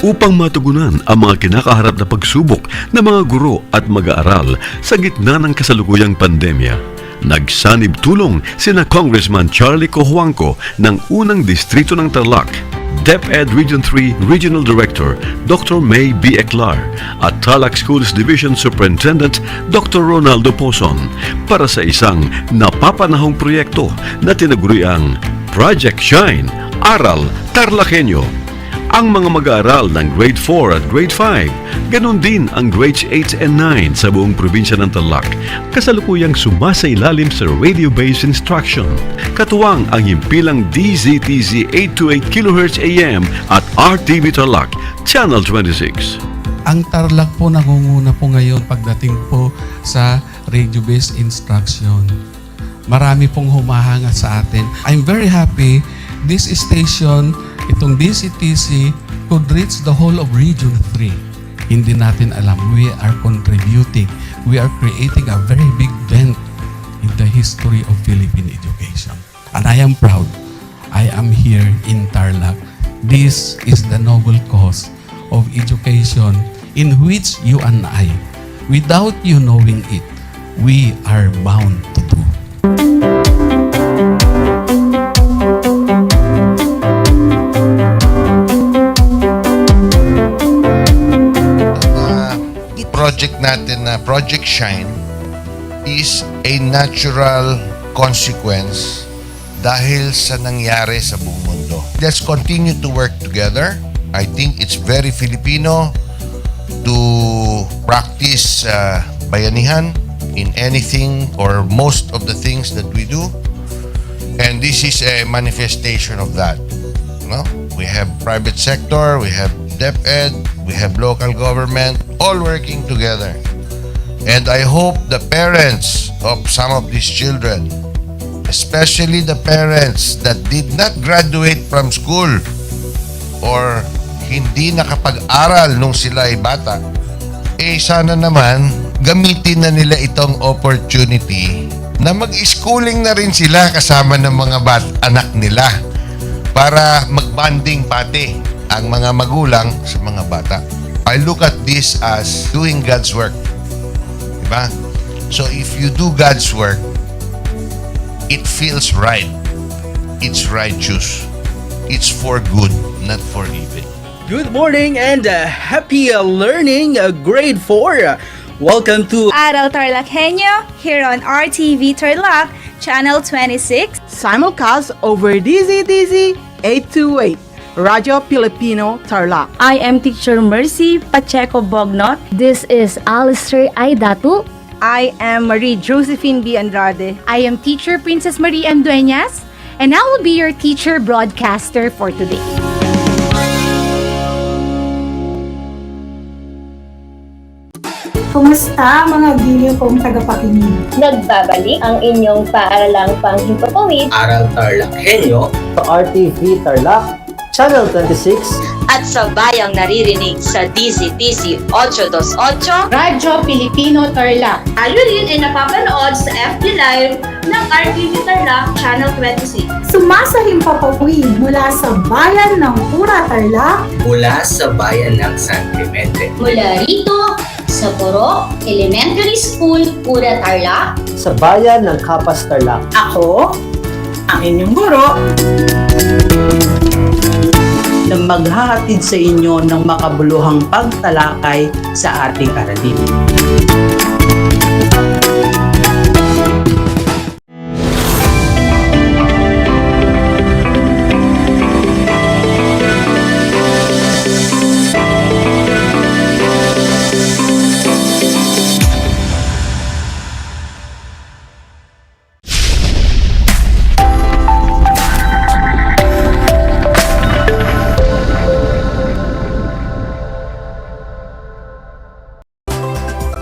upang matugunan ang mga kinakaharap na pagsubok ng mga guro at mag-aaral sa gitna ng kasalukuyang pandemya. Nagsanib tulong sina Congressman Charlie Cojuangco ng unang distrito ng Tarlac, DEPED Region 3 Regional Director Dr. May B. Eclar at Tarlac Schools Division Superintendent Dr. Ronaldo Pozon para sa isang napapanahong proyekto na tinaguriang Project Shine, Aral TarlakHenyo. Ang mga mag-aaral ng Grade 4 at Grade 5, ganon din ang Grades 8 and 9 sa buong probinsya ng Tarlac, kasalukuyang sumasailalim sa radio-based instruction. Katuwang ang himpilang DZTZ 828 kHz AM at RTV Tarlac, Channel 26. Ang Tarlac po nangunguna po ngayon pagdating po sa radio-based instruction. Marami pong humahanga sa atin. I'm very happy this station, itong DCTC, could reach the whole of Region 3. Hindi natin alam, we are contributing. We are creating a very big dent in the history of Philippine education. And I am proud. I am here in Tarlac. This is the noble cause of education in which you and I, without you knowing it, we are bound to do. Project natin na Project Shine is a natural consequence dahil sa nangyari sa buong mundo. Let's continue to work together. I think it's very Filipino to practice bayanihan in anything or most of the things that we do. And this is a manifestation of that. No? We have private sector, we have DEPED, we have local government, all working together. And I hope the parents of some of these children, especially the parents that did not graduate from school or hindi nakapag-aral nung sila ay bata, sana naman gamitin na nila itong opportunity na mag-schooling na rin sila kasama ng mga anak nila para mag-bonding pati ang mga magulang sa mga bata. I look at this as doing God's work. Diba? So if you do God's work, it feels right. It's righteous. It's for good, not for evil. Good morning and happy learning, grade 4. Welcome to Aral TarlakHenyo here on RTV Tarlac, Channel 26. Simulcast over DZTZ 828. Radio Filipino Tarlac. I am Teacher Mercy Pacheco Bognot. This is Alistair Aidatu. I am Marie Josephine B. Andrade. I am Teacher Princess Marie M. Dueñas, and I will be your teacher broadcaster for today. Kumusta mga giliw kong tagapakinig? Nagbabalik ang inyong paaralang panghimpapawid, Aral TarlakHenyo, sa RTV Tarlac, Channel 26, at sa bayang naririnig sa DCTC 828 Radyo Pilipino Tarlac. Tayo rin ay napapanood sa FB Live ng RTV Tarlac Channel 26. Sumasahimpapawid mula sa bayan ng Pura Tarlac, mula sa bayan ng San Clemente, mula rito sa Puro Elementary School, Pura Tarlac, sa bayan ng Kapas Tarlac. Ako, ang inyong guro, na maghahatid sa inyo ng makabuluhang pagtalakay sa ating aralin.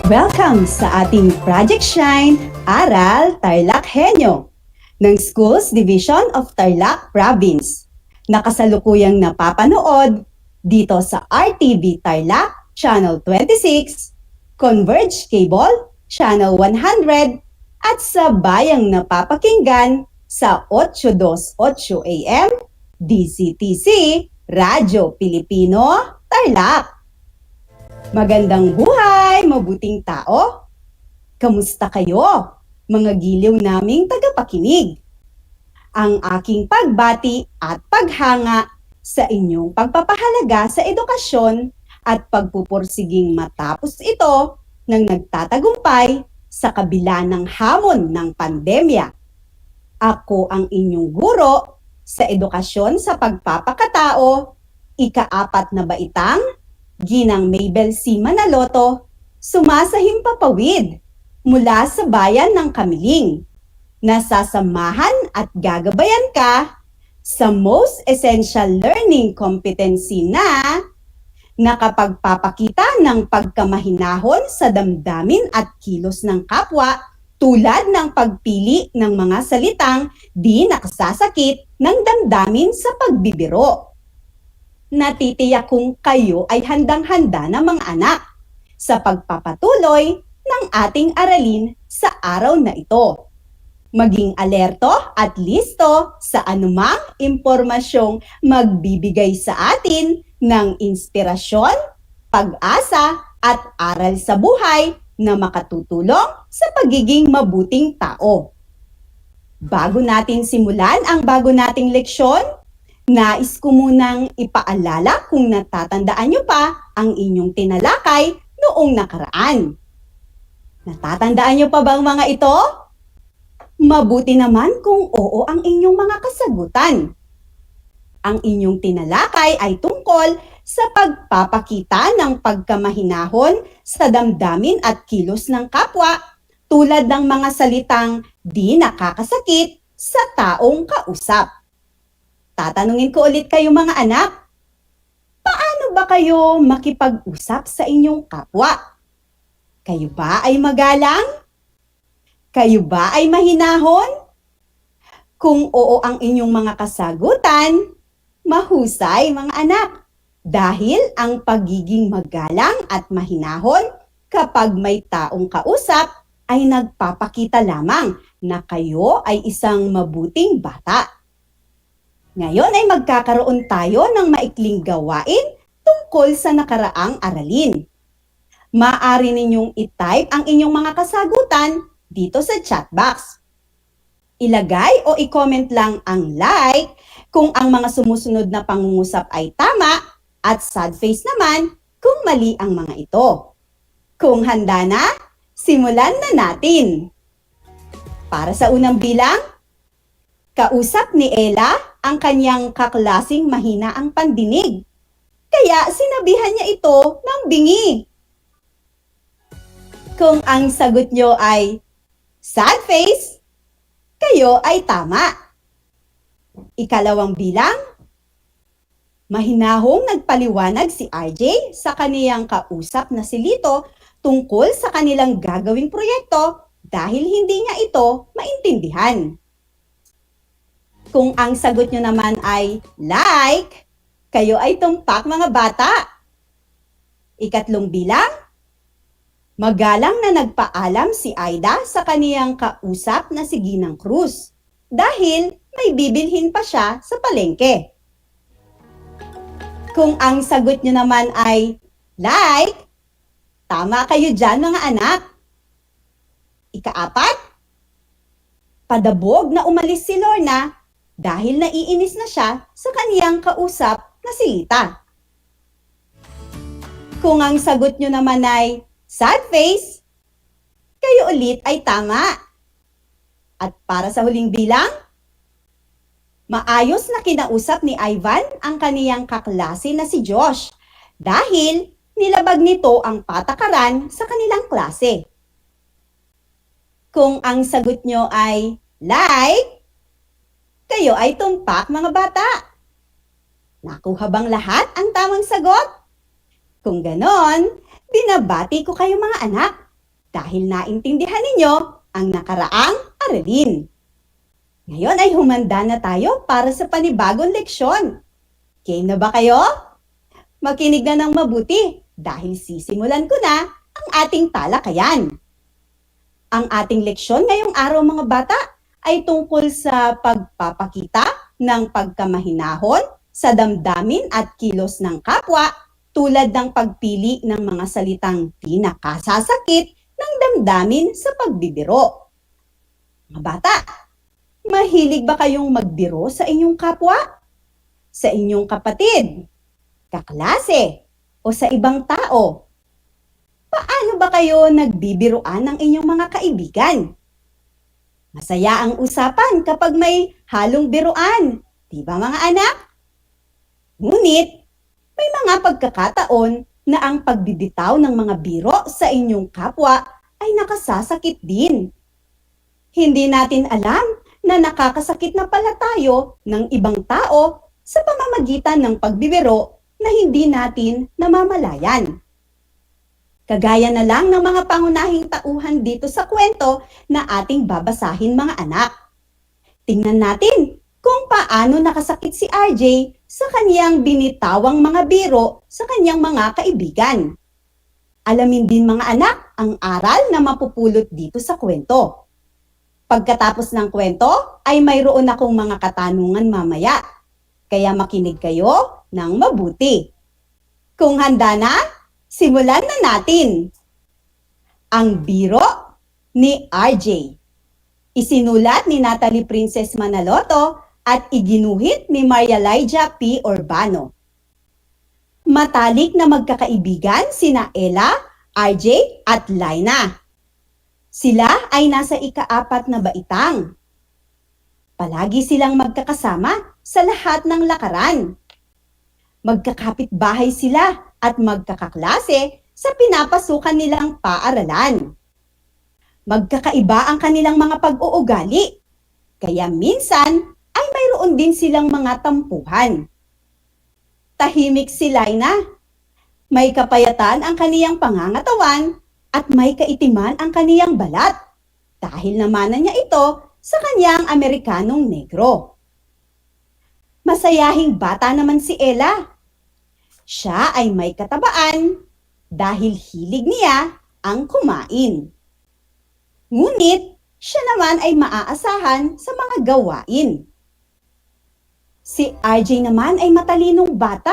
Welcome sa ating Project Shine, Aral TarlakHenyo ng Schools Division of Tarlac Province. Nakasalukuyang napapanood dito sa RTV Tarlac Channel 26, Converge Cable Channel 100 at sa bayang napapakinggan sa 828 AM DCTC Radyo Pilipino Tarlac! Magandang buhay, mabuting tao! Kamusta kayo, mga giliw naming tagapakinig? Ang aking pagbati at paghanga sa inyong pagpapahalaga sa edukasyon at pagpupursiging matapos ito ng nagtatagumpay sa kabila ng hamon ng pandemya. Ako ang inyong guro sa edukasyon sa pagpapakatao, ika-4 na baitang, Ginang Mabel C. Manaloto, sumasahing papawid mula sa bayan ng Kamiling. Nasasamahan at gagabayan ka sa Most Essential Learning Competency na nakapagpapakita ng pagkamahinahon sa damdamin at kilos ng kapwa tulad ng pagpili ng mga salitang di nakasasakit ng damdamin sa pagbibiro. Natitiyak kong kayo ay handang-handa na mga anak sa pagpapatuloy ng ating aralin sa araw na ito. Maging alerto at listo sa anumang impormasyong magbibigay sa atin ng inspirasyon, pag-asa at aral sa buhay na makatutulong sa pagiging mabuting tao. Bago natin simulan ang bago nating leksyon, nais ko munang ipaalala kung natatandaan nyo pa ang inyong tinalakay noong nakaraan. Natatandaan nyo pa ba ang mga ito? Mabuti naman kung oo ang inyong mga kasagutan. Ang inyong tinalakay ay tungkol sa pagpapakita ng pagkamahinahon sa damdamin at kilos ng kapwa tulad ng mga salitang di nakakasakit sa taong kausap. Tatanungin ko ulit kayo mga anak, paano ba kayo makipag-usap sa inyong kapwa? Kayo ba ay magalang? Kayo ba ay mahinahon? Kung oo ang inyong mga kasagutan, mahusay mga anak. Dahil ang pagiging magalang at mahinahon kapag may taong kausap ay nagpapakita lamang na kayo ay isang mabuting bata. Ngayon ay magkakaroon tayo ng maikling gawain tungkol sa nakaraang aralin. Maaari ninyong i-type ang inyong mga kasagutan dito sa chat box. Ilagay o i-comment lang ang like kung ang mga sumusunod na pangungusap ay tama at sad face naman kung mali ang mga ito. Kung handa na, simulan na natin. Para sa unang bilang, kausap ni Ella ang kanyang kaklasing mahina ang pandinig. Kaya sinabihan niya ito ng bingi. Kung ang sagot nyo ay sad face, kayo ay tama. Ikalawang bilang, mahinahong nagpaliwanag si RJ sa kaniyang kausap na si Lito tungkol sa kanilang gagawing proyekto dahil hindi niya ito maintindihan. Kung ang sagot nyo naman ay like, kayo ay tumpak mga bata. Ikatlong bilang, magalang na nagpaalam si Aida sa kaniyang kausap na si Ginang Cruz dahil may bibilhin pa siya sa palengke. Kung ang sagot nyo naman ay like, tama kayo dyan mga anak. Ika-4, padabog na umalis si Lorna dahil naiinis na siya sa kaniyang kausap na si Lita. Kung ang sagot nyo naman ay sad face, kayo ulit ay tama. At para sa huling bilang, maayos na kinausap ni Ivan ang kaniyang kaklase na si Josh dahil nilabag nito ang patakaran sa kanilang klase. Kung ang sagot nyo ay like, kayo ay tumpak mga bata. Nakuha bang lahat ang tamang sagot? Kung ganon, binabati ko kayo mga anak dahil naintindihan ninyo ang nakaraang aralin. Ngayon ay humanda na tayo para sa panibagong leksyon. Game na ba kayo? Makinig na ng mabuti dahil sisimulan ko na ang ating talakayan. Ang ating leksyon ngayong araw mga bata ay tungkol sa pagpapakita ng pagkamahinahon sa damdamin at kilos ng kapwa tulad ng pagpili ng mga salitang di nakasasakit ng damdamin sa pagbibiro. Mga bata, mahilig ba kayong magbiro sa inyong kapwa? Sa inyong kapatid, kaklase, o sa ibang tao? Paano ba kayo nagbibiruan ng inyong mga kaibigan? Masaya ang usapan kapag may halong biruan, di ba mga anak? Ngunit, may mga pagkakataon na ang pagbibitaw ng mga biro sa inyong kapwa ay nakasasakit din. Hindi natin alam na nakakasakit na pala tayo ng ibang tao sa pamamagitan ng pagbibiro na hindi natin namamalayan. Kagaya na lang ng mga pangunahing tauhan dito sa kwento na ating babasahin mga anak. Tingnan natin kung paano nakasakit si RJ sa kaniyang binitawang mga biro sa kaniyang mga kaibigan. Alamin din mga anak ang aral na mapupulot dito sa kwento. Pagkatapos ng kwento ay mayroon akong mga katanungan mamaya. Kaya makinig kayo ng mabuti. Kung handa na, simulan na natin. Ang biro ni RJ. Isinulat ni Natalie Princess Manaloto at iginuhit ni Maria Lyja P. Urbano. Matalik na magkakaibigan sina Ella, RJ at Laina. Sila ay nasa ika-4 na baitang. Palagi silang magkakasama sa lahat ng lakaran. Magkakapitbahay sila at magkakaklase sa pinapasukan nilang paaralan. Magkakaiba ang kanilang mga pag-uugali, kaya minsan ay mayroon din silang mga tampuhan. Tahimik si Laina. May kapayatan ang kaniyang pangangatawan at may kaitiman ang kaniyang balat dahil namanan niya ito sa kaniyang Amerikanong negro. Masayahing bata naman si Ella. Siya ay may katabaan dahil hilig niya ang kumain. Ngunit siya naman ay maaasahan sa mga gawain. Si RJ naman ay matalinong bata.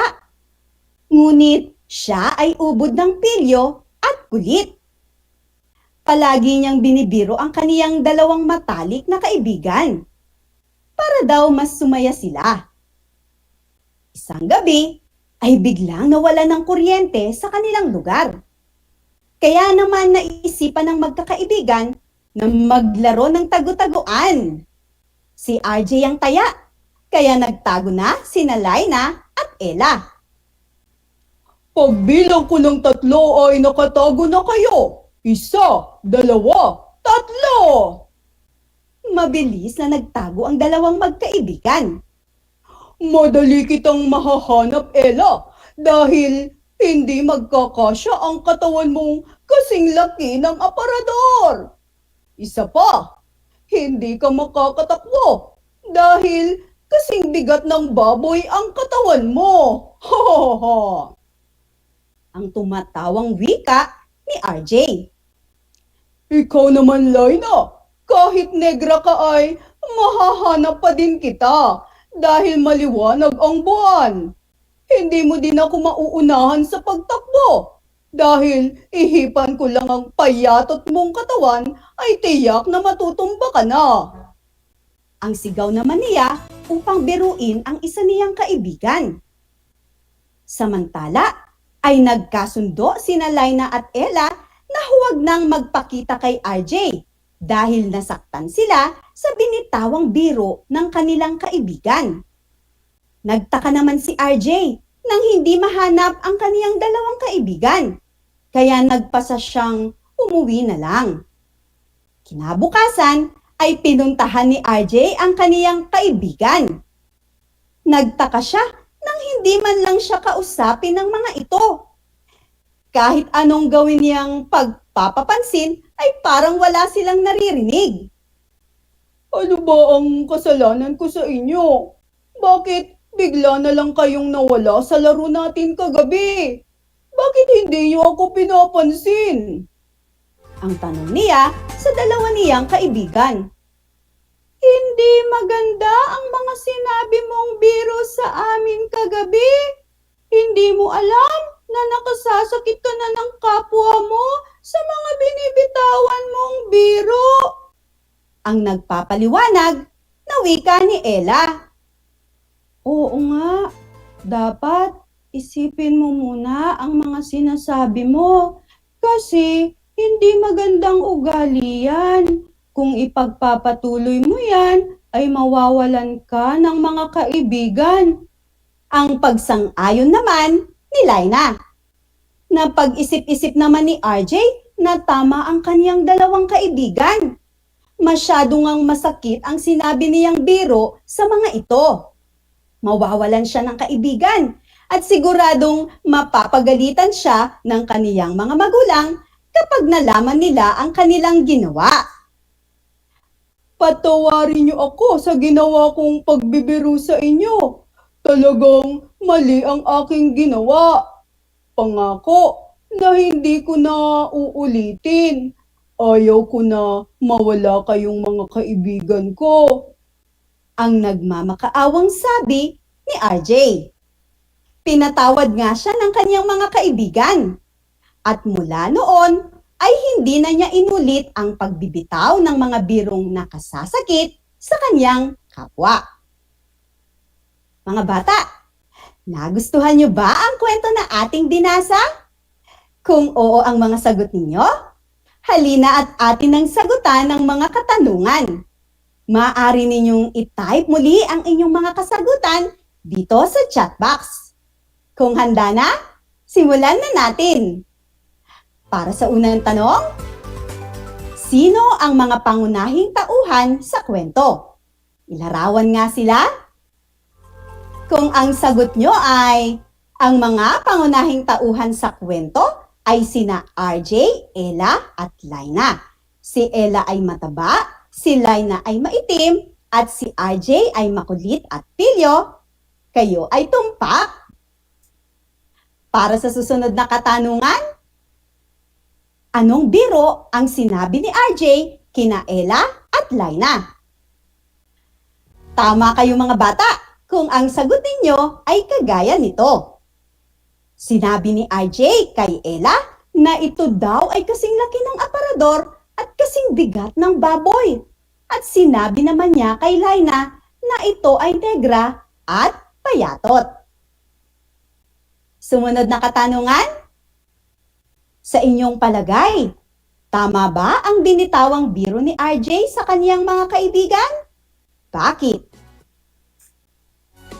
Ngunit siya ay ubod ng pilyo at kulit. Palagi niyang binibiro ang kaniyang dalawang matalik na kaibigan para daw mas sumaya sila. Isang gabi ay biglang nawala ng kuryente sa kanilang lugar. Kaya naman naisipan ng magkakaibigan na maglaro ng tagu-taguan. Si RJ ang taya, kaya nagtago na sina Laina at Ella. Pagbilang ko ng 3 ay nakatago na kayo. 1, 2, 3. Mabilis na nagtago ang dalawang magkaibigan. Madali kitang mahahanap, Ella, dahil hindi magkakasya ang katawan mong kasing laki ng aparador. Isa pa, hindi ka makakatakbo dahil kasing bigat ng baboy ang katawan mo. Ha ha ha. Ang tumatawang wika ni RJ. Ikaw naman, Laina, kahit negra ka ay mahahanap pa din kita dahil maliwanag ang buwan. Hindi mo din ako mauunahan sa pagtakbo dahil ihipan ko lang ang payatot mong katawan ay tiyak na matutumba ka na. Ang sigaw naman niya upang biruin ang isa niyang kaibigan. Samantala ay nagkasundo sina Laina at Ella na huwag nang magpakita kay RJ dahil nasaktan sila sa binitawang biro ng kanilang kaibigan. Nagtaka naman si RJ nang hindi mahanap ang kaniyang dalawang kaibigan, kaya nagpasa siyang umuwi na lang. Kinabukasan ay pinuntahan ni RJ ang kaniyang kaibigan. Nagtaka siya nang hindi man lang siya kausapin ng mga ito. Kahit anong gawin niyang pagpapapansin ay parang wala silang naririnig. Ano ba ang kasalanan ko sa inyo? Bakit bigla na lang kayong nawala sa laro natin kagabi? Bakit hindi niyo ako pinapansin? Ang tanong niya sa dalawa niyang kaibigan. Hindi maganda ang mga sinabi mong biro sa amin kagabi. Hindi mo alam na nakasasakit ka na ng kapwa mo sa mga binibitawan mong biro. Ang nagpapaliwanag na wika ni Ella. Oo nga, dapat isipin mo muna ang mga sinasabi mo kasi hindi magandang ugali yan. Kung ipagpapatuloy mo yan, ay mawawalan ka ng mga kaibigan. Ang pagsang-ayon naman ni Laina. Napag-isip-isip naman ni RJ na tama ang kaniyang dalawang kaibigan. Masyado ngang masakit ang sinabi niyang biro sa mga ito. Mawawalan siya ng kaibigan at siguradong mapapagalitan siya ng kaniyang mga magulang kapag nalaman nila ang kanilang ginawa. Patawarin niyo ako sa ginawa kong pagbibiro sa inyo. Talagang mali ang aking ginawa. Pangako na hindi ko na uulitin. Ayaw ko na mawala kayong mga kaibigan ko. Ang nagmamakaawang sabi ni RJ. Pinatawad nga siya ng kanyang mga kaibigan. At mula noon ay hindi na niya inulit ang pagbibitaw ng mga birong nakasasakit sa kanyang kapwa. Mga bata, nagustuhan niyo ba ang kwento na ating binasa? Kung oo ang mga sagot ninyo, halina at atin ang sagutan ng mga katanungan. Maaari ninyong i-type muli ang inyong mga kasagutan dito sa chat box. Kung handa na, simulan na natin. Para sa unang tanong, sino ang mga pangunahing tauhan sa kwento? Ilarawan nga sila. Kung ang sagot nyo ay ang mga pangunahing tauhan sa kwento ay sina RJ, Ella at Laina. Si Ella ay mataba, si Laina ay maitim, at si RJ ay makulit at pilyo. Kayo ay tumpak. Para sa susunod na katanungan, anong biro ang sinabi ni RJ kina Ella at Laina? Tama kayo mga bata kung ang sagot ninyo ay kagaya nito. Sinabi ni RJ kay Ella na ito daw ay kasing laki ng aparador at kasing bigat ng baboy. At sinabi naman niya kay Laina na ito ay negra at payatot. Sumunod na katanungan. Sa inyong palagay, tama ba ang binitawang biro ni RJ sa kaniyang mga kaibigan? Bakit?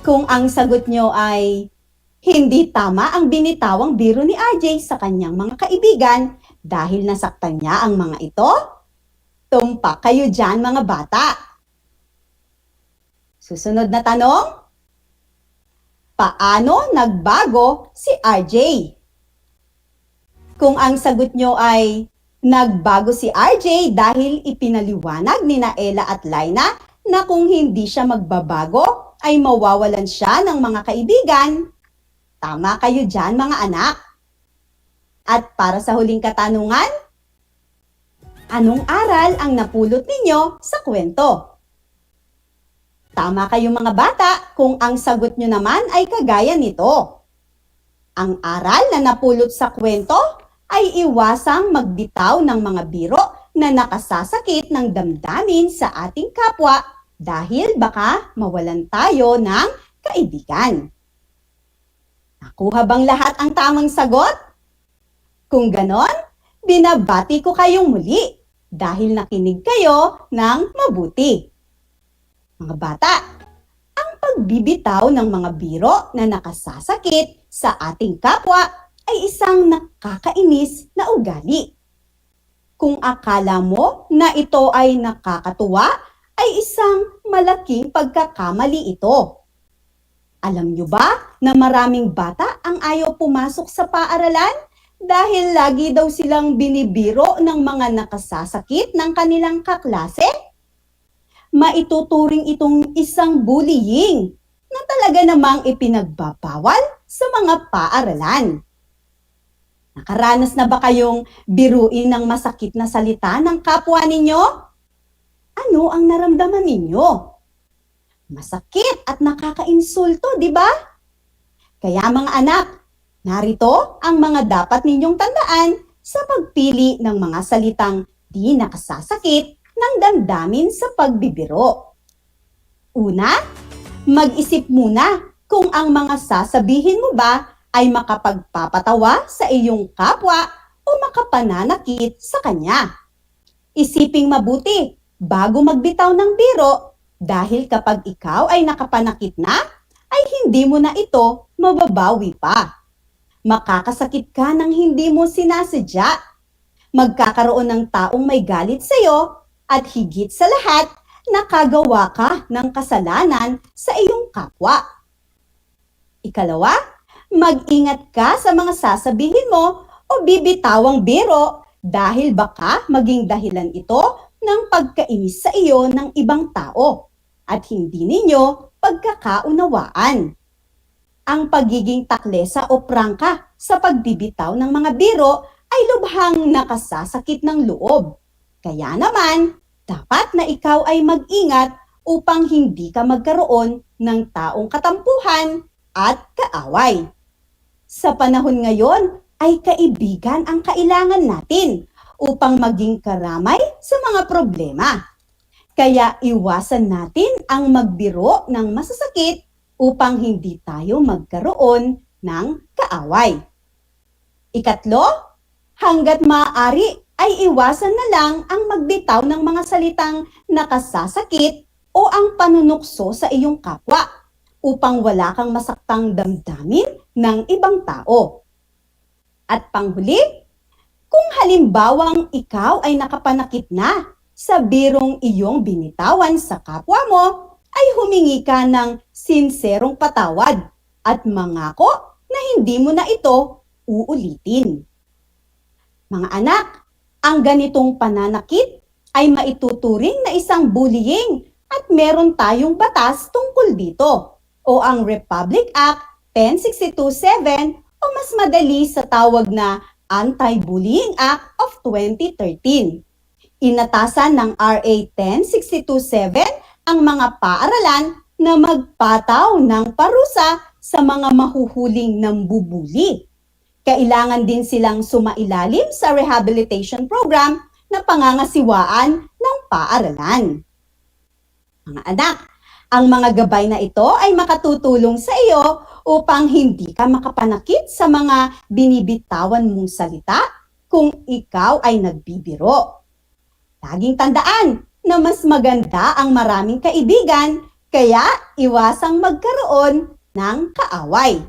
Kung ang sagot nyo ay hindi tama ang binitawang biro ni RJ sa kanyang mga kaibigan dahil nasaktan niya ang mga ito, tumpak kayo dyan mga bata. Susunod na tanong. Paano nagbago si RJ? Kung ang sagot nyo ay nagbago si RJ dahil ipinaliwanag ni Ella at Laina na kung hindi siya magbabago ay mawawalan siya ng mga kaibigan, tama kayo dyan mga anak. At para sa huling katanungan, anong aral ang napulot ninyo sa kwento? Tama kayo mga bata kung ang sagot nyo naman ay kagaya nito. Ang aral na napulot sa kwento ay iwasang magbitaw ng mga biro na nakasasakit ng damdamin sa ating kapwa dahil baka mawalan tayo ng kaibigan. Nakuha bang lahat ang tamang sagot? Kung ganon, binabati ko kayong muli dahil nakinig kayo ng mabuti. Mga bata, ang pagbibitaw ng mga biro na nakasasakit sa ating kapwa ay isang nakakainis na ugali. Kung akala mo na ito ay nakakatuwa, ay isang malaking pagkakamali ito. Alam nyo ba na maraming bata ang ayaw pumasok sa paaralan dahil lagi daw silang binibiro ng mga nakasasakit ng kanilang kaklase? Maituturing itong isang bullying na talaga namang ipinagbabawal sa mga paaralan. Nakaranas na ba kayong biruin ng masakit na salita ng kapwa ninyo? Ano ang naramdaman ninyo? Masakit at nakakainsulto, di ba? Kaya mga anak, Narito ang mga dapat ninyong tandaan sa pagpili ng mga salitang di nakasasakit ng damdamin sa pagbibiro. Una, mag-isip muna kung ang mga sasabihin mo ba ay makapagpapatawa sa iyong kapwa o makapananakit sa kanya. Isiping mabuti bago magbitaw ng biro dahil kapag ikaw ay nakapanakit na, ay hindi mo na ito mababawi pa. Makakasakit ka ng hindi mo sinasadya. Magkakaroon ng taong may galit sa iyo at higit sa lahat, nakagawa ka ng kasalanan sa iyong kapwa. Ikalawa, mag-ingat ka sa mga sasabihin mo o bibitawang biro dahil baka maging dahilan ito ng pagkainis sa iyo ng ibang tao at hindi ninyo pagkakaunawaan. Ang pagiging taklesa o prangka sa pagbibitaw ng mga biro ay lubhang nakasasakit ng loob. Kaya naman, dapat na ikaw ay mag-ingat upang hindi ka magkaroon ng taong katampuhan at kaaway. Sa panahon ngayon ay kaibigan ang kailangan natin upang maging karamay sa mga problema. Kaya iwasan natin ang magbiro ng masasakit upang hindi tayo magkaroon ng kaaway. Ikatlo, hanggat maaari ay iwasan na lang ang magbitaw ng mga salitang nakasasakit o ang panunukso sa iyong kapwa upang wala kang masaktang damdamin ng ibang tao. At panghuli, kung halimbawang ikaw ay nakapanakit na sa birong iyong binitawan sa kapwa mo, ay humingi ka ng sinserong patawad at mangako na hindi mo na ito uulitin. Mga anak, ang ganitong pananakit ay maituturing na isang bullying at meron tayong batas tungkol dito o ang Republic Act 10627 o mas madali sa tawag na Anti-Bullying Act of 2013. Inatasan ng RA 10627 ang mga paaralan na magpataw ng parusa sa mga mahuhuling nambubuli. Kailangan din silang sumailalim sa rehabilitation program na pangangasiwaan ng paaralan. Mga anak, ang mga gabay na ito ay makatutulong sa iyo upang hindi ka makapanakit sa mga binibitawan mong salita kung ikaw ay nagbibiro. Laging tandaan na mas maganda ang maraming kaibigan, kaya iwasang magkaroon ng kaaway.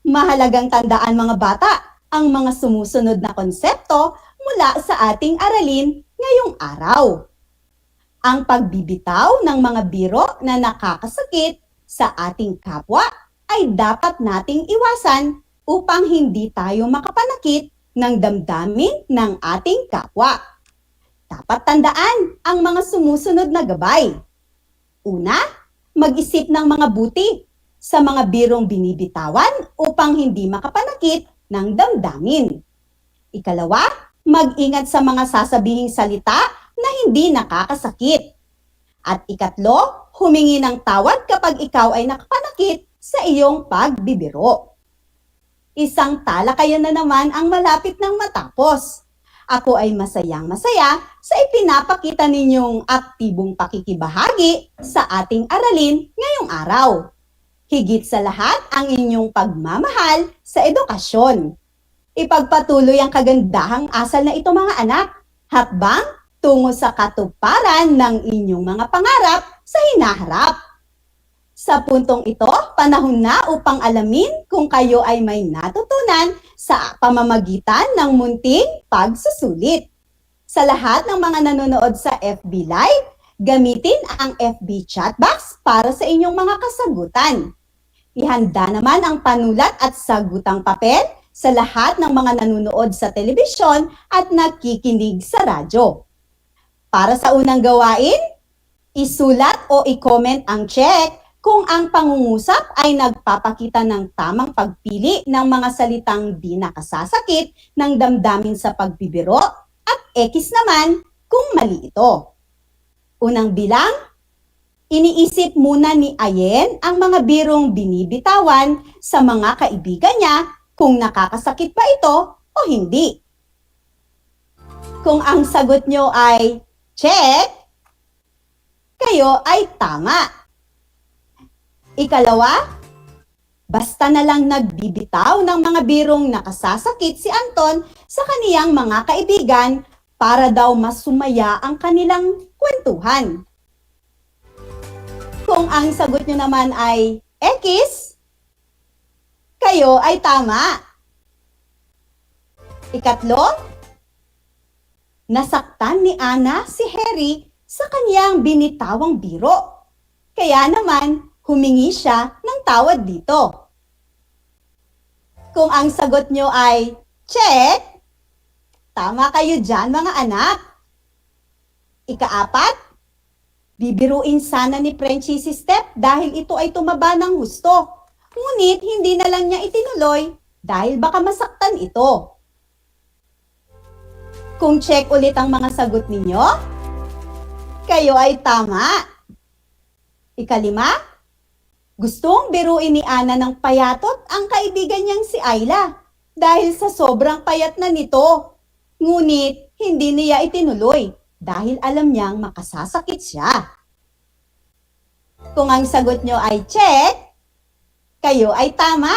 Mahalagang tandaan mga bata ang mga sumusunod na konsepto mula sa ating aralin ngayong araw. Ang pagbibitaw ng mga biro na nakakasakit sa ating kapwa ay dapat nating iwasan upang hindi tayo makapanakit ng damdamin ng ating kapwa. Dapat tandaan ang mga sumusunod na gabay. Una, mag-isip ng mga buti sa mga birong binibitawan upang hindi makapanakit ng damdamin. Ikalawa, mag-ingat sa mga sasabihing salita na hindi nakakasakit. At ikatlo, humingi ng tawad kapag ikaw ay nakapanakit sa iyong pagbibiro. Isang talakayan na naman ang malapit ng matapos. Ako ay masayang-masaya sa ipinapakita ninyong aktibong pakikibahagi sa ating aralin ngayong araw. Higit sa lahat ang inyong pagmamahal sa edukasyon. Ipagpatuloy ang kagandahang asal na ito mga anak, hakbang tungo sa katuparan ng inyong mga pangarap sa hinaharap. Sa puntong ito, panahon na upang alamin kung kayo ay may natutunan sa pamamagitan ng munting pagsusulit. Sa lahat ng mga nanonood sa FB Live, gamitin ang FB chat box para sa inyong mga kasagutan. Ihanda naman ang panulat at sagutang papel sa lahat ng mga nanonood sa telebisyon at nakikinig sa radyo. Para sa unang gawain, isulat o i-comment ang check kung ang pangungusap ay nagpapakita ng tamang pagpili ng mga salitang di nakasasakit ng damdamin sa pagbibiro at X naman kung mali ito. Unang bilang, iniisip muna ni Ayen ang mga birong binibitawan sa mga kaibigan niya kung nakakasakit ba ito o hindi. Kung ang sagot nyo ay check, kayo ay tama. Ikalawa, basta na lang nagbibitaw ng mga birong nakasasakit si Anton sa kaniyang mga kaibigan para daw mas sumaya ang kanilang kwentuhan. Kung ang sagot nyo naman ay X, kayo ay tama. Ikatlo, nasaktan ni Ana si Harry sa kaniyang binitawang biro. Kaya naman, humingi siya ng tawad dito. Kung ang sagot nyo ay check, tama kayo dyan mga anak. Ikaapat, bibiruin sana ni Frenchie si Steph dahil ito ay tumaba ng husto. Ngunit hindi na lang niya itinuloy dahil baka masaktan ito. Kung check ulit ang mga sagot ninyo, kayo ay tama. Ikalima, gustong biruin ni Ana ng payatot ang kaibigan niyang si Ayla dahil sa sobrang payat na nito. Ngunit hindi niya itinuloy dahil alam niyang makasasakit siya. Kung ang sagot nyo ay check, kayo ay tama.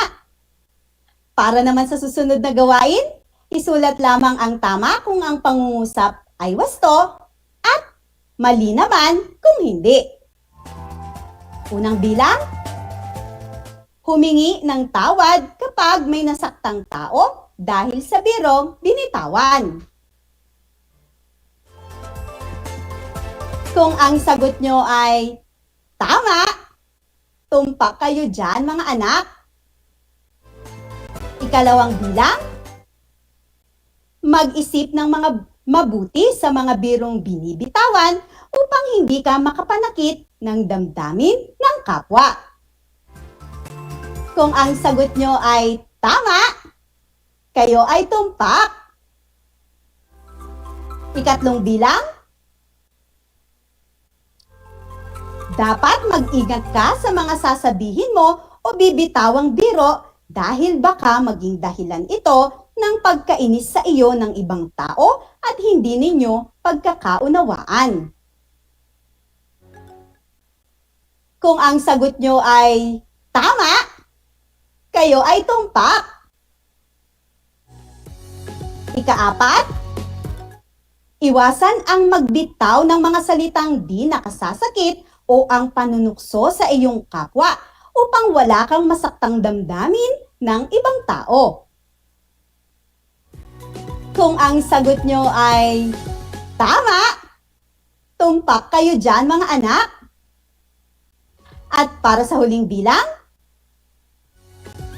Para naman sa susunod na gawain, isulat lamang ang tama kung ang pangungusap ay wasto at mali naman kung hindi. Unang bilang, humingi ng tawad kapag may nasaktang tao dahil sa birong binitawan. Kung ang sagot nyo ay tama, tumpak kayo dyan mga anak. Ikalawang bilang, mag-isip ng mga mabuti sa mga birong binibitawan upang hindi ka makapanakit ng damdamin ng kapwa. Kung ang sagot nyo ay tama, kayo ay tumpak. Ikatlong bilang, dapat mag-ingat ka sa mga sasabihin mo o bibitawang biro dahil baka maging dahilan ito ng pagkainis sa iyo ng ibang tao at hindi ninyo pagkakaunawaan. Kung ang sagot nyo ay tama, kayo ay tumpak. Ikaapat, iwasan ang magbitaw ng mga salitang di nakasasakit o ang panunukso sa iyong kapwa upang wala kang masaktang damdamin ng ibang tao. Kung ang sagot nyo ay tama, tumpak kayo dyan mga anak. At para sa huling bilang,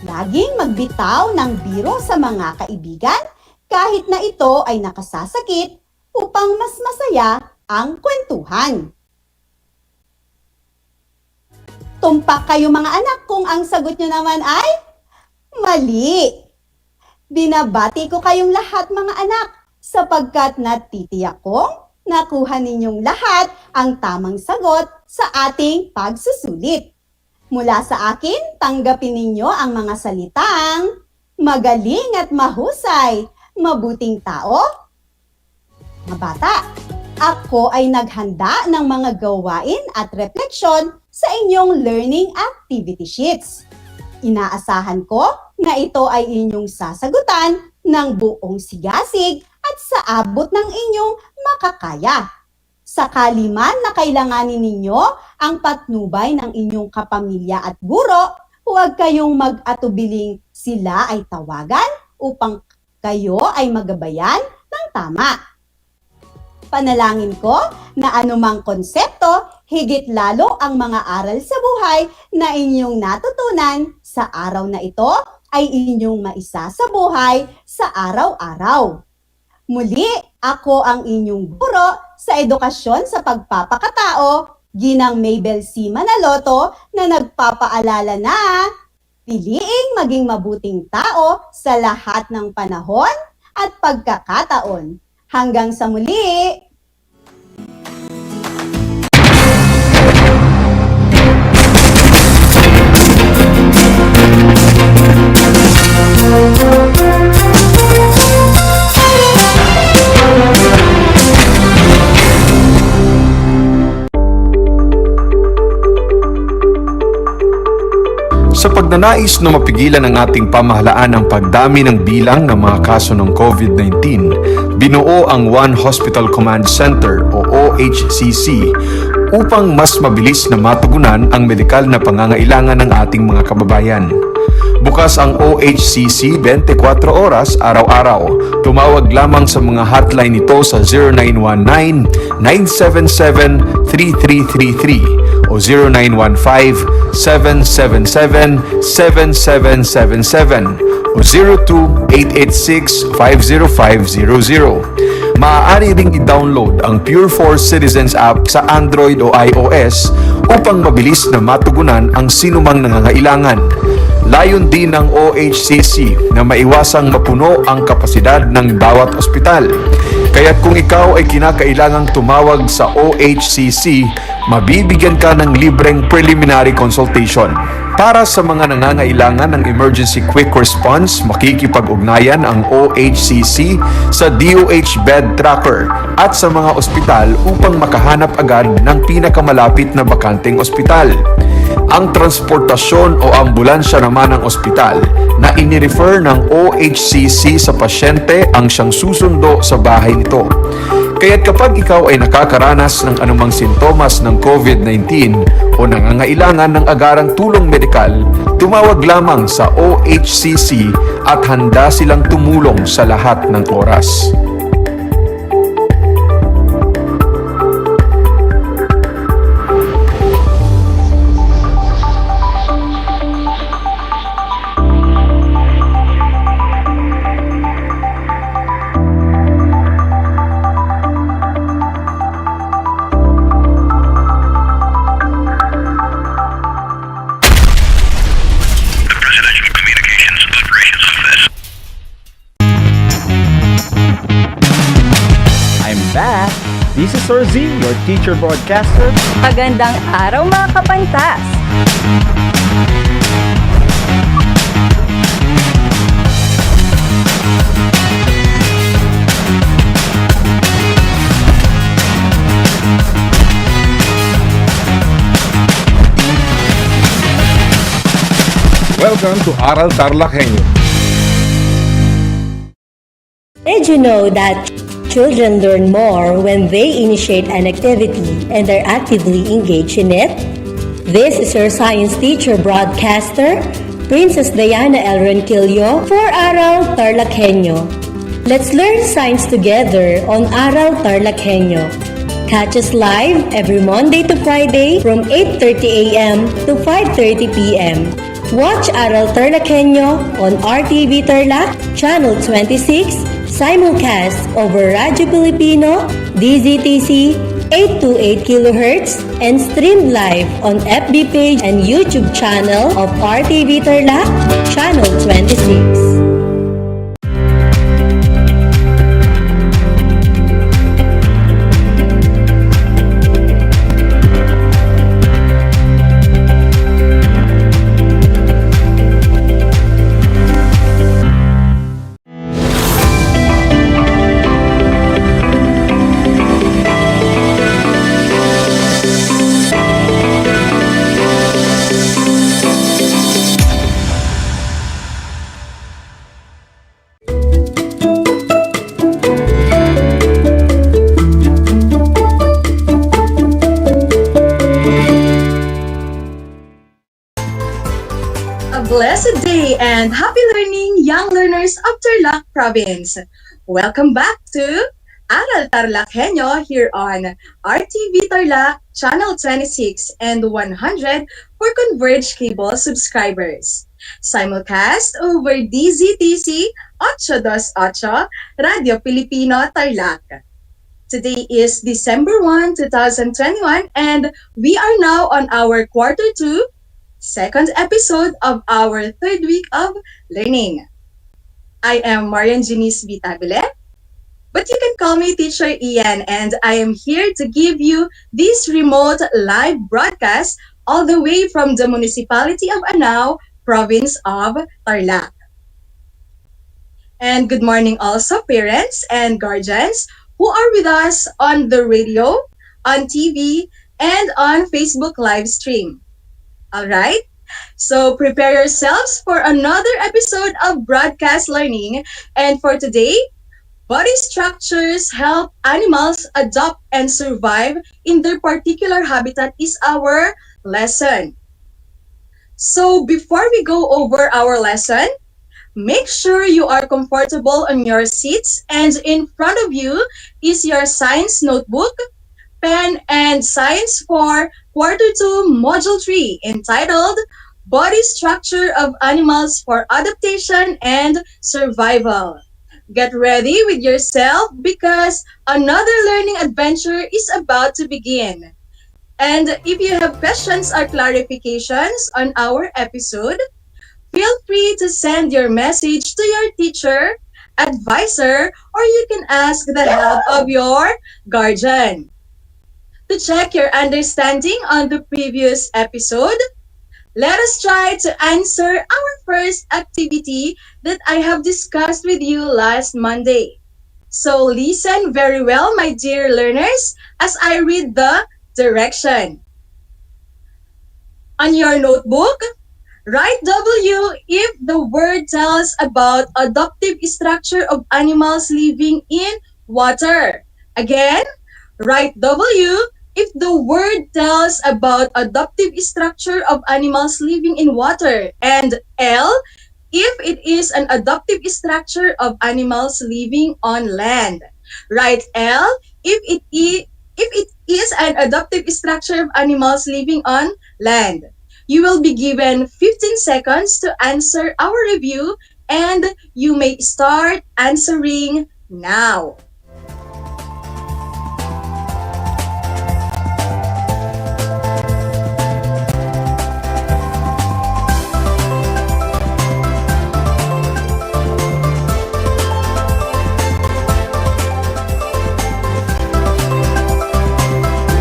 laging magbitaw ng biro sa mga kaibigan kahit na ito ay nakasasakit upang mas masaya ang kwentuhan. Tumpak kayo mga anak kung ang sagot nyo naman ay mali. Binabati ko kayong lahat mga anak sapagkat natitiyak kong nakuha ninyong lahat ang tamang sagot sa ating pagsusulit. Mula sa akin, tanggapin ninyo ang mga salitang magaling at mahusay, mabuting tao, mga bata. Ako ay naghanda ng mga gawain at refleksyon sa inyong learning activity sheets. Inaasahan ko na ito ay inyong sasagutan ng buong sigasig at sa abot ng inyong makakaya. Sakali man na kailanganin ninyo ang patnubay ng inyong kapamilya at guro, huwag kayong mag-atubiling sila ay tawagan upang kayo ay magabayan ng tama. Panalangin ko na anumang konsepto, higit lalo ang mga aral sa buhay na inyong natutunan sa araw na ito ay inyong maisa sa buhay sa araw-araw. Muli, ako ang inyong guro sa edukasyon sa pagpapakatao, Ginang Mabel C. Manaloto, na nagpapaalala na piliing maging mabuting tao sa lahat ng panahon at pagkakataon. Hanggang sa muli! Sa pagnanais na mapigilan ang ating pamahalaan ang pagdami ng bilang ng mga kaso ng COVID-19, binuo ang One Hospital Command Center o OHCC upang mas mabilis na matugunan ang medikal na pangangailangan ng ating mga kababayan. Bukas ang OHCC 24 oras araw-araw. Tumawag lamang sa mga hotline nito sa 0919-977-3333 o 0915-777-7777 o 02-886-50500. Maaari ring i-download ang Pure Force Citizens app sa Android o iOS upang mabilis na matugunan ang sinumang nangangailangan. Layon din ng OHCC na maiwasang mapuno ang kapasidad ng bawat ospital. Kaya't kung ikaw ay kinakailangang tumawag sa OHCC, mabibigyan ka ng libreng preliminary consultation. Para sa mga nangangailangan ng emergency quick response, makikipag-ugnayan ang OHCC sa DOH Bed Tracker at sa mga ospital upang makahanap agad ng pinakamalapit na bakanteng ospital. Ang transportasyon o ambulansya naman ng ospital na inirefer ng OHCC sa pasyente ang siyang susundo sa bahay nito. Kaya't kapag ikaw ay nakakaranas ng anumang sintomas ng COVID-19 o nangangailangan ng agarang tulong medikal, tumawag lamang sa OHCC at handa silang tumulong sa lahat ng oras. This is Orzi, your teacher broadcaster. Magandang araw mga kapantas! Welcome to Aral TarlakHenyo. Did you know that children learn more when they initiate an activity and are actively engaged in it? This is your science teacher broadcaster, Princess Diana L. Ronquillo for Aral TarlakHenyo. Let's learn science together on Aral TarlakHenyo. Catch us live every Monday to Friday from 8:30 a.m. to 5:30 p.m. Watch Aral TarlakHenyo on RTV Tarlac, Channel 26, simulcast over Radyo Pilipino, DZTC 828 kHz, and streamed live on FB page and YouTube channel of RTV Tarlac, Channel 26. Blessed day and happy learning, young learners of Tarlac Province. Welcome back to Aral TarlakHenyo here on RTV Tarlac, Channel 26 and 100 for Converge Cable subscribers. Simulcast over DZTC 828 Radio Pilipino Tarlac. Today is December 1, 2021 and we are now on our Quarter 2 second episode of our third week of learning. I am Marian Janice Vitabile, but you can call me Teacher Ian, and I am here to give you this remote live broadcast all the way from the municipality of Anao, province of Tarlac. And good morning also parents and guardians who are with us on the radio, on TV, and on Facebook live stream. All right, So prepare yourselves for another episode of Broadcast Learning. And for today, body structures help animals adapt and survive in their particular habitat is our lesson. So before we go over our lesson, make sure you are comfortable on your seats and in front of you is your science notebook, pen, and science for quarter 2 module 3 entitled Body Structure of Animals for Adaptation and Survival. Get ready with yourself because another learning adventure is about to begin. And if you have questions or clarifications on our episode, feel free to send your message to your teacher, advisor, or you can ask the help of your guardian. To check your understanding on the previous episode, let us try to answer our first activity that I have discussed with you last Monday. So listen very well, my dear learners, as I read the direction. On your notebook, write W if the word tells about adaptive structure of animals living in water. Again, write W if the word tells about adaptive structure of animals living in water. And L if it is an adaptive structure of animals living on land. Write L if it is an adaptive structure of animals living on land. You will be given 15 seconds to answer our review and you may start answering now.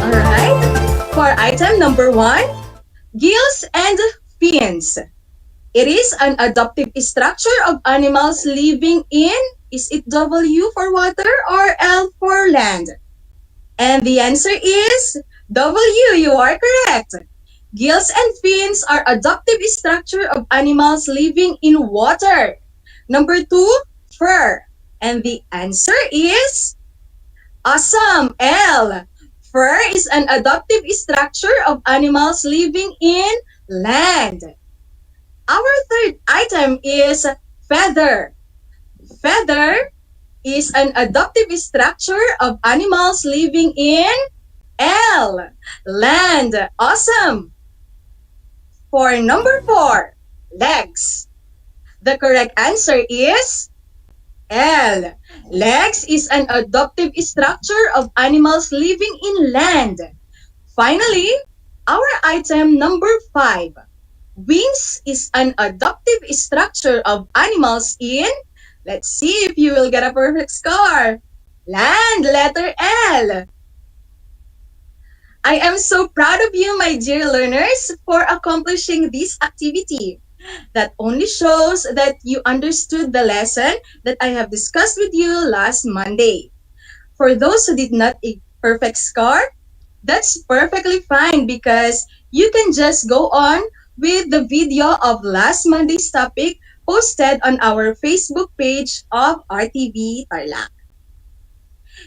Alright, for item number 1, gills and fins. It is an adaptive structure of animals living in, is it W for water or L for land? And the answer is W, you are correct. Gills and fins are adaptive structure of animals living in water. Number 2, fur. And the answer is awesome, L. Fur is an adaptive structure of animals living in land. Our third item is feather. Feather is an adaptive structure of animals living in L. Land. Awesome. For number 4, legs. The correct answer is L. Legs is an adaptive structure of animals living in land. Finally, our item number 5. Wings is an adaptive structure of animals in, let's see if you will get a perfect score. Land, letter L. I am so proud of you, my dear learners, for accomplishing this activity. That only shows that you understood the lesson that I have discussed with you last Monday. For those who did not a perfect score, that's perfectly fine because you can just go on with the video of last Monday's topic posted on our Facebook page of RTV Tarlac.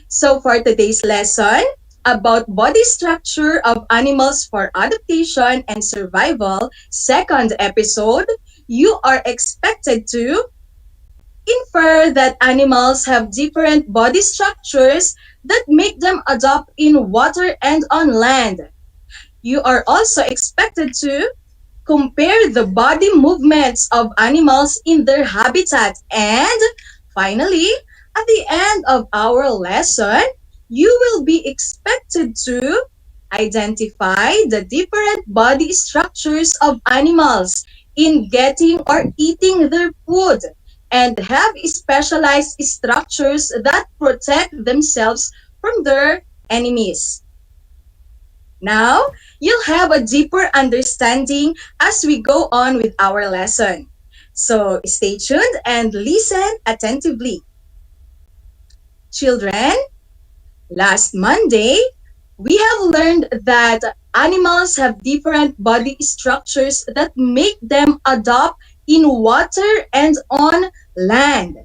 So for today's lesson about body structure of animals for adaptation and survival, second episode, you are expected to infer that animals have different body structures that make them adapt in water and on land. You are also expected to compare the body movements of animals in their habitat. And finally, at the end of our lesson, you will be expected to identify the different body structures of animals in getting or eating their food and have specialized structures that protect themselves from their enemies. Now, you'll have a deeper understanding as we go on with our lesson. So stay tuned and listen attentively. Children, last Monday, We have learned that animals have different body structures that make them adapt in water and on land.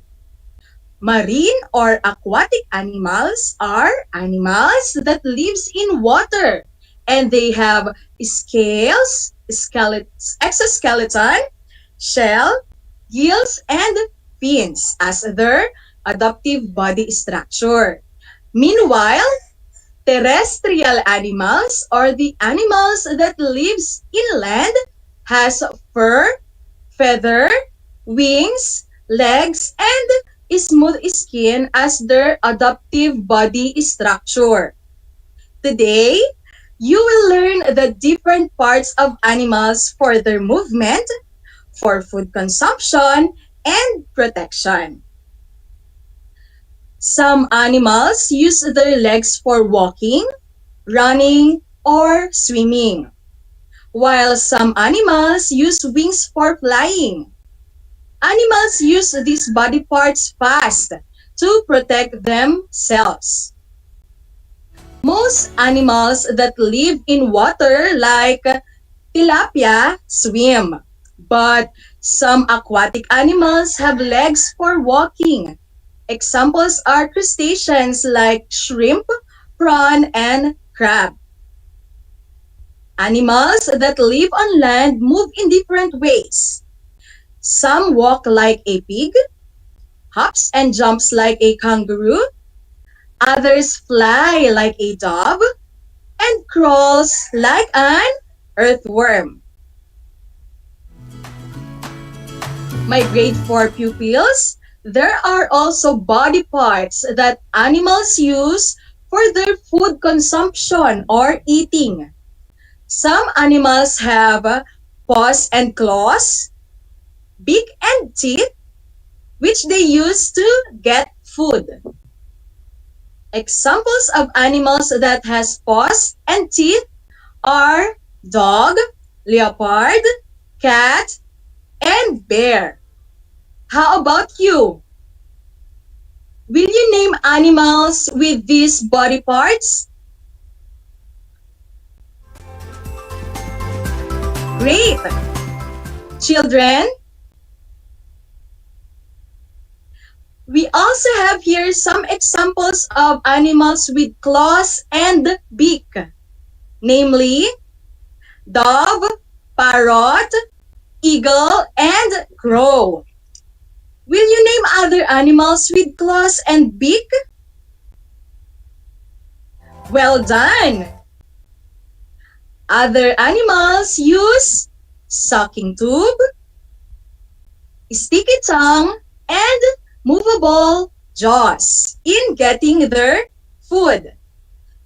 Marine or aquatic animals are animals that lives in water and they have scales, exoskeleton, shell, gills, and fins as their adaptive body structure. Meanwhile, terrestrial animals or the animals that lives inland has fur, feather, wings, legs, and smooth skin as their adaptive body structure. Today, you will learn the different parts of animals for their movement, for food consumption, and protection. Some animals use their legs for walking, running, or swimming, while some animals use wings for flying. Animals use these body parts fast to protect themselves. Most animals that live in water like tilapia swim, but some aquatic animals have legs for walking. Examples are crustaceans like shrimp, prawn, and crab. Animals that live on land move in different ways. Some walk like a pig, hops and jumps like a kangaroo, others fly like a dove, and crawls like an earthworm. My grade 4 pupils, there are also body parts that animals use for their food consumption or eating. Some animals have paws and claws, beak and teeth, which they use to get food. Examples of animals that has paws and teeth are dog, leopard, cat, and bear. How about you? Will you name animals with these body parts? Great! Children, we also have here some examples of animals with claws and beak, namely dove, parrot, eagle, and crow. Will you name other animals with claws and beak? Well done! Other animals use sucking tube, sticky tongue, and movable jaws in getting their food.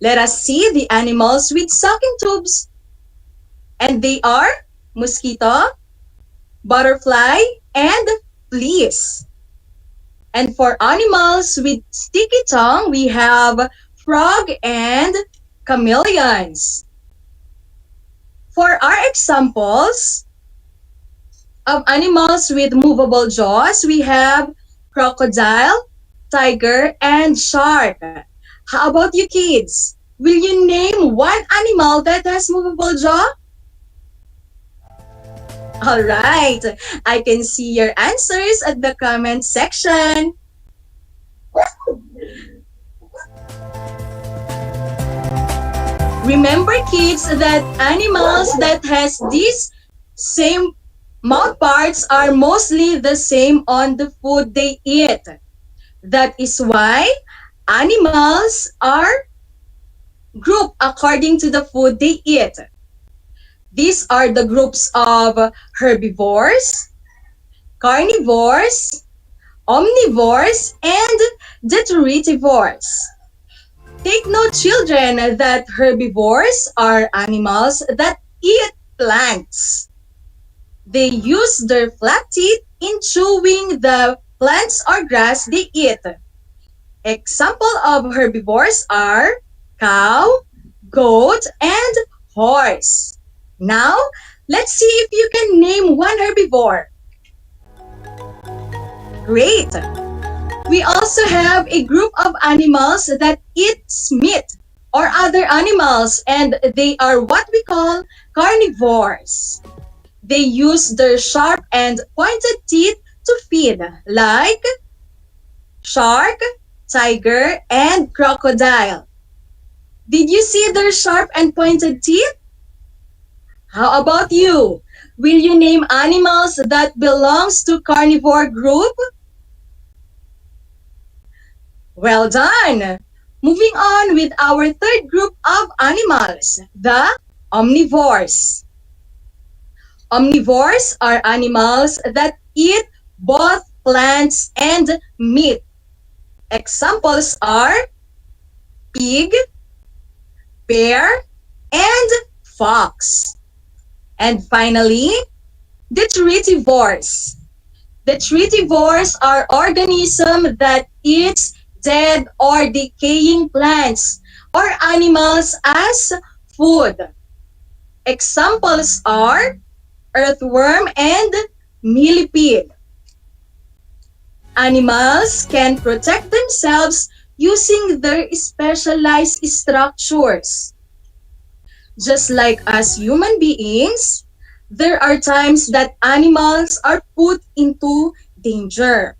Let us see the animals with sucking tubes. And they are mosquito, butterfly, and fleas. And for animals with sticky tongue, we have frog and chameleons. For our examples of animals with movable jaws, we have crocodile, tiger, and shark. How about you kids? Will you name one animal that has movable jaw? All right, I can see your answers at the comment section. Remember kids that animals that has these same mouth parts are mostly the same on the food they eat. That is why animals are grouped according to the food they eat. These are the groups of herbivores, carnivores, omnivores, and detritivores. Take note, children, that herbivores are animals that eat plants. They use their flat teeth in chewing the plants or grass they eat. Example of herbivores are cow, goat, and horse. Now, let's see if you can name one herbivore. Great! We also have a group of animals that eats meat or other animals, and they are what we call carnivores. They use their sharp and pointed teeth to feed, like shark, tiger, and crocodile. Did you see their sharp and pointed teeth? How about you? Will you name animals that belongs to carnivore group? Well done! Moving on with our third group of animals, the omnivores. Omnivores are animals that eat both plants and meat. Examples are pig, bear, and fox. And finally, detritivores. Detritivores are organisms that eat dead or decaying plants or animals as food. Examples are earthworm and millipede. Animals can protect themselves using their specialized structures. Just like us human beings, there are times that animals are put into danger.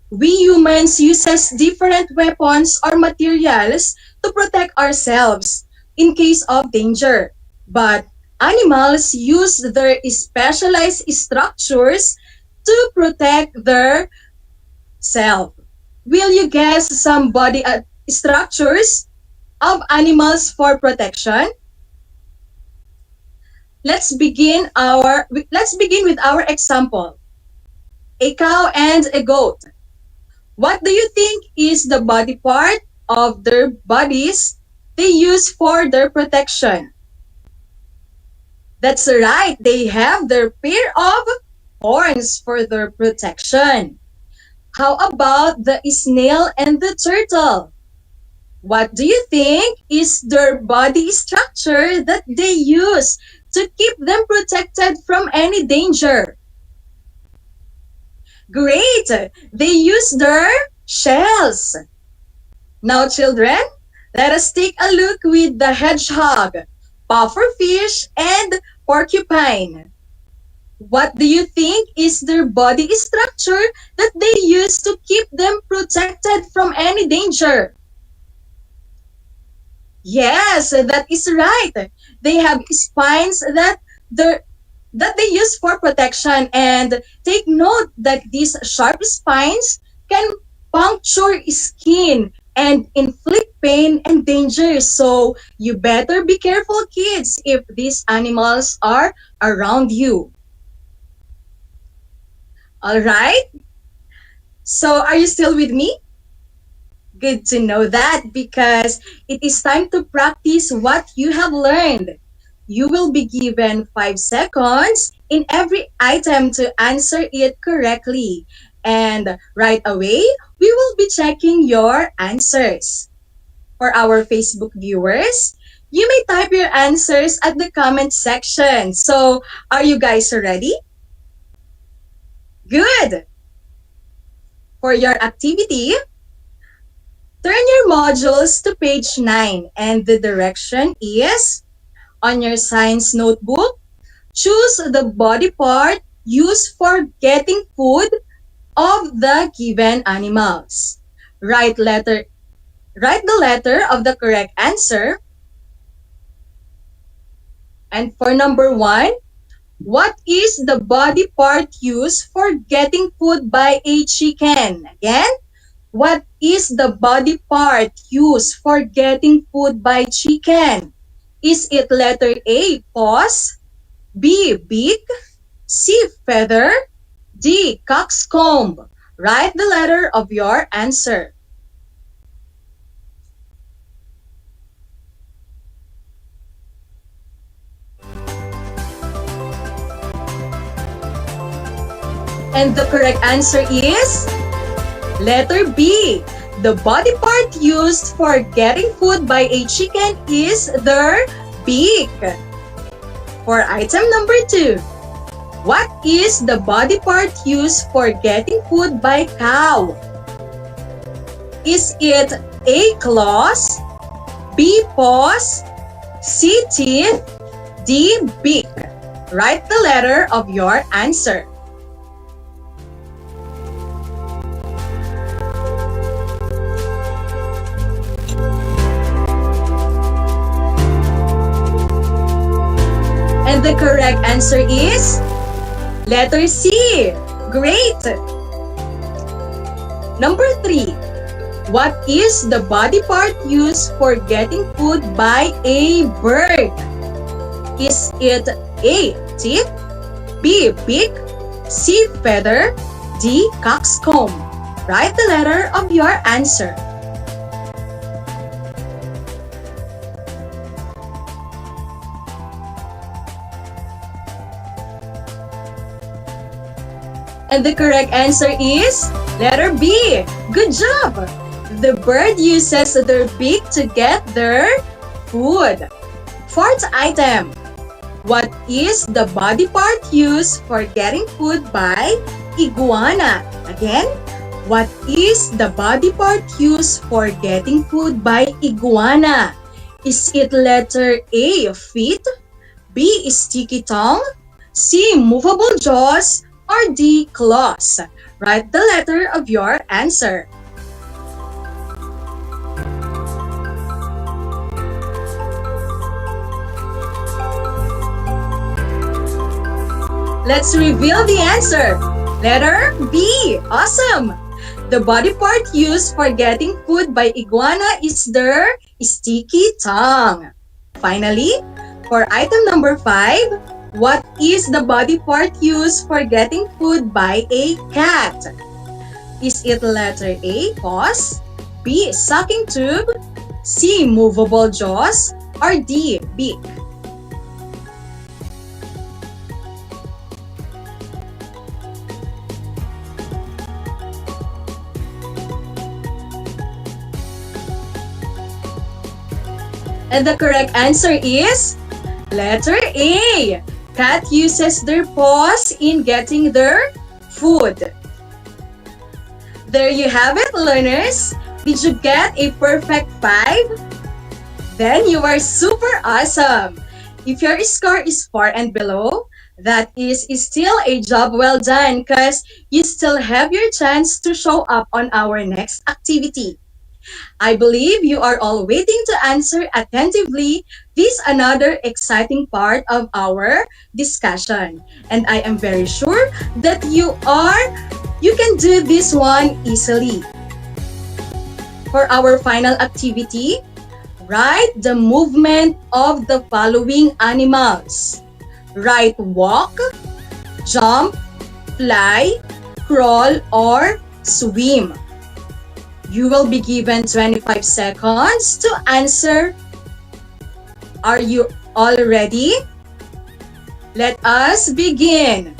We humans uses different weapons or materials to protect ourselves in case of danger. But animals use their specialized structures to protect their self. Will you guess some body structures of animals for protection? Let's begin with our example. A cow and a goat. What do you think is the body part of their bodies they use for their protection? That's right, they have their pair of horns for their protection. How about the snail and the turtle? What do you think is their body structure that they use to keep them protected from any danger? Great! They use their shells. Now, children, let us take a look with the hedgehog, pufferfish, and porcupine. What do you think is their body structure that they use to keep them protected from any danger? Yes, that is right. They have spines that they use for protection, and take note that these sharp spines can puncture skin and inflict pain and danger. So you better be careful, kids, if these animals are around you. All right? So are you still with me? Good to know that, because it is time to practice what you have learned. You will be given 5 seconds in every item to answer it correctly. And right away, we will be checking your answers. For our Facebook viewers, you may type your answers at the comment section. So, are you guys ready? Good! For your activity, turn your modules to page 9, and the direction is on your science notebook. Choose the body part used for getting food of the given animals. Write the letter of the correct answer. And for number 1, what is the body part used for getting food by a chicken? Again, what is the body part used for getting food by chicken? Is it letter A, paws, B, beak, C, feather, D, coxcomb? Write the letter of your answer. And the correct answer is letter B. The body part used for getting food by a chicken is their beak. For item number 2, what is the body part used for getting food by cow? Is it A, claws, B. Paws, C. Teeth, D. Beak. Write the letter of your answer. And the correct answer is letter C. Great! Number 3. What is the body part used for getting food by a bird? Is it A. Teeth, B. Beak, C. Feather, D. Coxcomb? Write the letter of your answer. And the correct answer is letter B. Good job! The bird uses their beak to get their food. Fourth item. What is the body part used for getting food by iguana? Again, what is the body part used for getting food by iguana? Is it letter A. Feet, B. Sticky tongue, C. Movable jaws, or D. Claws? Write the letter of your answer. Let's reveal the answer. Letter B. Awesome! The body part used for getting food by iguana is their sticky tongue. Finally, for item number 5, what is the body part used for getting food by a cat? Is it letter A. Paws, B. Sucking tube, C. Movable jaws, or D. Beak? And the correct answer is letter A. Cat uses their paws in getting their food. There you have it, learners. Did you get a perfect 5? Then you are super awesome. If your score is 4 and below, that is still a job well done because you still have your chance to show up on our next activity. I believe you are all waiting to answer attentively this another exciting part of our discussion. And I am very sure that you can do this one easily. For our final activity, write the movement of the following animals. Write walk, jump, fly, crawl, or swim. You will be given 25 seconds to answer. Are you all ready? Let us begin.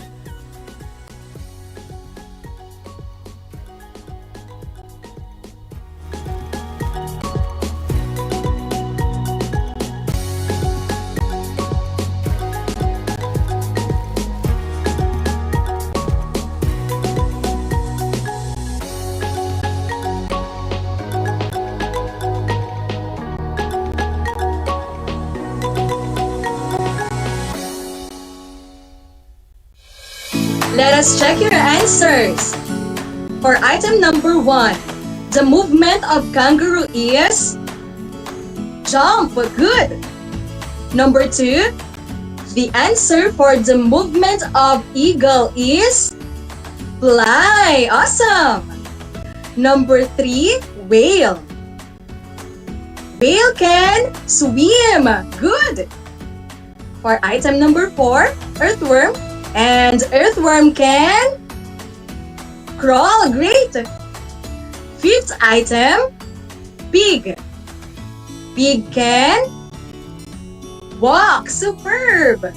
Let us check your answers. For item number 1, the movement of kangaroo is jump. Good. Number 2, the answer for the movement of eagle is fly. Awesome. Number 3, whale. Whale can swim. Good. For item number 4, earthworm. And earthworm can crawl. Great. 5th item, pig. Pig can walk. Superb.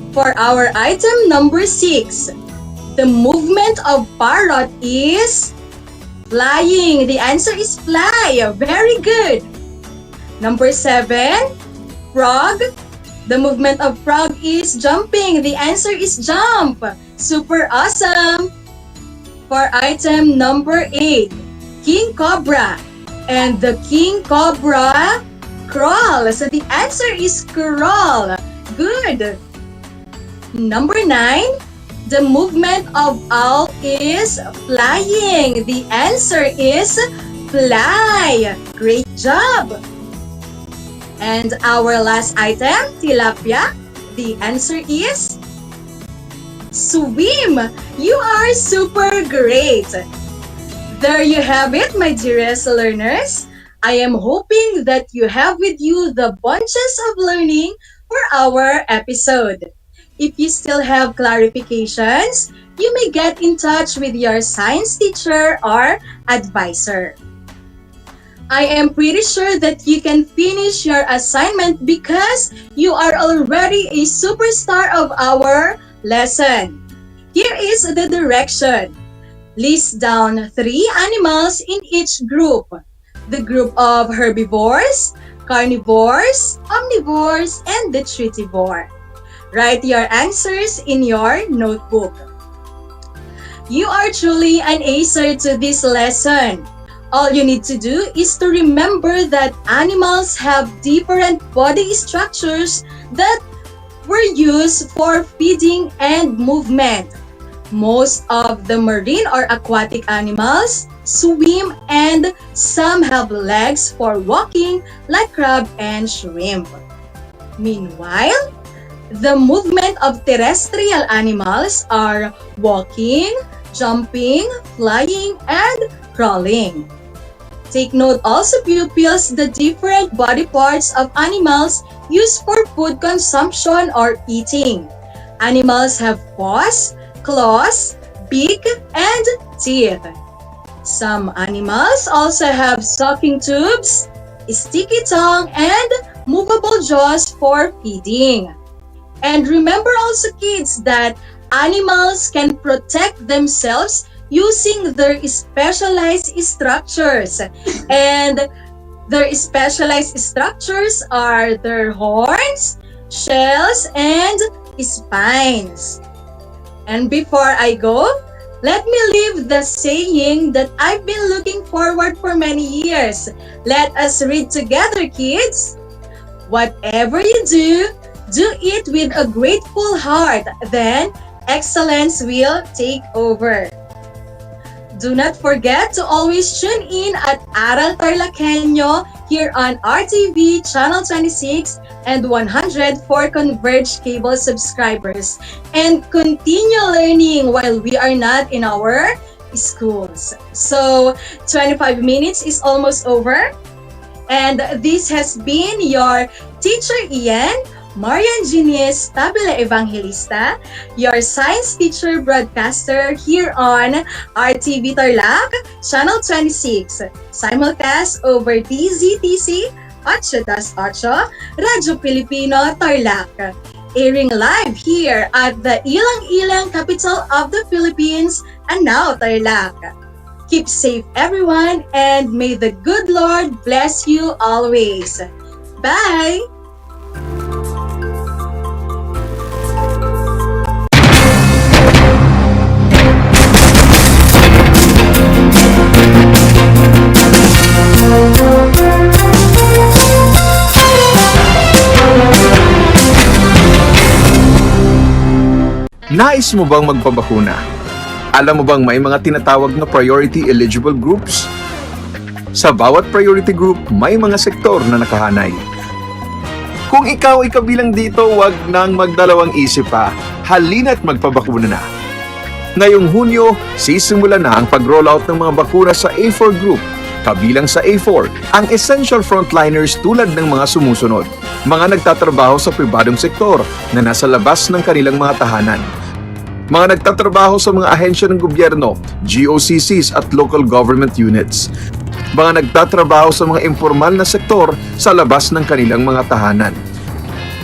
For our item number 6, the movement of parrot is flying. The answer is fly. Very good. Number 7, frog. The movement of frog is jumping. The answer is jump. Super awesome. For item number 8, king cobra. And the king cobra crawl. So the answer is crawl. Good. Number 9, the movement of owl is flying. The answer is fly. Great job. And our last item, tilapia. The answer is swim. You are super great. There you have it, my dearest learners. I am hoping that you have with you the bunches of learning for our episode. If you still have clarifications, you may get in touch with your science teacher or advisor. I am pretty sure that you can finish your assignment because you are already a superstar of our lesson. Here is the direction. List down 3 animals in each group. The group of herbivores, carnivores, omnivores, and detritivore. Write your answers in your notebook. You are truly an acer to this lesson. All you need to do is to remember that animals have different body structures that were used for feeding and movement. Most of the marine or aquatic animals swim, and some have legs for walking like crab and shrimp. Meanwhile, the movement of terrestrial animals are walking, jumping, flying, and crawling. Take note also, pupils, the different body parts of animals used for food consumption or eating. Animals have paws, claws, beak, and teeth. Some animals also have sucking tubes, sticky tongue, and movable jaws for feeding. And remember also, kids, that animals can protect themselves using their specialized structures. And their specialized structures are their horns, shells, and spines. And before I go, let me leave the saying that I've been looking forward for many years. Let us read together, kids. Whatever you do, do it with a grateful heart. Then, excellence will take over. Do not forget to always tune in at Aral TarlakHenyo here on RTV Channel 26 and 100 for converged cable subscribers. And continue learning while we are not in our schools. So, 25 minutes is almost over. And this has been your teacher Ian, Marian Genies Tabela Evangelista, your science teacher broadcaster here on RTV Tarlac, Channel 26, simulcast over DZTC 8-8, Radyo Pilipino Tarlac, airing live here at the Ilang-Ilang capital of the Philippines, and now Tarlac. Keep safe, everyone, and may the good Lord bless you always. Bye! Nais mo bang magpabakuna? Alam mo bang may mga tinatawag na priority eligible groups? Sa bawat priority group, may mga sektor na nakahanay. Kung ikaw ay kabilang dito, wag nang magdalawang isip pa. Halina't magpabakuna na. Ngayong Hunyo, sisimula na ang pag-rollout ng mga bakuna sa A4 group. Kabilang sa A4, ang essential frontliners tulad ng mga sumusunod. Mga nagtatrabaho sa pribadong sektor na nasa labas ng kanilang mga tahanan. Mga nagtatrabaho sa mga ahensya ng gobyerno, GOCCs at local government units. Mga nagtatrabaho sa mga informal na sektor sa labas ng kanilang mga tahanan.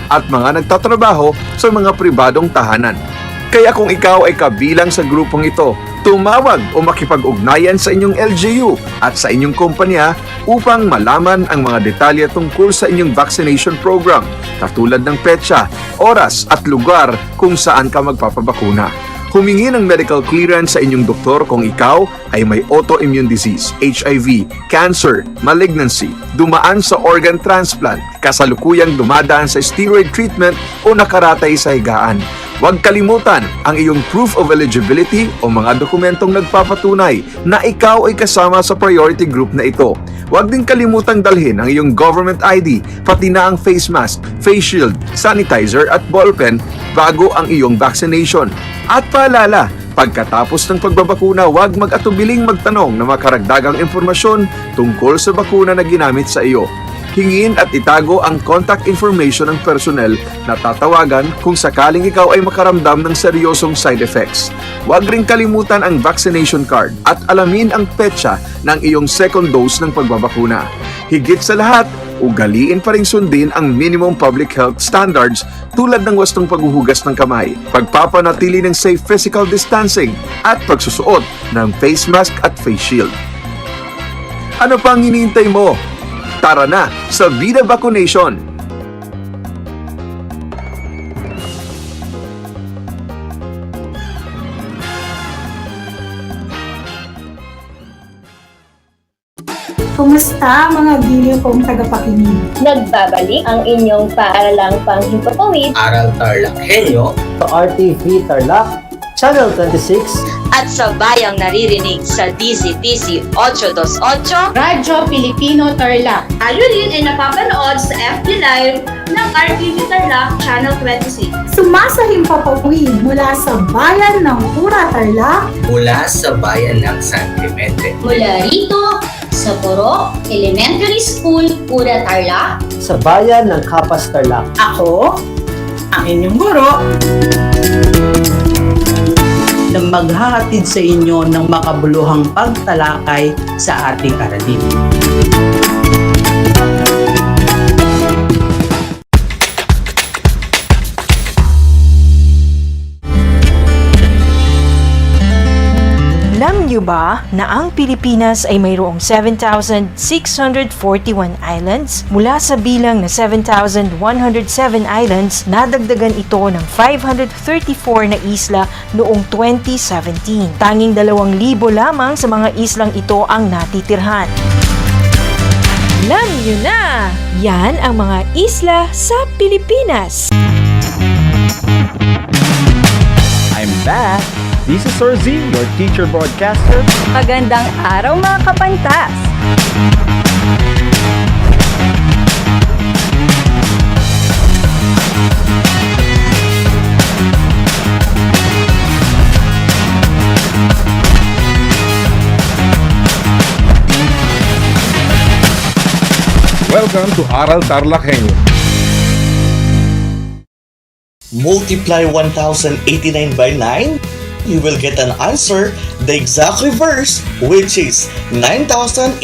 At mga nagtatrabaho sa mga pribadong tahanan. Kaya kung ikaw ay kabilang sa grupong ito, tumawag o makipag-ugnayan sa inyong LGU at sa inyong kumpanya upang malaman ang mga detalye tungkol sa inyong vaccination program, katulad ng petsa, oras at lugar kung saan ka magpapabakuna. Humingi ng medical clearance sa inyong doktor kung ikaw ay may autoimmune disease, HIV, cancer, malignancy, dumaan sa organ transplant, kasalukuyang dumadaan sa steroid treatment o nakaratay sa higaan. Huwag kalimutan ang iyong proof of eligibility o mga dokumentong nagpapatunay na ikaw ay kasama sa priority group na ito. Huwag din kalimutang dalhin ang iyong government ID, pati na ang face mask, face shield, sanitizer at ballpen bago ang iyong vaccination. At paalala, pagkatapos ng pagbabakuna, huwag mag-atubiling magtanong na makaragdagang impormasyon tungkol sa bakuna na ginamit sa iyo. Hingin at itago ang contact information ng personnel na tatawagan kung sakaling ikaw ay makaramdam ng seryosong side effects. Huwag ring kalimutan ang vaccination card at alamin ang petsa ng iyong second dose ng pagbabakuna. Higit sa lahat, ugaliin pa rin sundin ang minimum public health standards tulad ng wastong paghuhugas ng kamay, pagpapanatili ng safe physical distancing at pagsusuot ng face mask at face shield. Ano pang hinihintay mo? Tara na sa Vida Vaccination! Kumusta mga giliw kong tagapakinig? Nagbabalik ang inyong paaralang panghimpapawid Aral TarlakHenyo sa RTV Tarlac, Channel 26 at sa bayang naririnig sa DCTC 828 Radyo Pilipino Tarlac. Tayo rin ay napapanood sa FB Live ng RTV Tarlac Channel 26. Sumasahimpapawid mula sa bayan ng Pura Tarlac, mula sa bayan ng San Clemente. mula rito sa Puro Elementary School, Pura Tarlac, sa bayan ng Kapas Tarlac. Ako, ang inyong guro, na maghahatid sa inyo ng makabuluhang pagtalakay sa ating aralin. Alam niyo ba na ang Pilipinas ay mayroong 7,641 islands? Mula sa bilang na 7,107 islands, nadagdagan ito ng 534 na isla noong 2017. Tanging 2,000 lamang sa mga islang ito ang natitirhan. Alam niyo na! Yan ang mga isla sa Pilipinas. I'm back! This is Sir Z, your teacher broadcaster. Magandang araw mga kapantas! Welcome to Aral TarlakHenyo. Multiply 1089 by 9, you will get an answer, the exact reverse, which is 9,801.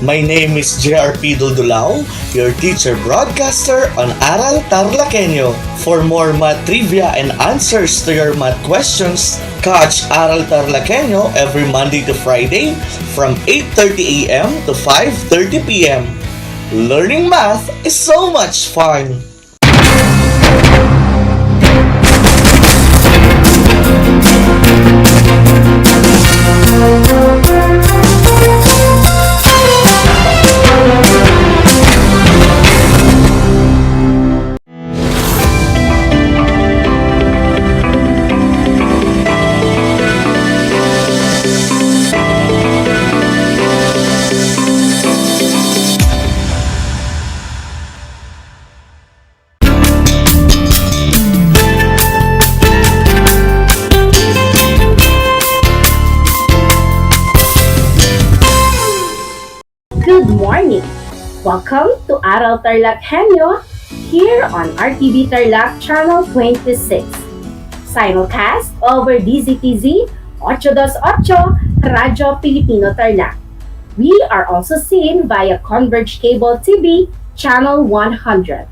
My name is JRP Duldulao, your teacher broadcaster on Aral TarlakHenyo. For more math trivia and answers to your math questions, catch Aral TarlakHenyo every Monday to Friday from 8:30 a.m. to 5:30 p.m. Learning math is so much fun! Good morning! Welcome to Aral TarlakHenyo here on RTV Tarlac Channel 26. Simulcast over DZTZ 828 Radyo Pilipino Tarlac. We are also seen via Converge Cable TV Channel 100.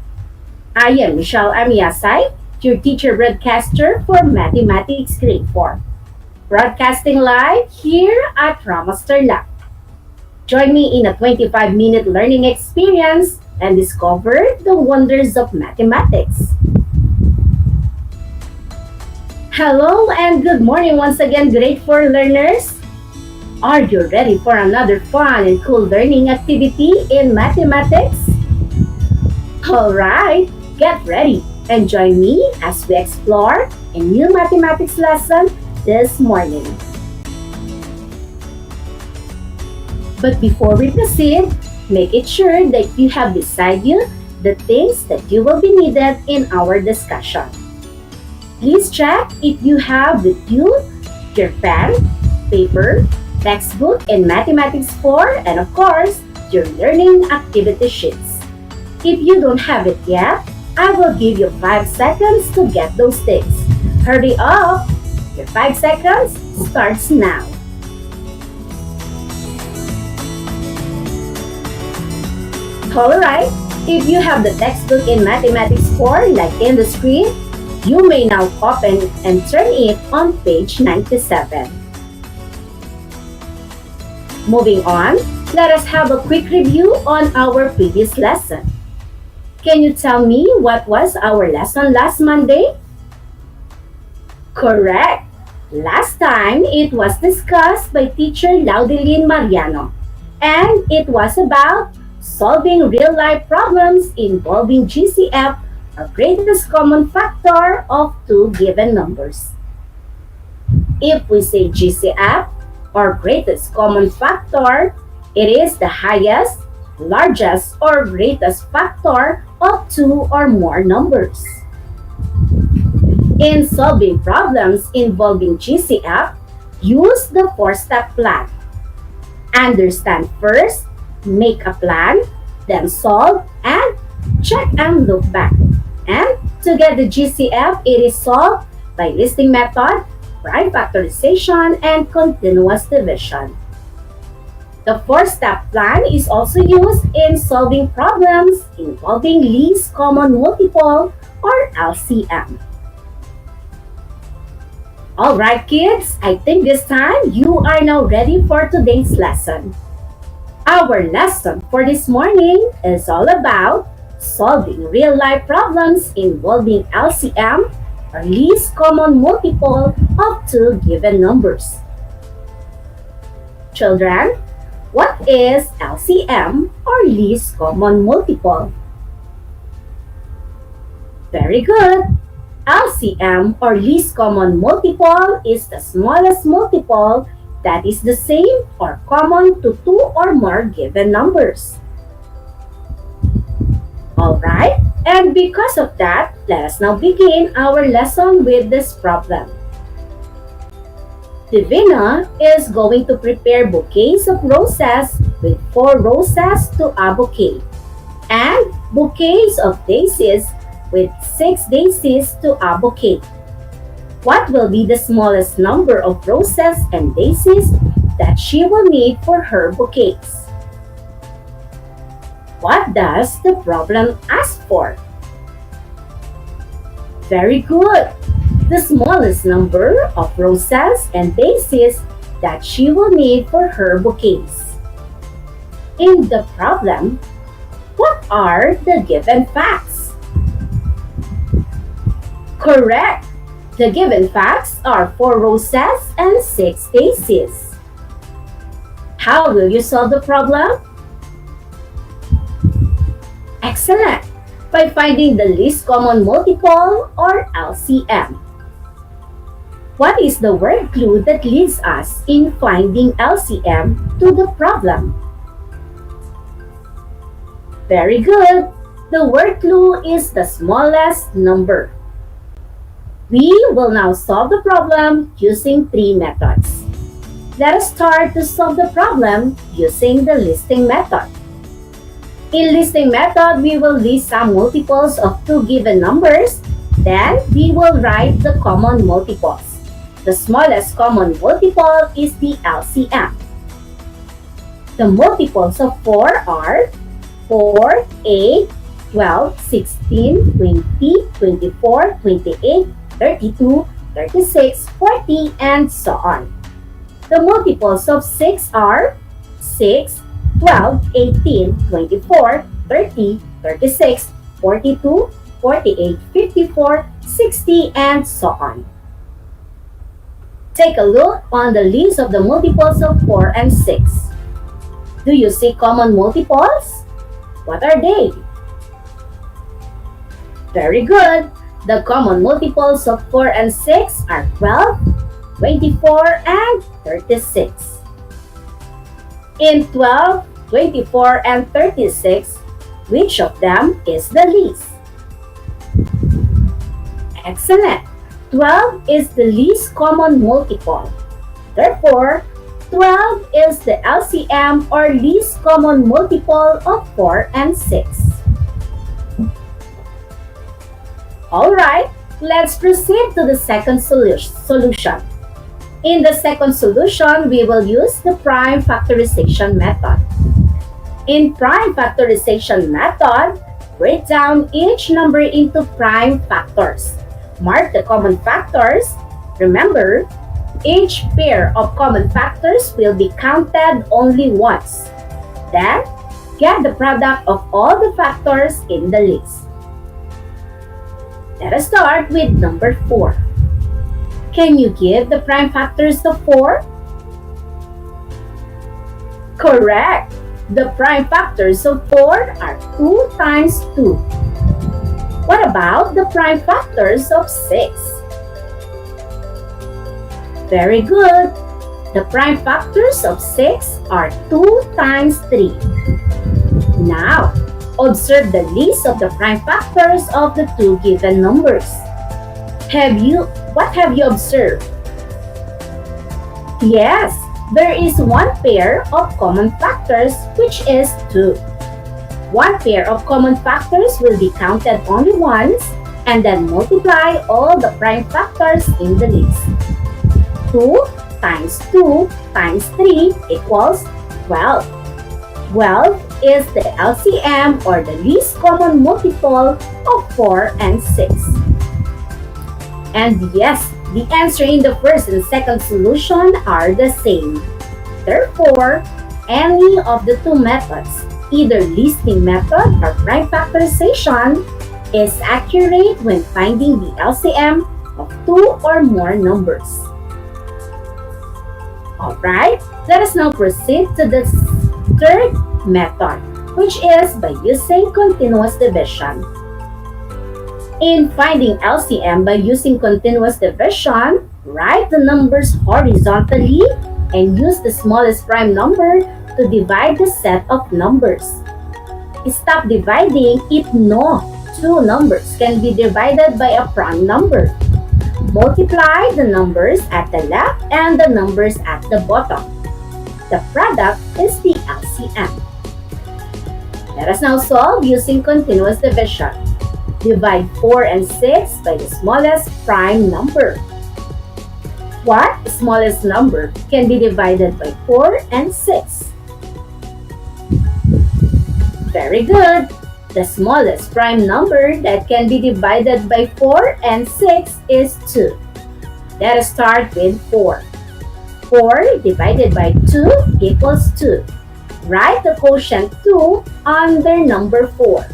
I am Michelle Amiasay, your teacher broadcaster for Mathematics Grade 4. Broadcasting live here at Ramos Tarlac. Join me in a 25-minute learning experience and discover the wonders of mathematics. Hello and good morning once again, grade 4 learners. Are you ready for another fun and cool learning activity in mathematics? Alright, get ready and join me as we explore a new mathematics lesson this morning. But before we proceed, make it sure that you have beside you the things that you will be needed in our discussion. Please check if you have with you your pen, paper, textbook in Mathematics 4, and of course, your learning activity sheets. If you don't have it yet, I will give you 5 seconds to get those things. Hurry up! Your 5 seconds starts now. Alright, if you have the textbook in Mathematics 4 like in the screen, you may now open and turn it on page 97. Moving on, let us have a quick review on our previous lesson. Can you tell me what was our lesson last Monday? Correct! Last time, it was discussed by Teacher Laudelin Mariano, and it was about solving real-life problems involving GCF, or greatest common factor of two given numbers. If we say GCF, or greatest common factor, it is the highest, largest, or greatest factor of two or more numbers. In solving problems involving GCF, use the 4-step plan. Understand first, make a plan, then solve, and check and look back. And to get the GCF, it is solved by listing method, prime factorization, and continuous division. The 4-step plan is also used in solving problems involving least common multiple or LCM. Alright kids, I think this time you are now ready for today's lesson. Our lesson for this morning is all about solving real-life problems involving LCM, or least common multiple of two given numbers. Children, what is LCM, or least common multiple? Very good! LCM, or least common multiple, is the smallest multiple that is the same or common to two or more given numbers. Alright, and because of that, let us now begin our lesson with this problem. Divina is going to prepare bouquets of roses with 4 roses to a bouquet, and bouquets of daisies with 6 daisies to a bouquet. What will be the smallest number of roses and daisies that she will need for her bouquets? What does the problem ask for? Very good! The smallest number of roses and daisies that she will need for her bouquets. In the problem, what are the given facts? Correct! The given facts are 4 roses and 6 daisies. How will you solve the problem? Excellent! By finding the least common multiple, or LCM. What is the word clue that leads us in finding LCM to the problem? Very good! The word clue is the smallest number. We will now solve the problem using 3 methods. Let us start to solve the problem using the listing method. In listing method, we will list some multiples of 2 given numbers, then we will write the common multiples. The smallest common multiple is the LCM. The multiples of 4 are 4, 8, 12, 16, 20, 24, 28, 32, 36, 40, and so on. The multiples of 6 are 6, 12, 18, 24, 30, 36, 42, 48, 54, 60, and so on. Take a look on the list of the multiples of 4 and 6. Do you see common multiples? What are they? Very good. The common multiples of 4 and 6 are 12, 24, and 36. In 12, 24, and 36, which of them is the least? Excellent. 12 is the least common multiple. Therefore, 12 is the LCM or least common multiple of 4 and 6. Alright, let's proceed to the second solution. In the second solution, we will use the prime factorization method. In prime factorization method, break down each number into prime factors. Mark the common factors. Remember, each pair of common factors will be counted only once. Then, get the product of all the factors in the list. Let us start with number 4. Can you give the prime factors of 4? Correct! The prime factors of 4 are 2 times 2. What about the prime factors of 6? Very good! The prime factors of 6 are 2 times 3. Now, observe the list of the prime factors of the two given numbers. What have you observed? Yes, there is one pair of common factors, which is 2. One pair of common factors will be counted only once, and then multiply all the prime factors in the list. 2 times 2 times 3 equals 12. 12 is the LCM or the least common multiple of 4 and 6. And yes, the answer in the first and second solution are the same. Therefore, any of the two methods, either listing method or prime factorization, is accurate when finding the LCM of two or more numbers. Alright, let us now proceed to the third method, which is by using continuous division. In finding LCM by using continuous division, write the numbers horizontally and use the smallest prime number to divide the set of numbers. Stop dividing if no two numbers can be divided by a prime number. Multiply the numbers at the left and the numbers at the bottom. The product is the LCM. Let us now solve using continuous division. Divide 4 and 6 by the smallest prime number. What smallest number can be divided by 4 and 6? Very good! The smallest prime number that can be divided by 4 and 6 is 2. Let us start with 4. 4 divided by 2 equals 2. Write the quotient 2 under number 4.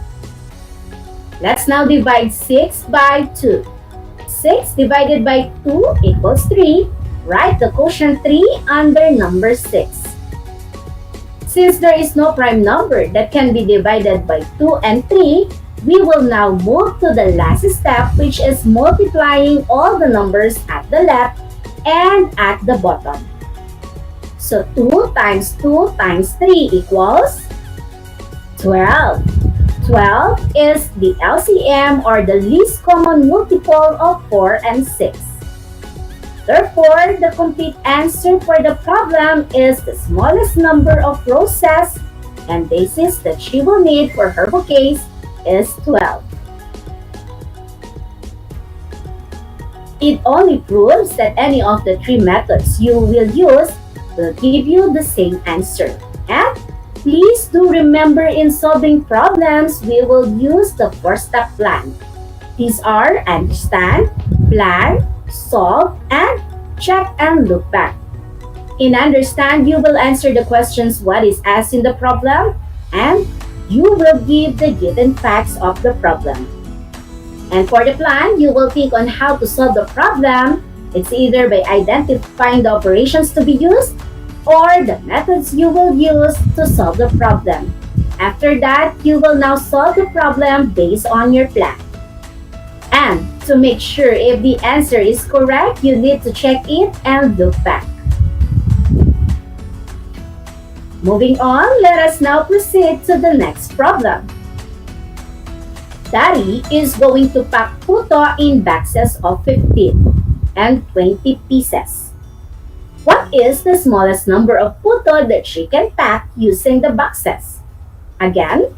Let's now divide 6 by 2. 6 divided by 2 equals 3. Write the quotient 3 under number 6. Since there is no prime number that can be divided by 2 and 3, we will now move to the last step, which is multiplying all the numbers at the left and at the bottom. So 2 times 2 times 3 equals 12. 12 is the LCM or the least common multiple of 4 and 6. Therefore, the complete answer for the problem is the smallest number of roses and daisies that she will need for her bouquets is 12. It only proves that any of the three methods you will use will give you the same answer. And please do remember, in solving problems, we will use the 4-step plan. These are understand, plan, solve, and check and look back. In understand, you will answer the questions what is asked in the problem, and you will give the given facts of the problem. And for the plan, you will think on how to solve the problem, It's either by identifying the operations to be used or the methods you will use to solve the problem. After that, you will now solve the problem based on your plan. And to make sure if the answer is correct, you need to check it and look back. Moving on, let us now proceed to the next problem. Daddy is going to pack puto in boxes of 15 and 20 pieces. What is the smallest number of puto that she can pack using the boxes? Again,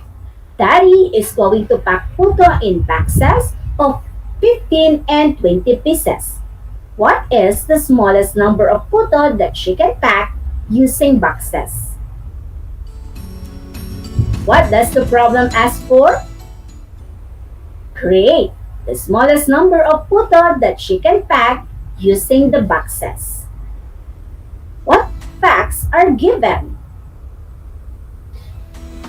Daddy is going to pack puto in boxes of 15 and 20 pieces. What is the smallest number of puto that she can pack using boxes? What does the problem ask for? Create the smallest number of puto that she can pack using the boxes. What facts are given?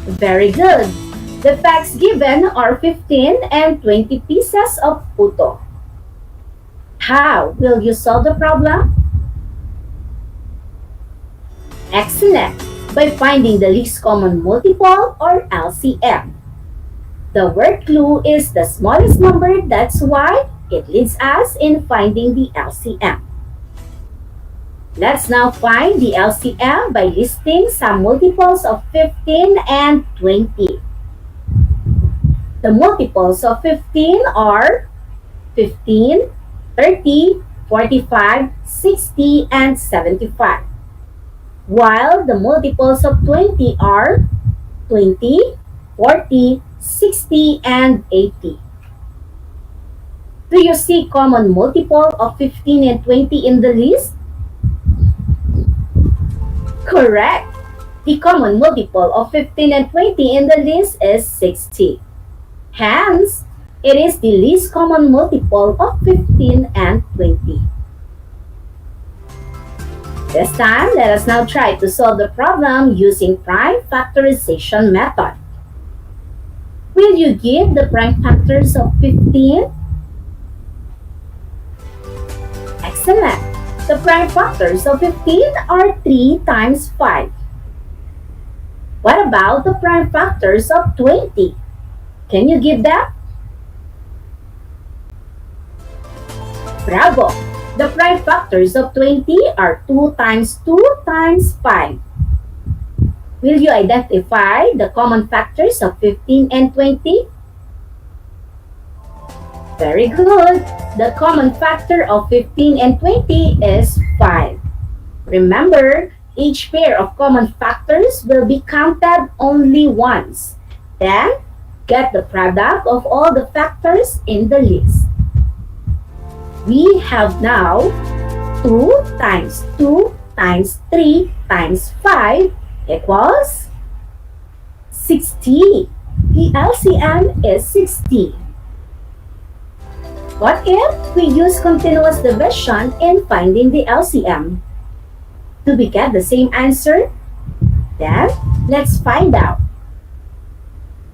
Very good. The facts given are 15 and 20 pieces of puto. How will you solve the problem? Excellent! By finding the least common multiple or LCM. The word clue is the smallest number, that's why it leads us in finding the LCM. Let's now find the LCM by listing some multiples of 15 and 20. The multiples of 15 are 15, 30, 45, 60, and 75. While the multiples of 20 are 20, 40, 60, and 80. Do you see common multiple of 15 and 20 in the list? Correct! The common multiple of 15 and 20 in the list is 60. Hence, it is the least common multiple of 15 and 20. This time, let us now try to solve the problem using prime factorization method. Will you give the prime factors of 15? Excellent! The prime factors of 15 are 3 times 5. What about the prime factors of 20? Can you give them? Bravo! The prime factors of 20 are 2 times 2 times 5. Will you identify the common factors of 15 and 20? Very good! The common factor of 15 and 20 is 5. Remember, each pair of common factors will be counted only once. Then, get the product of all the factors in the list. We have now 2 times 2 times 3 times 5 equals 60. The LCM is 60. What if we use continuous division in finding the LCM? Do we get the same answer? Then, let's find out.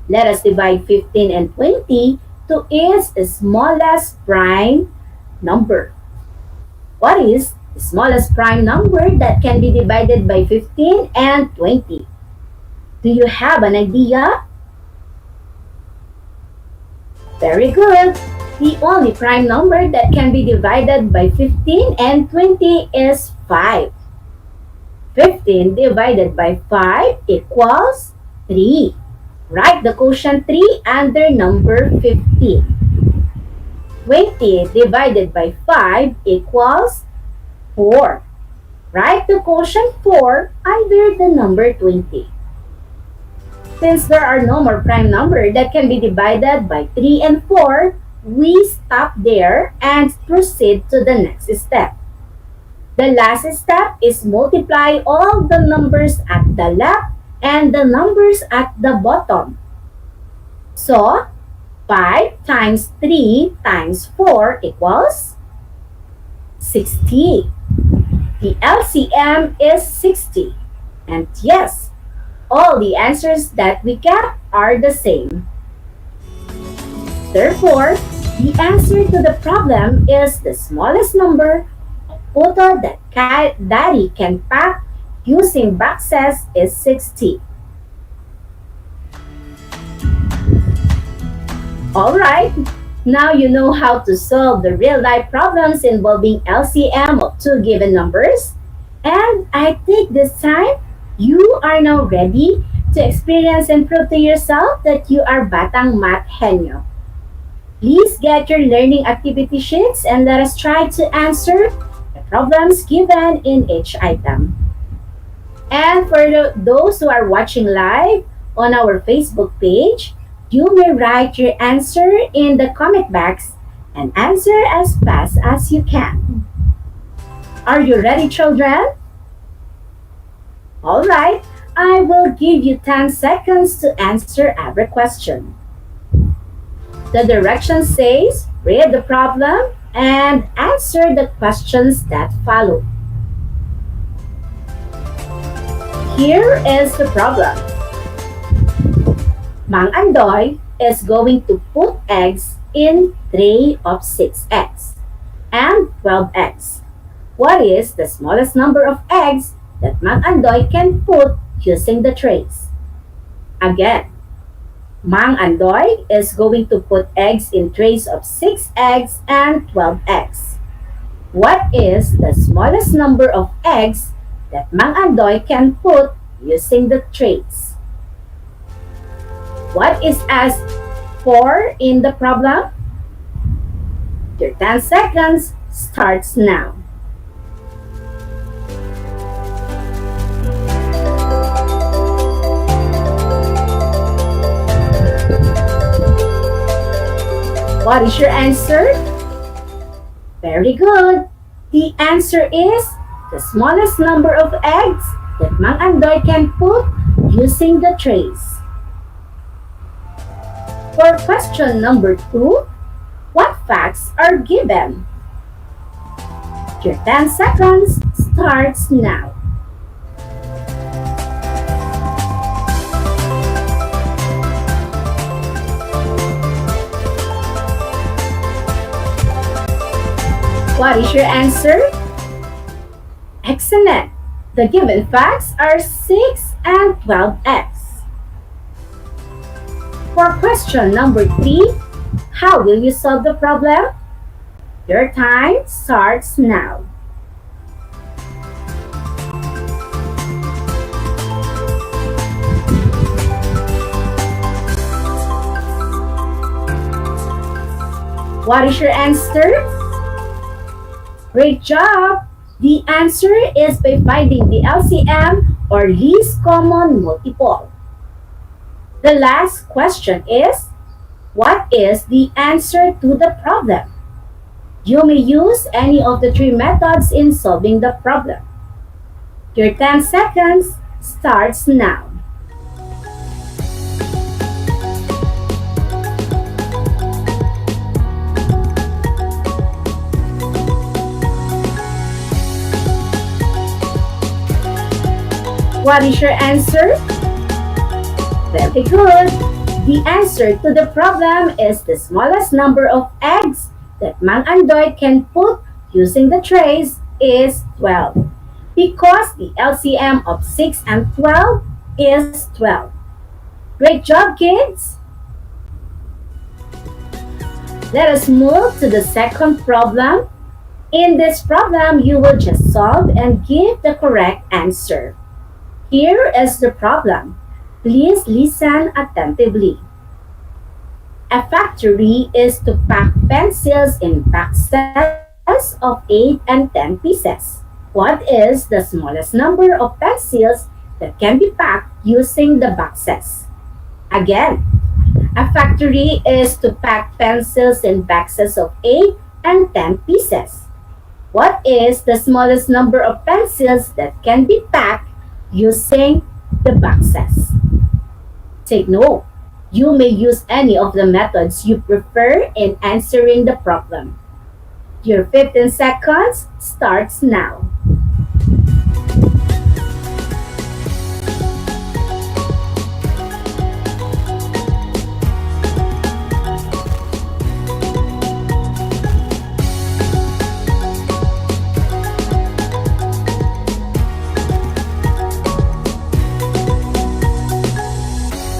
Let us divide 15 and 20 to its smallest prime number. What is the smallest prime number that can be divided by 15 and 20? Do you have an idea? Very good! The only prime number that can be divided by 15 and 20 is 5. 15 divided by 5 equals 3. Write the quotient 3 under number 15. 20 divided by 5 equals 4. Write the quotient 4 under the number 20. Since there are no more prime number that can be divided by 3 and 4, we stop there and proceed to the next step. The last step is multiply all the numbers at the left and the numbers at the bottom. So, 5 times 3 times 4 equals 60. The LCM is 60. And yes, all the answers that we get are the same. Therefore, the answer to the problem is the smallest number photo that Daddy can pack using boxes is 60. Alright, now you know how to solve the real-life problems involving LCM of two given numbers. And I think this time, you are now ready to experience and prove to yourself that you are Batang Math Henyo. Please get your learning activity sheets and let us try to answer the problems given in each item. And for those who are watching live on our Facebook page, you may write your answer in the comment box and answer as fast as you can. Are you ready, children? Alright, I will give you 10 seconds to answer every question. The direction says, read the problem and answer the questions that follow. Here is the problem. Mang Andoy is going to put eggs in tray of 6 eggs and 12 eggs. What is the smallest number of eggs that Mang Andoy can put using the trays? Again, Mang Andoy is going to put eggs in trays of 6 eggs and 12 eggs. What is the smallest number of eggs that Mang Andoy can put using the trays? What is asked for in the problem? Your 10 seconds starts now. What is your answer? Very good. The answer is the smallest number of eggs that Mang Andoy can put using the trays. For question number 2, what facts are given? Your 10 seconds starts now. What is your answer? Excellent! The given facts are 6 and 12 eggs. For question number 3, how will you solve the problem? Your time starts now. What is your answer? Great job! The answer is by finding the LCM or least common multiple. The last question is, what is the answer to the problem? You may use any of the 3 methods in solving the problem. Your 10 seconds starts now. What is your answer? Very good. The answer to the problem is the smallest number of eggs that Mang Andoy can put using the trays is 12. Because the LCM of 6 and 12 is 12. Great job, kids! Let us move to the second problem. In this problem, you will just solve and give the correct answer. Here is the problem. Please listen attentively. A factory is to pack pencils in boxes of 8 and 10 pieces. What is the smallest number of pencils that can be packed using the boxes? Again, a factory is to pack pencils in boxes of 8 and 10 pieces. What is the smallest number of pencils that can be packed using the boxes? Take note. You may use any of the methods you prefer in answering the problem. Your 15 seconds starts now.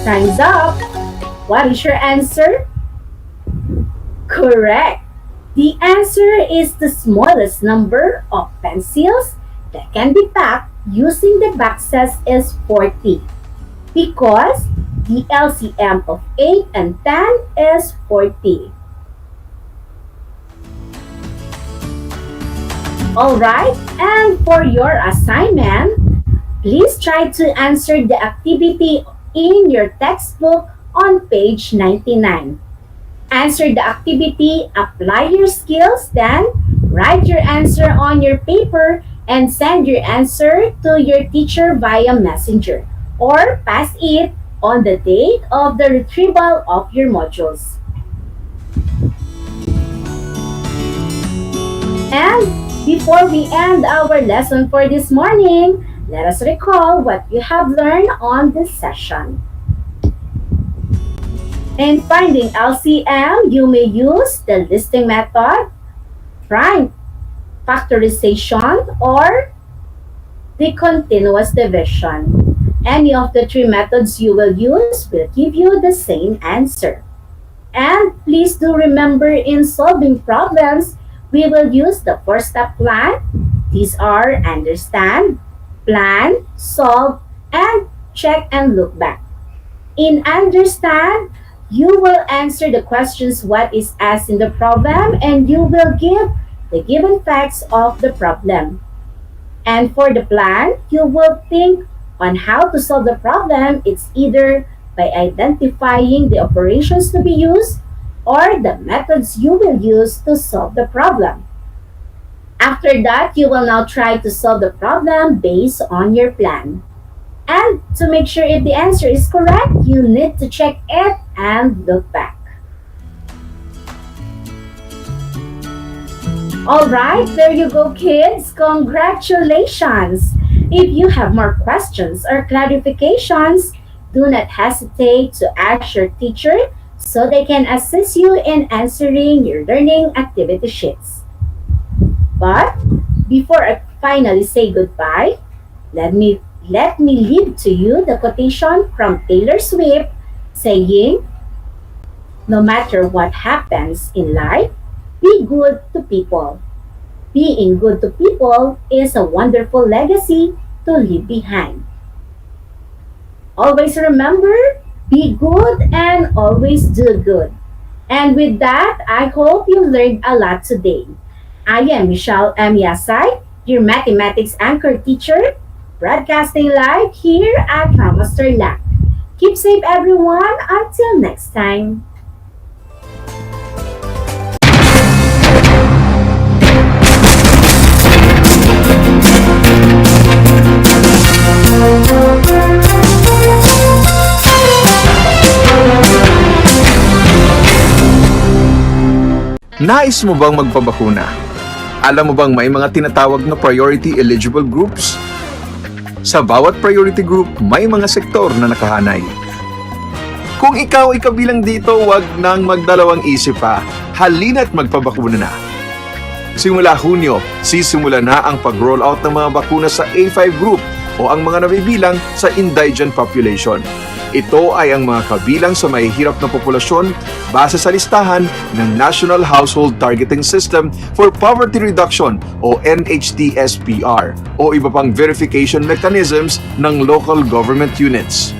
Time's up. What is your answer? Correct. The answer is the smallest number of pencils that can be packed using the boxes is 40 because the LCM of 8 and 10 is 40. Alright, and for your assignment, please try to answer the activity in your textbook on page 99. Answer the activity, apply your skills, then write your answer on your paper and send your answer to your teacher via messenger or pass it on the date of the retrieval of your modules. And before we end our lesson for this morning, let us recall what you have learned on this session. In finding LCM, you may use the listing method, prime factorization, or the continuous division. Any of the three methods you will use will give you the same answer. And please do remember, in solving problems, we will use the four-step plan. These are understand, plan, solve, and check and look back. In understand, you will answer the questions what is asked in the problem and you will give the given facts of the problem. And for the plan, you will think on how to solve the problem. It's either by identifying the operations to be used or the methods you will use to solve the problem. After that, you will now try to solve the problem based on your plan. And to make sure if the answer is correct, you need to check it and look back. Alright, there you go, kids. Congratulations! If you have more questions or clarifications, do not hesitate to ask your teacher so they can assist you in answering your learning activity sheets. But before I finally say goodbye, let me leave to you the quotation from Taylor Swift saying, "No matter what happens in life, be good to people. Being good to people is a wonderful legacy to leave behind." Always remember, be good and always do good. And with that, I hope you learned a lot today. I am Michelle M. Yasay, your mathematics anchor teacher, broadcasting live here at Most Tarlac. Keep safe, everyone. Until next time. Nais mo bang magpabakuna? Alam mo bang may mga tinatawag na priority eligible groups? Sa bawat priority group, may mga sektor na nakahanay. Kung ikaw ay kabilang dito, wag nang magdalawang isip pa. Halina't magpabakuna na. Simula Hunyo, sisimula na ang pag-roll out ng mga bakuna sa A5 group o ang mga nabibilang sa indigent population. Ito ay ang mga kabilang sa mahihirap na populasyon base sa listahan ng National Household Targeting System for Poverty Reduction o NHTSPR o iba pang verification mechanisms ng local government units.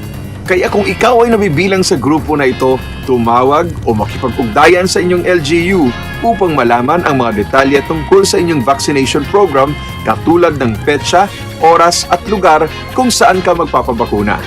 Kaya kung ikaw ay nabibilang sa grupo na ito, tumawag o makipag-ugnayan sa inyong LGU upang malaman ang mga detalye tungkol sa inyong vaccination program katulad ng petsa, oras at lugar kung saan ka magpapabakuna.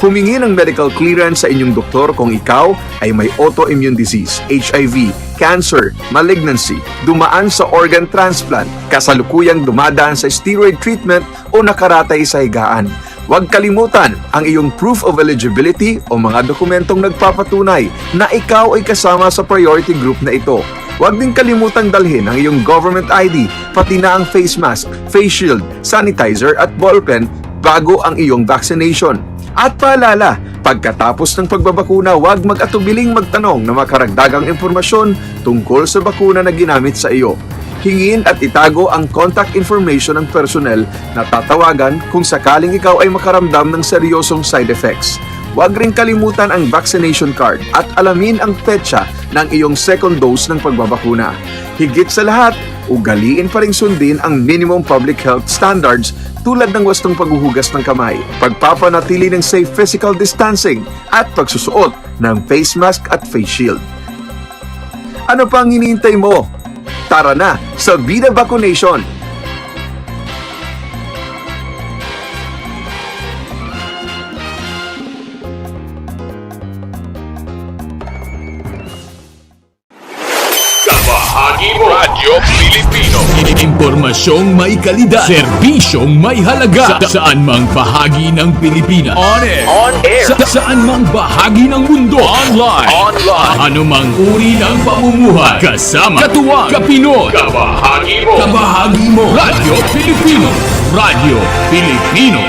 Humingi ng medical clearance sa inyong doktor kung ikaw ay may autoimmune disease, HIV, cancer, malignancy, dumaan sa organ transplant, kasalukuyang dumadaan sa steroid treatment o nakaratay sa higaan. Huwag kalimutan ang iyong proof of eligibility o mga dokumentong nagpapatunay na ikaw ay kasama sa priority group na ito. Huwag din kalimutang dalhin ang iyong government ID, pati na ang face mask, face shield, sanitizer at ballpen bago ang iyong vaccination. At paalala, pagkatapos ng pagbabakuna, huwag mag-atubiling magtanong na makaragdagang impormasyon tungkol sa bakuna na ginamit sa iyo. Hingin at itago ang contact information ng personnel na tatawagan kung sakaling ikaw ay makaramdam ng seryosong side effects. Huwag ring kalimutan ang vaccination card at alamin ang petsa ng iyong second dose ng pagbabakuna. Higit sa lahat, ugaliin pa ring sundin ang minimum public health standards tulad ng wastong paghuhugas ng kamay, pagpapanatili ng safe physical distancing at pagsusuot ng face mask at face shield. Ano pang hinihintay mo? Tara na sa Vida Vaccination! Bahagi mo Radyo Pilipino. Impormasyong may kalidad, serbisyong may halaga, saan mang bahagi ng Pilipinas. On air. Saan mang bahagi ng mundo. Online. Anumang uri ng pamumuhay. Kasama, katuwang, kapinoy. Kabahagi mo. Radyo Pilipino. Radyo Pilipino.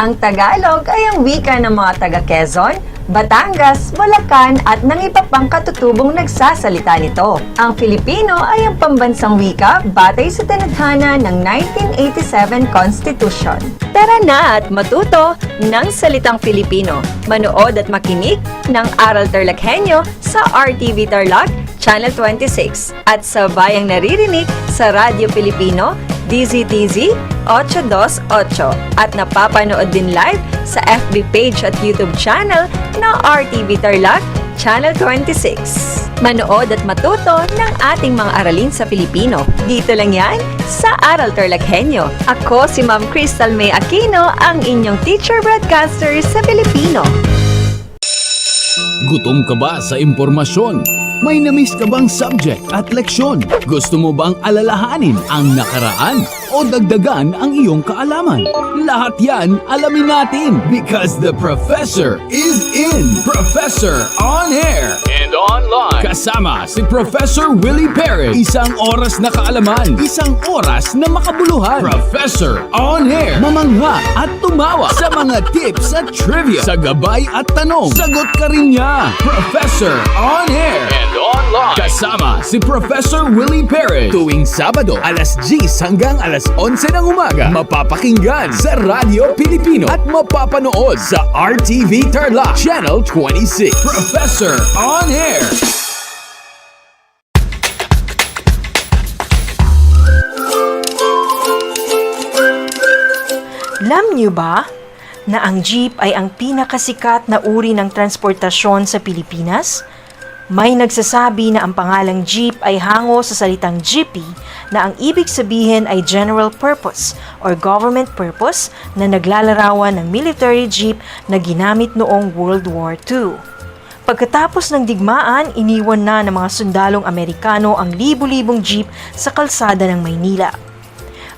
Ang Tagalog ay ang wika ng mga taga-Quezon, Batangas, Bulacan at ng iba pang katutubong nagsasalita nito. Ang Filipino ay ang pambansang wika batay sa tanathana ng 1987 Constitution. Tara na at matuto ng salitang Filipino. Manood at makinig ng Aral TarlakHenyo sa RTV Tarlac, Channel 26 at sa bayang naririnig sa Radyo Pilipino, DZTZ 828 at napapanood din live sa FB page at YouTube channel na RTV Tarlac Channel 26. Manood at matuto ng ating mga aralin sa Filipino. Dito lang yan sa Aral TarlakHenyo. Ako si Ma'am Crystal May Aquino, ang inyong teacher broadcaster sa Filipino. Gutom ka ba sa impormasyon? May namiss ka bang subject at leksyon? Gusto mo bang alalahanin ang nakaraan o dagdagan ang iyong kaalaman? Lahat yan alamin natin because the professor is in. Professor on air and online. Kasama si Professor Willie Perez. Isang oras na kaalaman, isang oras na makabuluhan. Professor on air. Mamangha at tumawa sa mga tips at trivia. Sa gabay at tanong, sagot ka rin niya. Professor on air and online. Kasama si Professor Willie Perez. Tuwing Sabado, alas 10 hanggang alas 11 ng umaga. Mapapakinggan sa Radyo Pilipino at mapapanood sa RTV Tarlac Channel 26. Professor on air. Alam niyo ba na ang jeep ay ang pinakasikat na uri ng transportasyon sa Pilipinas? May nagsasabi na ang pangalang jeep ay hango sa salitang jeepy na ang ibig sabihin ay general purpose or government purpose na naglalarawan ng military jeep na ginamit noong World War II. Pagkatapos ng digmaan, iniwan na ng mga sundalong Amerikano ang libu-libong jeep sa kalsada ng Maynila.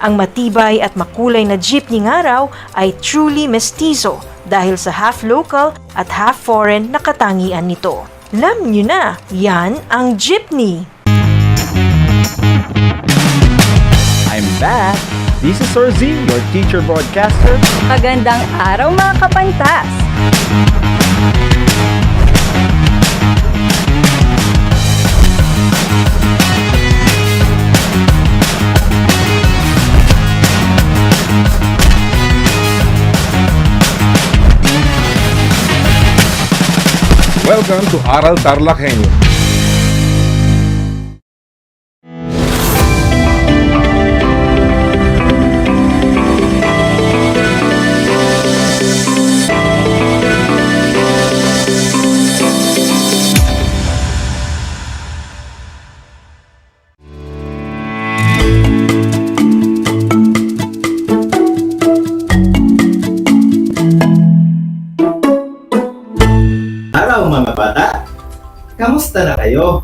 Ang matibay at makulay na jeepney nga raw ay truly mestizo dahil sa half local at half foreign na katangian nito. Alam nyo na, yan ang jeepney. I'm back! This is Sir Z, your teacher broadcaster. Magandang araw mga kapantas! Welcome to Aral TarlakHenyo. Araw mga bata! Kamusta na kayo?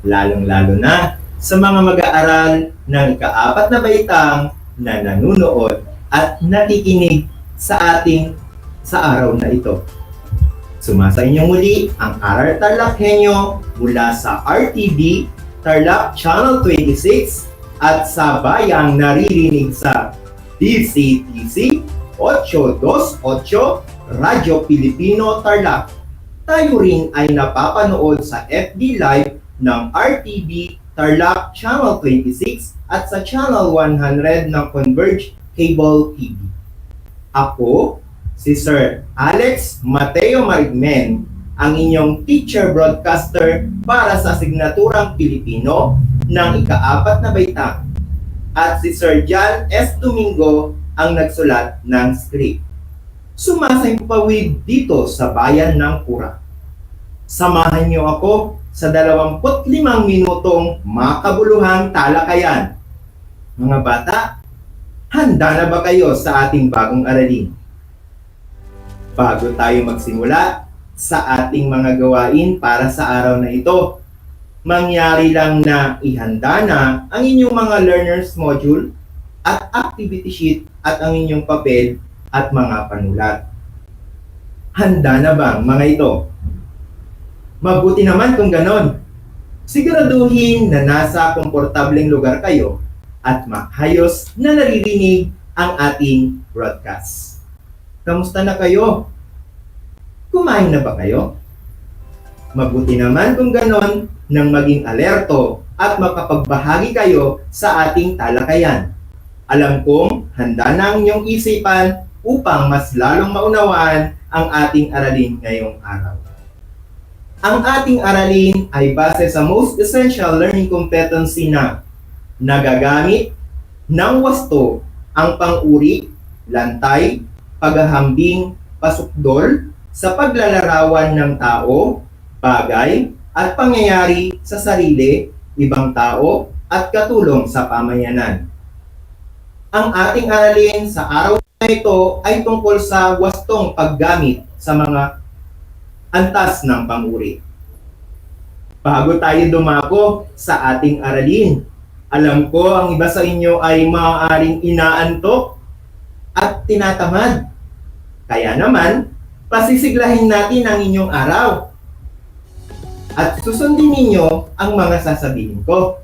Lalong-lalo na sa mga mag-aaral ng ika-4 na baitang na nanunood at nakikinig sa ating sa araw na ito. Sumasa inyong muli ang Aral TarlakHenyo mula sa RTV Tarlac Channel 26 at sa bayang naririnig sa DCTC 828 Radyo Pilipino Tarlac. Tayo rin ay napapanood sa FB Live ng RTV Tarlac Channel 26 at sa Channel 100 ng Converge Cable TV. Ako, si Sir Alex Mateo Marigmen, ang inyong teacher broadcaster para sa asignaturang Pilipino ng ika-4 na baitang. At si Sir John S. Domingo ang nagsulat ng script. Sumasahimpawid dito sa bayan ng Pura. Samahan niyo ako sa 25 minutong makabuluhang talakayan. Mga bata, handa na ba kayo sa ating bagong aralin? Bago tayo magsimula sa ating mga gawain para sa araw na ito, mangyari lang na ihanda na ang inyong mga learners module at activity sheet at ang inyong papel at mga panulat. Handa na ba ang mga ito? Mabuti naman kung ganon. Siguraduhin na nasa komportableng lugar kayo at maayos na naririnig ang ating broadcast. Kamusta na kayo? Kumain na ba kayo? Mabuti naman kung ganon nang maging alerto at makapagbahagi kayo sa ating talakayan. Alam kong handa na ang inyong isipan upang mas lalong maunawaan ang ating aralin ngayong araw. Ang ating aralin ay base sa Most Essential Learning Competency na nagagamit ng wasto ang pang-uri, lantay, paghahambing, pasukdol sa paglalarawan ng tao, bagay, at pangyayari sa sarili, ibang tao, at katulong sa pamayanan. Ang ating aralin sa araw na ito ay tungkol sa wastong paggamit sa mga antas ng pang-uri. Bago tayo dumako sa ating aralin, alam ko ang iba sa inyo ay maaaring inaantok at tinatamad. Kaya naman, pasisiglahin natin ang inyong araw at susundin ninyo ang mga sasabihin ko.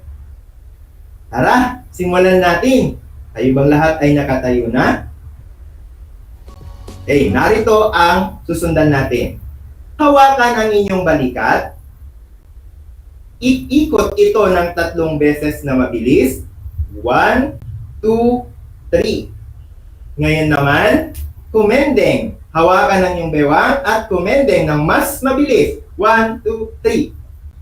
Tara, simulan natin. Kayo bang lahat ay nakatayo na? Narito ang susundan natin. Hawakan ang inyong balikat. Iikot ito ng 3 beses na mabilis. 1, 2, 3. Ngayon naman, kumendeng. Hawakan ang inyong bewang at kumendeng ng mas mabilis. 1, 2, 3.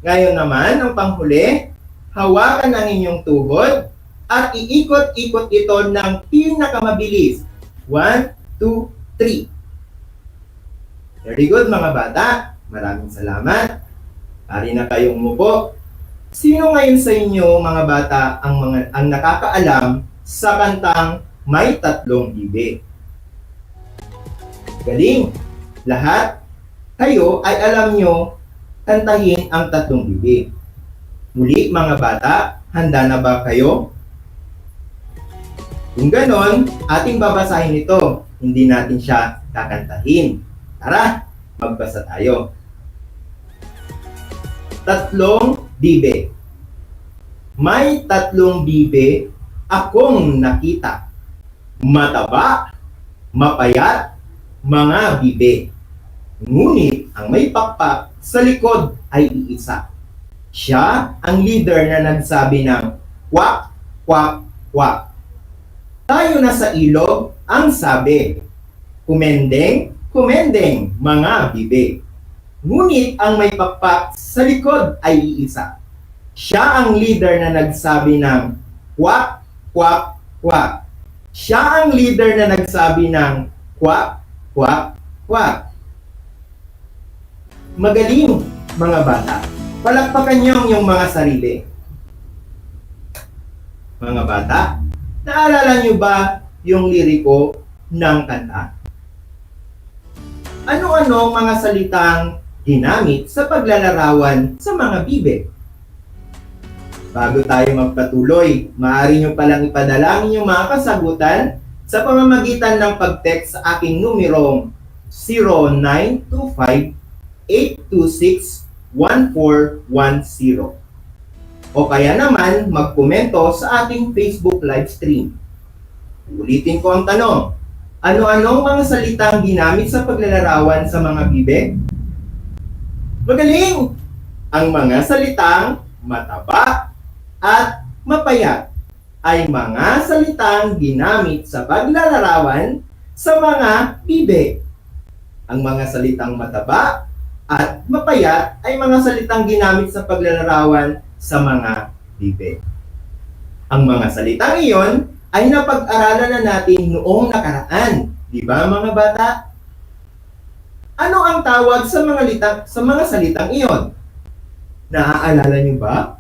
Ngayon naman, ang panghuli, hawakan ang inyong tuhod at iikot-ikot ito ng pinakamabilis. 1, 2, 3. Very good mga bata. Maraming salamat. Ari na kayong umupo. Sino ngayon sa inyo mga bata ang nakakaalam sa kantang May Tatlong Bibe? Galing! Lahat kayo ay alam nyo kantahin ang 3 bibe. Muli mga bata, handa na ba kayo? Kung ganon, ating babasahin ito. Hindi natin siya kakantahin. Tara, magbasa tayo. 3 bibe. May 3 bibe akong nakita. Mataba, mapayat, mga bibe. Ngunit ang may pakpak sa likod ay iisa. Siya ang leader na nagsabi ng kwak, kwak, kwak. Tayo na sa ilog ang sabi, kumendeng, kumendeng, mga bibe. Ngunit ang may pakpak sa likod ay iisa. Siya ang leader na nagsabi ng kwak, kwak, kwak. Siya ang leader na nagsabi ng kwak, kwak, kwak. Magaling, mga bata. Palakpakan niyo yung mga sarili. Mga bata, naalala niyo ba yung liriko ng kanta? Ano-ano mga salitang ginamit sa paglalarawan sa mga bibe? Bago tayo magpatuloy, maaari nyo palang ipadala ang inyong mga kasagutan sa pamamagitan ng pag-text sa aking numerong 0925-826-1410. O kaya naman magkomento sa ating Facebook live stream. Ulitin ko ang tanong. Ano-anong mga salitang ginamit sa paglalarawan sa mga bibe? Magaling! Ang mga salitang mataba at mapayat ay mga salitang ginamit sa paglalarawan sa mga bibe. Ang mga salitang mataba at mapayat ay mga salitang ginamit sa paglalarawan sa mga DEPED. Ang mga salitang iyon ay napag-aralan na natin noong nakaraan. Di ba mga bata? Ano ang tawag sa mga salitang iyon? Naaalala niyo ba?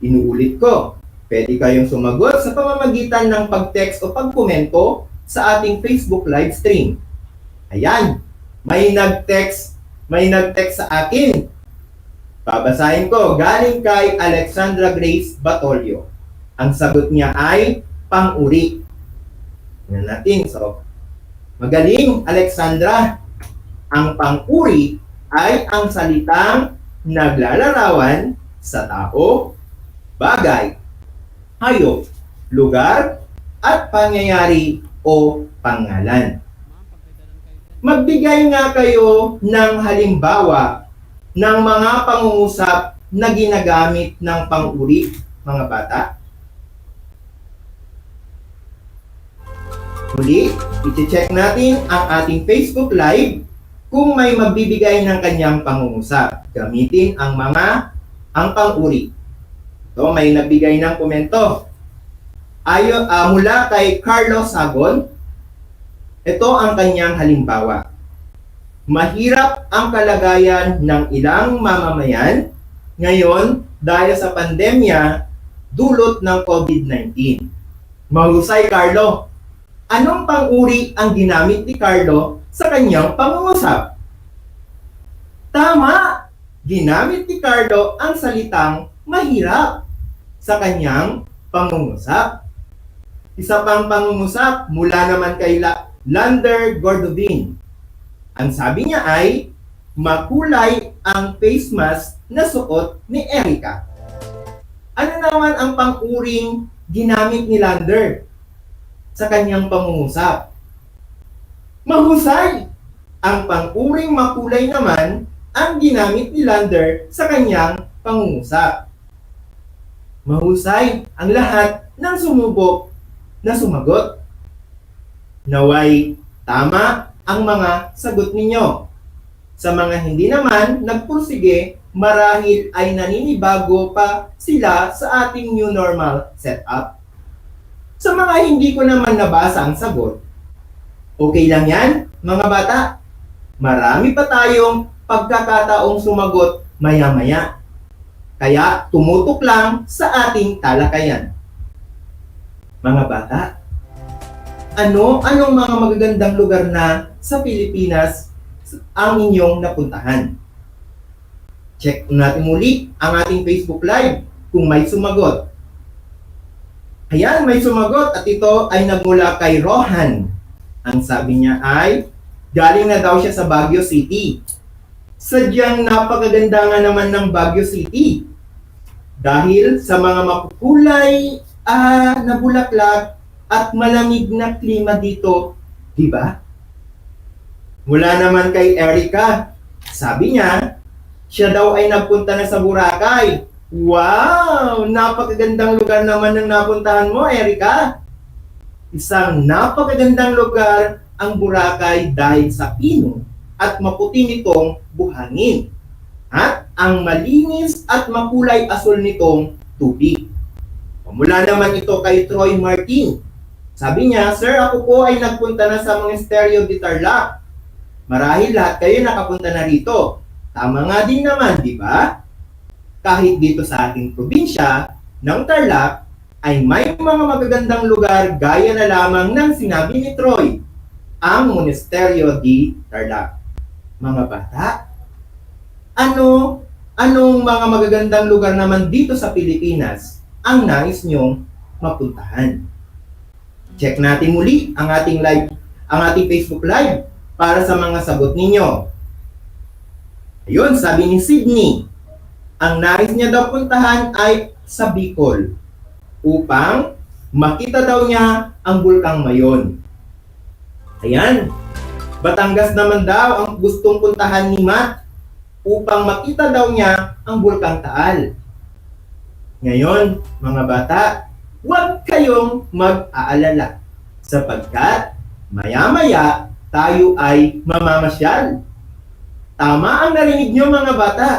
Inuulit ko. Pwede kayong sumagot sa pamamagitan ng pag-text o pag-komento sa ating Facebook live stream. Ayan, may nag-text sa akin. Babasahin ko, galing kay Alexandra Grace Batolio. Ang sagot niya ay pang-uri. Tingnan natin. So, magaling, Alexandra. Ang pang-uri ay ang salitang naglalarawan sa tao, bagay, hayop, lugar, at pangyayari o pangalan. Magbigay nga kayo ng halimbawa ng mga pangungusap na ginagamit ng pang-uri, mga bata. Muli, iti-check natin ang ating Facebook Live kung may magbibigay ng kanyang pangungusap. Gamitin ang pang-uri. So, may nagbigay ng komento. Mula kay Carlos Sagon, ito ang kanyang halimbawa. Mahirap ang kalagayan ng ilang mamamayan ngayon dahil sa pandemya dulot ng COVID-19. Mahusay, Carlo. Anong pang-uri ang ginamit ni Carlo sa kanyang pangungusap? Tama! Ginamit ni Carlo ang salitang mahirap sa kanyang pangungusap. Isa pang pangungusap mula naman kay Lander Gordovin. Ang sabi niya ay, makulay ang face mask na suot ni Erica. Ano naman ang pang-uring ginamit ni Lander sa kanyang pangungusap? Mahusay! Ang pang-uring makulay naman ang ginamit ni Lander sa kanyang pangungusap. Mahusay ang lahat ng sumubok na sumagot. Naway tama ang mga sagot ninyo. Sa mga hindi naman nagpursige, marahil ay naninibago pa sila sa ating new normal setup. Sa mga hindi ko naman nabasa ang sagot, okay lang yan, mga bata. Marami pa tayong pagkakataong sumagot maya-maya. Kaya tumutok lang sa ating talakayan. Mga bata, anong mga magagandang lugar na sa Pilipinas ang inyong napuntahan? Check natin muli ang ating Facebook Live kung may sumagot. Ayan, may sumagot at ito ay nagmula kay Rohan. Ang sabi niya ay, galing na daw siya sa Baguio City. Sadyang napakaganda nga naman ng Baguio City. Dahil sa mga makukulay na bulaklak at malamig na klima dito, di ba? Mula naman kay Erica, sabi niya, siya daw ay nagpunta na sa Boracay. Wow! Napakagandang lugar naman ng napuntahan mo, Erica. Isang napakagandang lugar ang Boracay dahil sa pino at maputi nitong buhangin. At ang malinis at makulay asul nitong tubig. Mula naman ito kay Troy Martin. Sabi niya, Sir, ako po ay nagpunta na sa Most Essential Learning Tarlac. Marahil lahat kayo nakapunta na rito. Tama nga din naman, di ba? Kahit dito sa ating probinsya ng Tarlac, ay may mga magagandang lugar gaya na lamang ng sinabi ni Troy, ang Monasterio di Tarlac. Mga bata, anong mga magagandang lugar naman dito sa Pilipinas ang nais nyong mapuntahan? Check natin muli ang ating Facebook Live para sa mga sagot ninyo. Ayun, sabi ni Sydney, ang nais niya daw puntahan ay sa Bicol upang makita daw niya ang Bulkang Mayon. Ayan, Batangas naman daw ang gustong puntahan ni Matt upang makita daw niya ang Bulkang Taal. Ngayon, mga bata, huwag kayong mag-aalala sapagkat maya-maya tayo ay mamamasyal. Tama ang narinig nyo mga bata.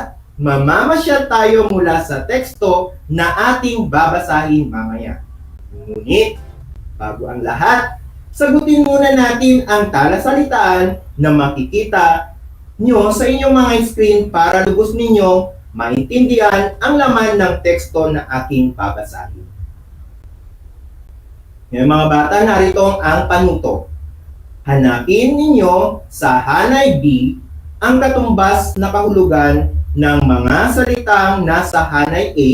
Mamamasyal tayo mula sa teksto na ating babasahin mamaya. Ngunit, bago ang lahat, sagutin muna natin ang talasalitaan na makikita nyo sa inyong mga screen para lubos ninyong maintindihan ang laman ng teksto na aking babasahin. Ngayon mga bata, narito ang panuto. Hanapin ninyo sa hanay B ang katumbas na kahulugan ng mga salitang nasa hanay A.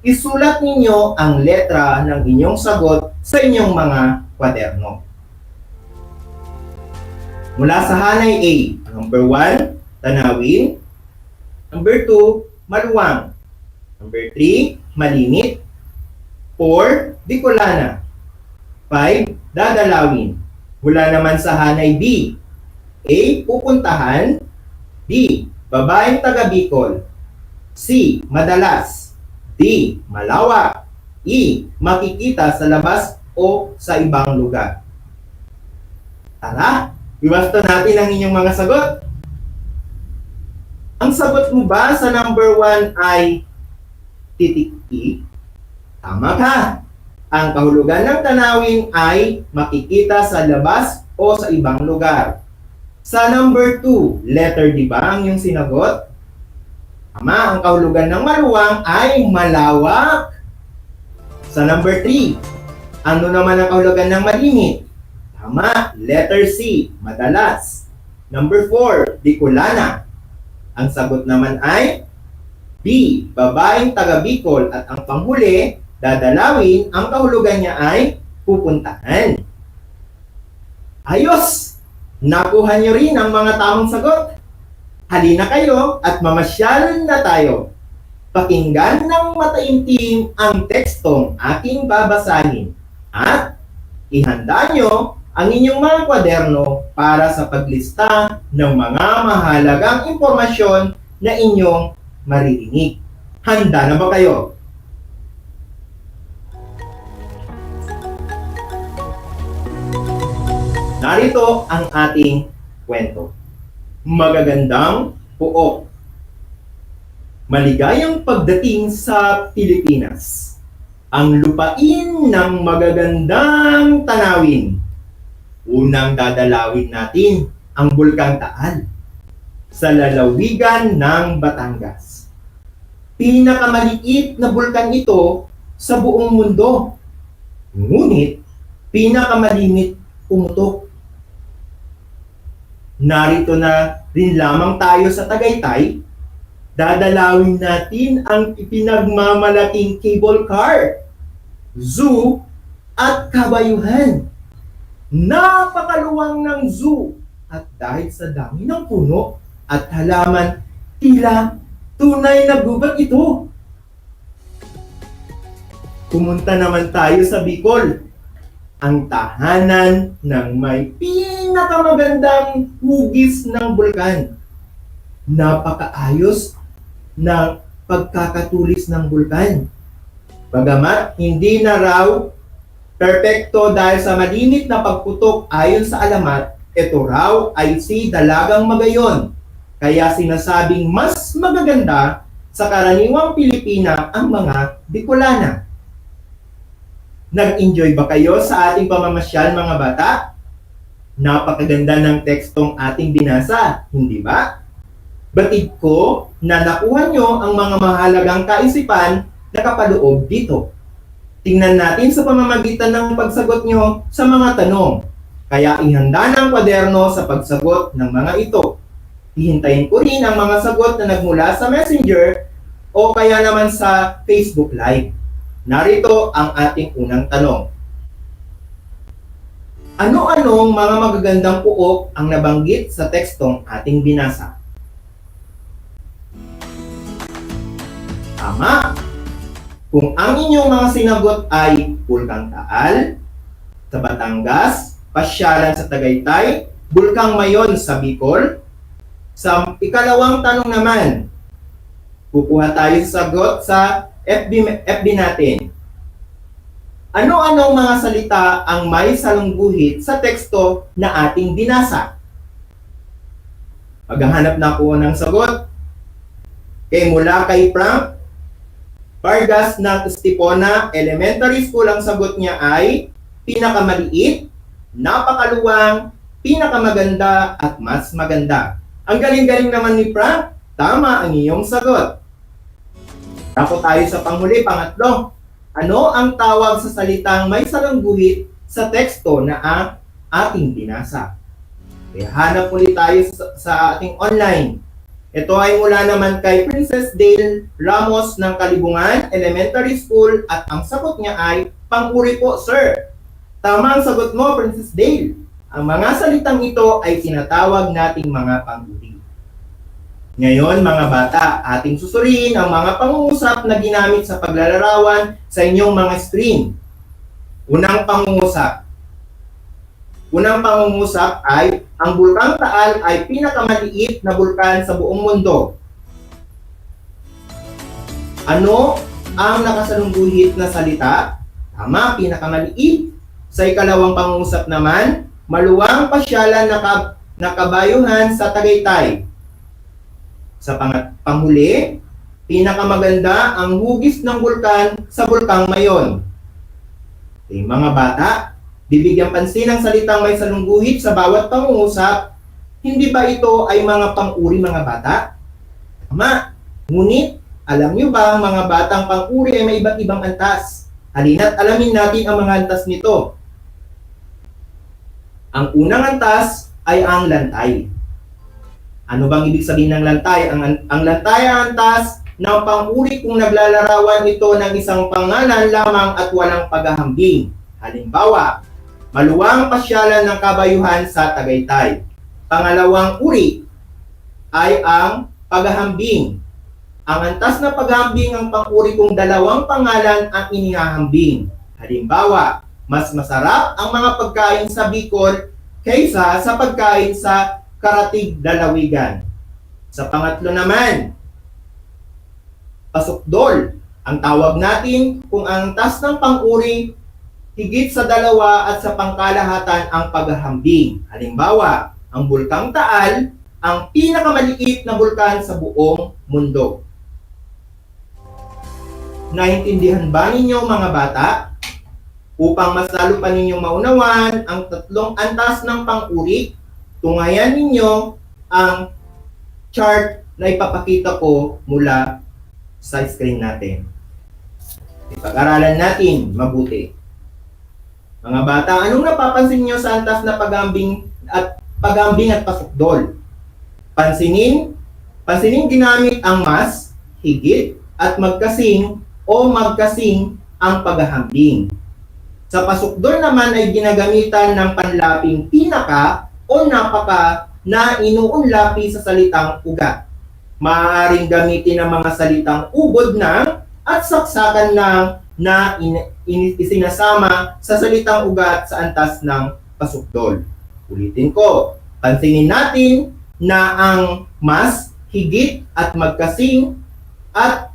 Isulat ninyo ang letra ng inyong sagot sa inyong mga kwaderno. Mula sa hanay A, number 1, tanawin. Number 2, maluwang. Number 3, malimit. 4, Bicolana. 5, dadalawin. Mula naman sa hanay B, A, pupuntahan. B, babaeng taga Bicol. C, madalas. D, malawak. E, makikita sa labas o sa ibang lugar. Tara, iwasto natin ang inyong mga sagot. Ang sagot mo ba sa number 1 ay titik E? Tama ka. Ang kahulugan ng tanawin ay makikita sa labas o sa ibang lugar. Sa number 2, letter D ba ang iyong sinagot? Tama, ang kahulugan ng maluwang ay malawak. Sa number 3, ano naman ang kahulugan ng malimit? Tama, letter C, madalas. Number 4, Bicolana. Ang sagot naman ay B, babaeng taga Bicol, at ang panghuli, dadalawin, ang kahulugan niya ay pupuntahan. Ayos! Nakuha niyo rin ang mga tamang sagot. Halina kayo at mamasyal na tayo. Pakinggan ng mataimtim ang tekstong aking babasahin at ihanda nyo ang inyong mga kwaderno para sa paglista ng mga mahalagang impormasyon na inyong maririnig. Handa na ba kayo? Narito ang ating kwento. Magagandang puok. Maligayang pagdating sa Pilipinas. Ang lupain ng magagandang tanawin. Unang dadalawin natin ang Bulkang Taal sa lalawigan ng Batangas. Pinakamaliit na bulkan ito sa buong mundo. Ngunit, pinakamalimit pumutok. Narito na rin lamang tayo sa Tagaytay. Dadalawin natin ang ipinagmamalaking cable car, zoo, at kabayuhan. Napakaluwang ng zoo at dahil sa dami ng puno at halaman, tila tunay na gubat ito. Pumunta naman tayo sa Bicol, ang tahanan ng may pinakamagandang hugis ng bulkan. Napakaayos ng pagkakatulis ng bulkan. Bagamat hindi na raw perpekto dahil sa malimit na pagputok ayon sa alamat, ito raw ay si Dalagang Magayon. Kaya sinasabing mas magaganda sa karaniwang Pilipina ang mga Bicolana. Nag-enjoy ba kayo sa ating pamamasyal mga bata? Napakaganda ng tekstong ating binasa, hindi ba? Batid ko na nakuha nyo ang mga mahalagang kaisipan na kapaloob dito. Tingnan natin sa pamamagitan ng pagsagot nyo sa mga tanong. Kaya ihanda ng kwaderno sa pagsagot ng mga ito. Hihintayin ko rin ang mga sagot na nagmula sa Messenger o kaya naman sa Facebook Live. Narito ang ating unang tanong. Ano-anong mga magagandang puok ang nabanggit sa tekstong ating binasa? Tama! Kung ang inyong mga sinagot ay Bulkang Taal, sa Batangas, Pasyalan sa Tagaytay, Bulkang Mayon sa Bicol, sa ikalawang tanong naman, kukuha tayo sa sagot sa FB natin. Ano-anong mga salita ang may salungguhit sa teksto na ating binasa? Maghahanap na ako ng sagot. Mula kay Frank Vargas ng Estipona Elementary School, ang sagot niya ay pinakamaliit, napakaluwang, pinakamaganda, at mas maganda. Ang galing-galing naman ni Frank. Tama ang iyong sagot. Tapos tayo sa panghuli, pangatlo. Ano ang tawag sa salitang may salungguhit sa teksto na ating binasa? Kaya hanap ulit tayo sa ating online. Ito ay mula naman kay Princess Dale Ramos ng Kalibungan Elementary School at ang sagot niya ay pang-uri po, sir. Tama ang sagot mo, Princess Dale. Ang mga salitang ito ay tinatawag nating mga pang-uri. Ngayon, mga bata, ating susuriin ang mga pangungusap na ginamit sa paglalarawan sa inyong mga screen. Unang pangungusap. Unang pangungusap ay, ang Bulkang Taal ay pinakamaliit na bulkan sa buong mundo. Ano ang nakasalungguhit na salita? Tama, pinakamaliit. Sa ikalawang pangungusap naman, maluwang pasyalan na kabayuhan sa Tagaytay. Sa panghuli, pinakamaganda ang hugis ng bulkan sa Bulkang Mayon. Okay, mga bata, bibigyan pansin ang salitang may salungguhit sa bawat pangungusap. Hindi ba ito ay mga pang-uri, mga bata? Tama. Ngunit, alam niyo ba ang mga batang pang-uri ay may iba't ibang antas? Halina't alamin natin ang mga antas nito. Ang unang antas ay ang lantay. Ano bang ibig sabihin ng lantay? Ang lantay ay antas ng pang-uri kung naglalarawan ito ng isang pangalan lamang at walang paghahambing. Halimbawa, maluwang pasyalan ng kabayuhan sa Tagaytay. Pangalawang uri ay ang paghahambing. Ang antas na paghahambing ang pang-uri kung dalawang pangalan ang inihahambing. Halimbawa, mas masarap ang mga pagkain sa Bicol kaysa sa pagkain sa Karatig, Lalawigan. Sa pangatlo naman, pasukdol. Ang tawag natin kung ang antas ng pang-uri higit sa dalawa at sa pangkalahatan ang paghahambing. Halimbawa, ang Bulkang Taal, ang pinakamaliit na bulkan sa buong mundo. Naintindihan ba ninyo, mga bata? Upang mas lalo pa ninyong maunawan ang tatlong antas ng pang-uri, tungayan ninyo ang chart na ipapakita ko mula sa screen natin. Ipag-aralan natin mabuti. Mga bata, anong napapansin niyo sa antas na paghambing at pasukdol? Pansinin ginamit ang mas, higit, at magkasing o magkasing ang paghahambing. Sa pasukdol naman ay ginagamitan ng panlaping pinaka o napaka na inuunlapi sa salitang ugat. Maaaring gamitin ang mga salitang ubod ng at saksakan ng na isinasama sa salitang ugat sa antas ng pasukdol. Ulitin ko, pansinin natin na ang mas, higit at magkasing at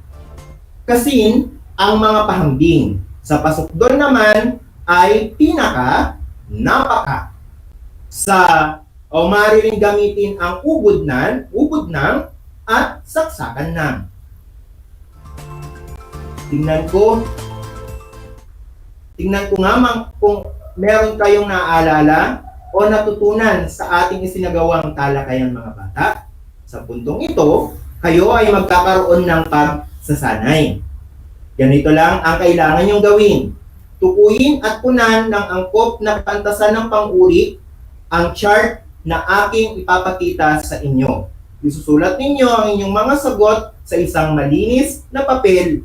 kasin ang mga pahambing. Sa pasukdol naman ay pinaka, napaka. Maaari rin gamitin ang ubod ng at saksakan ng. Tingnan ko nga kung meron kayong naaalala o natutunan sa ating isinagawang talakayan, mga bata. Sa puntong ito, kayo ay magkakaroon ng pagsasanay. Ganito lang ang kailangan nyong gawin. Tukuyin at punan ng angkop na kaantasan ng pang-uri ang chart na aking ipapakita sa inyo. Isusulat ninyo ang inyong mga sagot sa isang malinis na papel.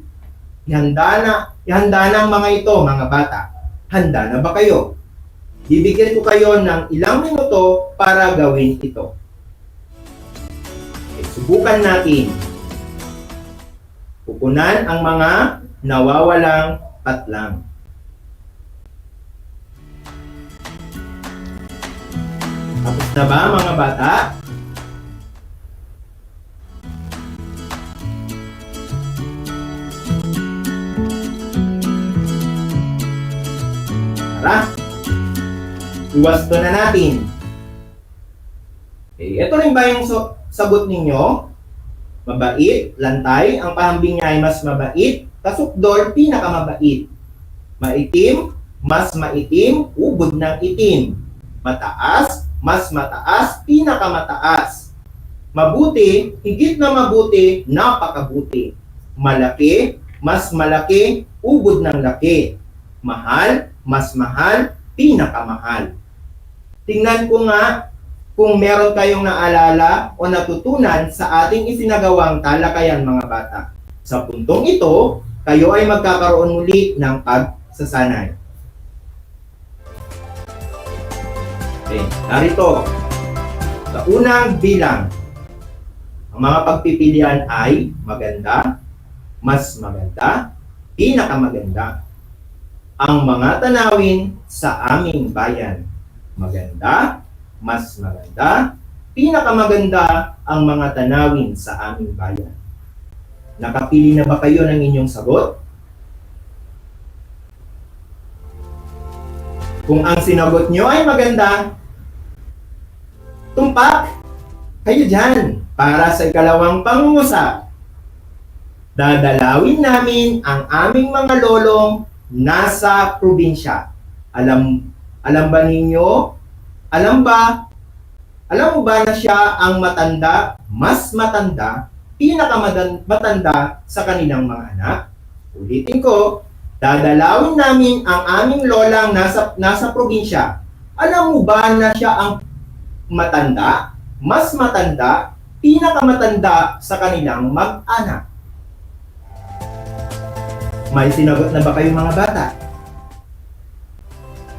Ihanda na ang mga ito, mga bata. Handa na ba kayo? Bibigyan ko kayo ng ilang minuto para gawin ito. Subukan natin. Pupunan ang mga nawawalang patlang. Tapos na ba, mga bata? Iwasto na natin. Okay, ito rin ba yung sagot ninyo? Mabait, lantay, ang pahambing niya ay mas mabait, kasukdol, pinakamabait. Maitim, mas maitim, ubod ng itim. Mataas, mas mataas, pinakamataas. Mabuti, higit na mabuti, napakabuti. Malaki, mas malaki, ubod ng laki. Mahal, mas mahal, pinakamahal. Tingnan ko nga kung meron kayong naalala o natutunan sa ating isinagawang talakayan mga bata. Sa puntong ito, kayo ay magkakaroon muli ng pagsasanay. Okay, narito. Sa unang bilang, ang mga pagpipilian ay maganda, mas maganda, pinakamaganda. Ang mga tanawin sa aming bayan. Maganda, mas maganda, pinakamaganda ang mga tanawin sa aming bayan. Nakapili na ba kayo ng inyong sagot? Kung ang sinagot nyo ay maganda, tumpak kayo dyan para sa ikalawang pangungusap. Dadalawin namin ang aming mga lolong nasa probinsya. Alam ba ninyo? Alam mo ba na siya ang matanda, mas matanda, pinakamatanda sa kanilang mga anak? Ulitin ko, dadalawin namin ang aming lolang nasa probinsya. Alam mo ba na siya ang matanda, mas matanda, pinakamatanda sa kanilang mag-anak? May sinagot na ba kayo mga bata?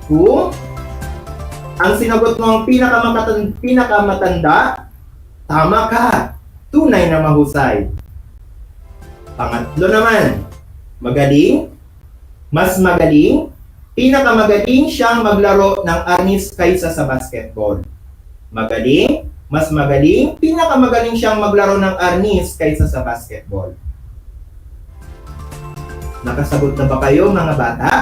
Kung ang sinagot mo ang pinakamatanda, tama ka. Tunay na mahusay. Pangatlo naman, magaling, mas magaling, pinakamagaling siyang maglaro ng arnis kaysa sa basketball. Magaling, mas magaling, pinakamagaling siyang maglaro ng arnis kaysa sa basketball. Nakasagot na ba kayo mga bata?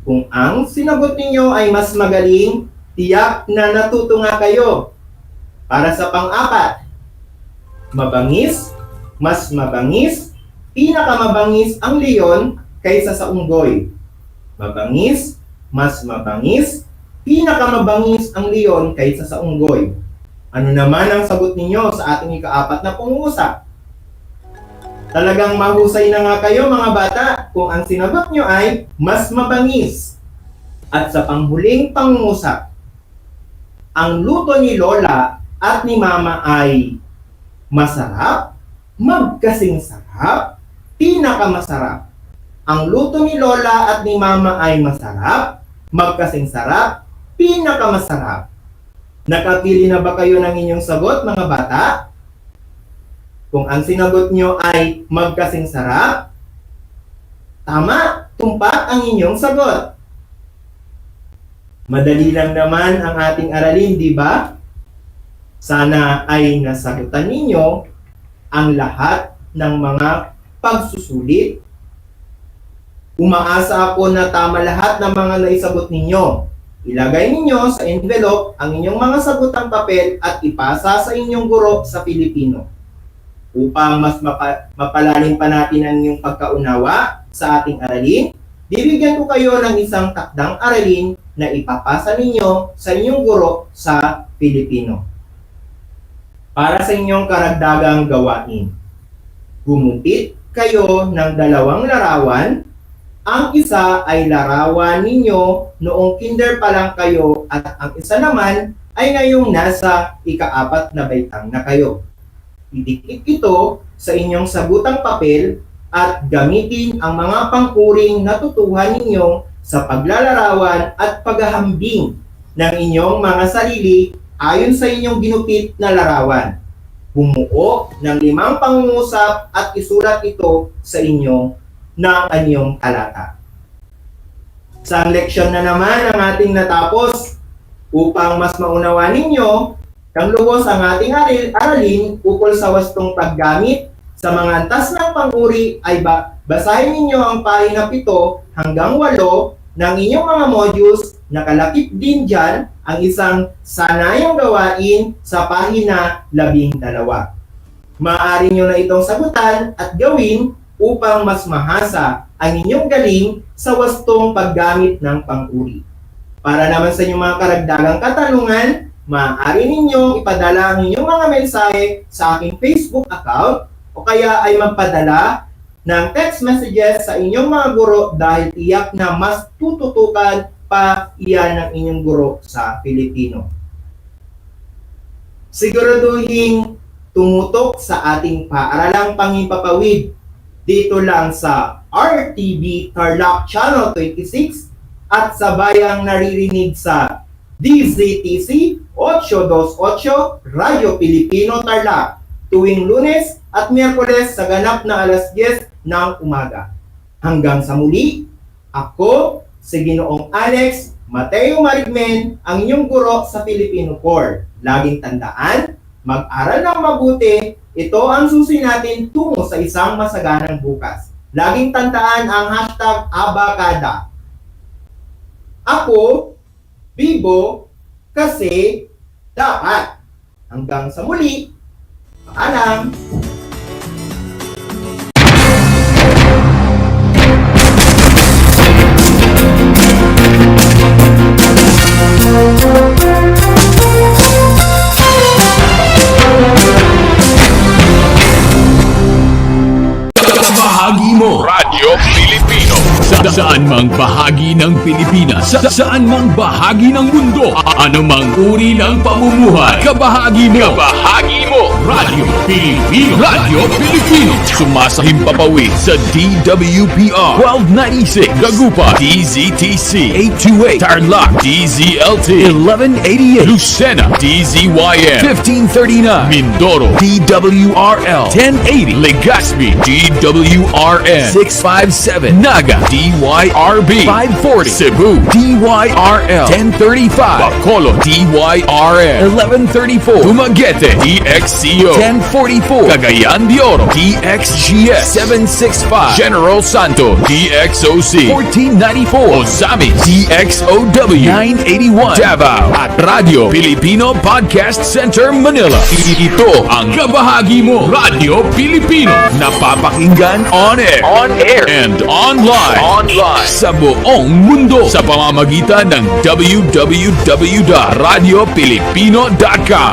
Kung ang sinagot ninyo ay mas magaling, tiyak na natuto nga kayo. Para sa pang-apat, mabangis, mas mabangis, pinakamabangis ang leon kaysa sa unggoy. Mabangis, mas mabangis, pinakamabangis ang leon kaysa sa unggoy. Ano naman ang sagot ninyo sa ating ika-apat na pangungusap? Talagang mahusay na nga kayo mga bata kung ang sinagot nyo ay mas mabangis. At sa panghuling pangungusap, ang luto ni Lola at ni Mama ay masarap, magkasing sarap, pinakamasarap. Ang luto ni Lola at ni Mama ay masarap, magkasing sarap, pinakamasarap. Nakapili na ba kayo ng inyong sagot mga bata? Kung ang sinagot nyo ay magkasing sarap, tama, tumpak ang inyong sagot. Madali lang naman ang ating aralin, di ba? Sana ay nasagutan ninyo ang lahat ng mga pagsusulit. Umaasa ako na tama lahat ng mga naisagot ninyo. Ilagay ninyo sa envelope ang inyong mga sagutang papel at ipasa sa inyong guro sa Filipino. Upang mas mapalalim pa natin ang inyong pagkaunawa sa ating aralin, bibigyan ko kayo ng isang takdang aralin na ipapasa ninyo sa inyong guro sa Filipino. Para sa inyong karagdagang gawain, gumuhit kayo ng dalawang larawan. Ang isa ay larawan ninyo noong kinder pa lang kayo at ang isa naman ay ngayong nasa ika-4 na baitang na kayo. Idikit ito sa inyong sagutang papel at gamitin ang mga pangkuring natutuhan ninyo sa paglalarawan at paghahambing ng inyong mga sarili ayon sa inyong ginupit na larawan. Bumuo ng 5 pangungusap at isulat ito sa inyong talata. Sa leksyon na naman ang ating natapos. Upang mas maunawa ninyo ang lubos ang ating aralin ukol sa wastong paggamit sa mga antas ng panguri ay basahin ninyo ang pahina 7 hanggang 8 ng inyong mga modules nakalakip din dyan ang isang sanayang gawain sa pahina 12. Maaari nyo na itong sagutan at gawin upang mas mahasa ang inyong galing sa wastong paggamit ng pang-uri. Para naman sa inyong mga karagdagang katanungan, maaari ninyong ipadala ang inyong mga mensahe sa aking Facebook account o kaya ay magpadala ng text messages sa inyong mga guro dahil tiyak na mas tututukan pa iyan ng inyong guro sa Filipino. Siguraduhin tumutok sa ating paaralang panghimpapawid dito lang sa RTV Tarlac Channel 26 at sa bayang naririnig sa DZTC 828 Radyo Pilipino Tarlac tuwing Lunes at Miyerkules sa ganap na alas 10 ng umaga. Hanggang sa muli, ako si Ginoong Alex Mateo Marigmen, ang inyong guro sa Filipino Core. Laging tandaan, mag-aral ng mabuti, ito ang susi natin tungo sa isang masaganang bukas. Laging tandaan ang hashtag Abacada. Ako, Bibo, kasi dapat. Hanggang sa muli, paalam! Bahagi mo Radyo Pilipino saan mang bahagi ng Pilipinas, saan mang bahagi ng mundo, anumang uri ng pamumuhay, kabahagi mo Radyo Pilipino. Radyo Pilipino sumasahimpapawid sa DWPR 1296 Dagupan, DZTC 828 Tarlac, DZLT 1188 Lucena, DZYN 1539 Mindoro, DWRL 1080 Legazpi, DWRN 657 Naga, DYRB 540 Cebu, DYRL 1035 Bacolod, DYRN 1134 Dumaguete, DXCO 1044 Cagayan de Oro, DXGS 765 General Santo, DXOC 1494 Ozami, DXOW 981 Davao at Radyo Pilipino Podcast Center Manila. Ito ang kabahagi mo Radyo Pilipino, napapakinggan on air and online sa buong mundo sa pamamagitan ng www.radiopilipino.com.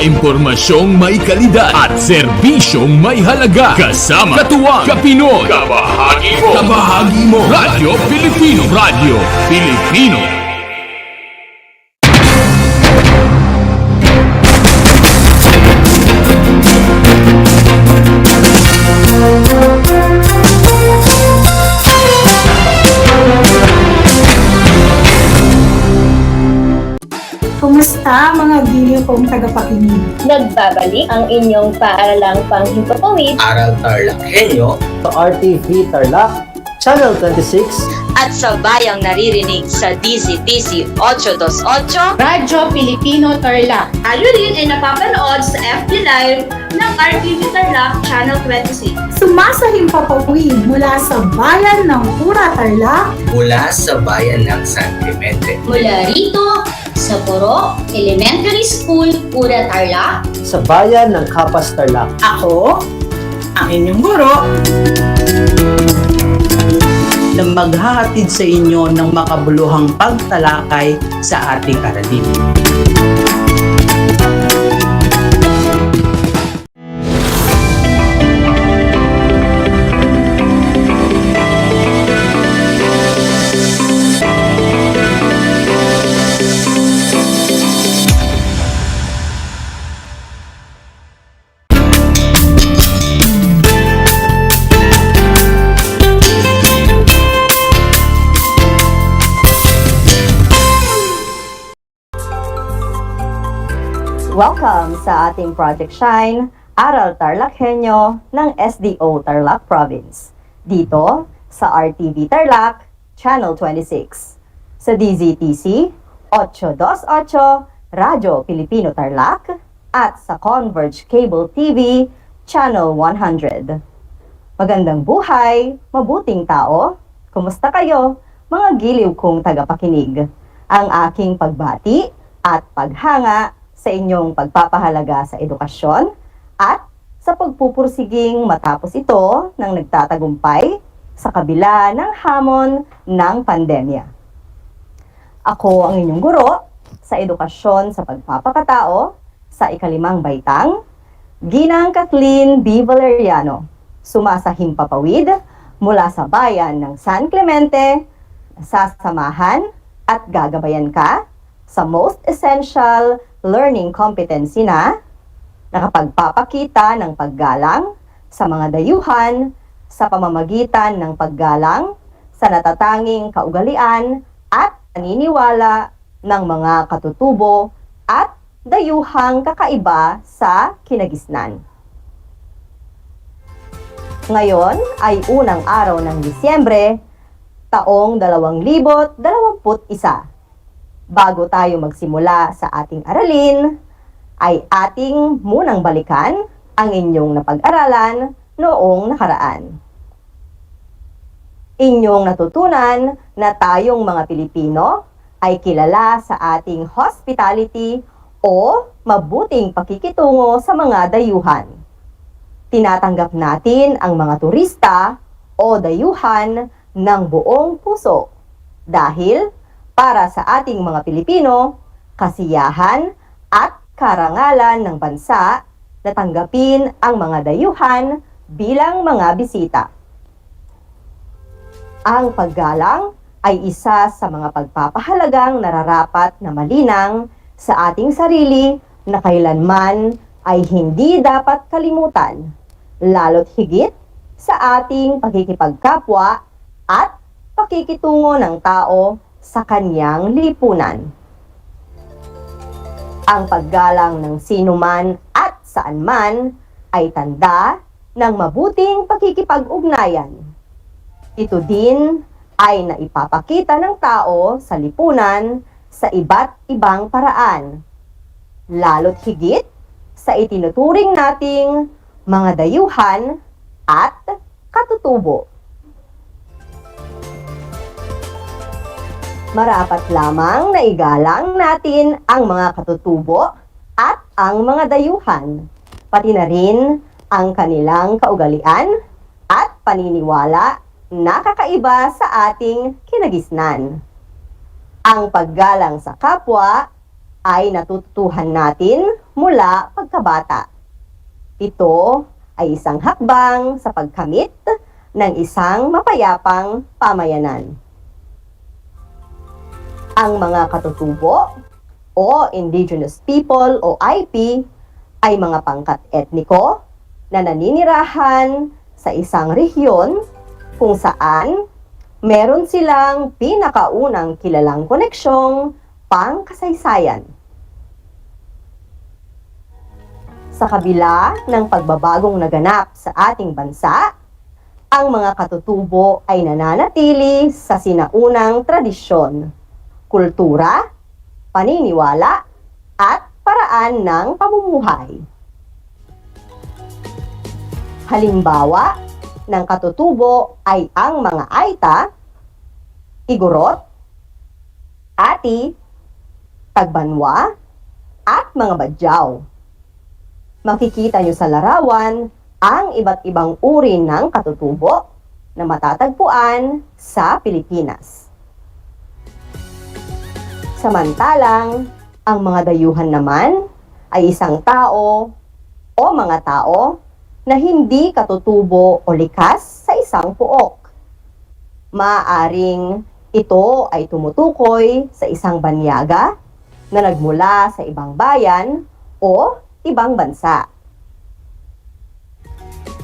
Impormasyong may kalidad at serbisyong may halaga. Kasama katuwang Kapinoy. Kabahagi mo Radyo Pilipino. Radyo Pilipino. Kumusta mga giliw kong tagapakinig? Nagbabalik ang inyong paaralang panghimpapawid Aral TarlakHenyo sa RTV Tarlac, Channel 26 at sa bayang naririnig sa DZTC 828 Radyo Pilipino Tarlac. Tayo rin ay napapanood sa FB Live ng RTV Tarlac Channel 26. Sumasahimpapawid mula sa bayan ng Pura Tarlac, mula sa bayan ng San Clemente, mula rito sa Puro Elementary School, Pura Tarlac, sa bayan ng Kapas Tarlac. ako, ang inyong guro, na maghahatid sa inyo ng makabuluhang pagtalakay sa ating aralin. Welcome sa ating Project Shine, Aral TarlakHenyo ng SDO Tarlac Province. Dito sa RTV Tarlac, Channel 26. Sa DZTC 828 Radyo Pilipino Tarlac at sa Converge Cable TV, Channel 100. Magandang buhay, mabuting tao, kumusta kayo? mga giliw kong tagapakinig. Ang aking pagbati at paghanga sa inyong pagpapahalaga sa edukasyon at sa pagpupursiging matapos ito ng nagtatagumpay sa kabila ng hamon ng pandemya. Ako ang inyong guro sa edukasyon sa pagpapakatao sa ikalimang baitang, Ginang Kathleen B. Valeriano, sumasahing papawid mula sa bayan ng San Clemente, sasamahan at gagabayan ka sa Most Essential Learning Competency na nakapagpapakita ng paggalang sa mga dayuhan sa pamamagitan ng paggalang sa natatanging kaugalian at paniniwala ng mga katutubo at dayuhang kakaiba sa kinagisnan. Ngayon ay unang araw ng Disyembre, taong 2021. Bago tayo magsimula sa ating aralin, ay ating munang balikan ang inyong napag-aralan noong nakaraan. Inyong natutunan na tayong mga Pilipino ay kilala sa ating hospitality o mabuting pakikitungo sa mga dayuhan. Tinatanggap natin ang mga turista o dayuhan ng buong puso dahil para sa ating mga Pilipino, kasiyahan at karangalan ng bansa na tanggapin ang mga dayuhan bilang mga bisita. Ang paggalang ay isa sa mga pagpapahalagang nararapat na malinang sa ating sarili na kailanman ay hindi dapat kalimutan, lalo't higit sa ating pagkikipagkapwa at pakikitungo ng tao sa kanyang lipunan. Ang paggalang ng sinuman at saan man ay tanda ng mabuting pakikipag-ugnayan. Ito din ay naipapakita ng tao sa lipunan sa iba't ibang paraan, lalo't higit sa itinuturing nating mga dayuhan at katutubo. Marapat lamang na igalang natin ang mga katutubo at ang mga dayuhan, pati na rin ang kanilang kaugalian at paniniwala na kakaiba sa ating kinagisnan. Ang paggalang sa kapwa ay natutuhan natin mula pagkabata. Ito ay isang hakbang sa pagkamit ng isang mapayapang pamayanan. Ang mga katutubo o Indigenous People o IP ay mga pangkat etniko na naninirahan sa isang rehiyon kung saan meron silang pinakaunang kilalang koneksyong pangkasaysayan. Sa kabila ng pagbabagong naganap sa ating bansa, ang mga katutubo ay nananatili sa sinaunang tradisyon, kultura, paniniwala, at paraan ng pamumuhay. Halimbawa ng katutubo ay ang mga Aita, Igorot, Ati, Tagbanwa, at mga Badyaw. Makikita nyo sa larawan ang iba't ibang uri ng katutubo na matatagpuan sa Pilipinas. Samantalang, ang mga dayuhan naman ay isang tao o mga tao na hindi katutubo o likas sa isang puok. Maaaring ito ay tumutukoy sa isang banyaga na nagmula sa ibang bayan o ibang bansa.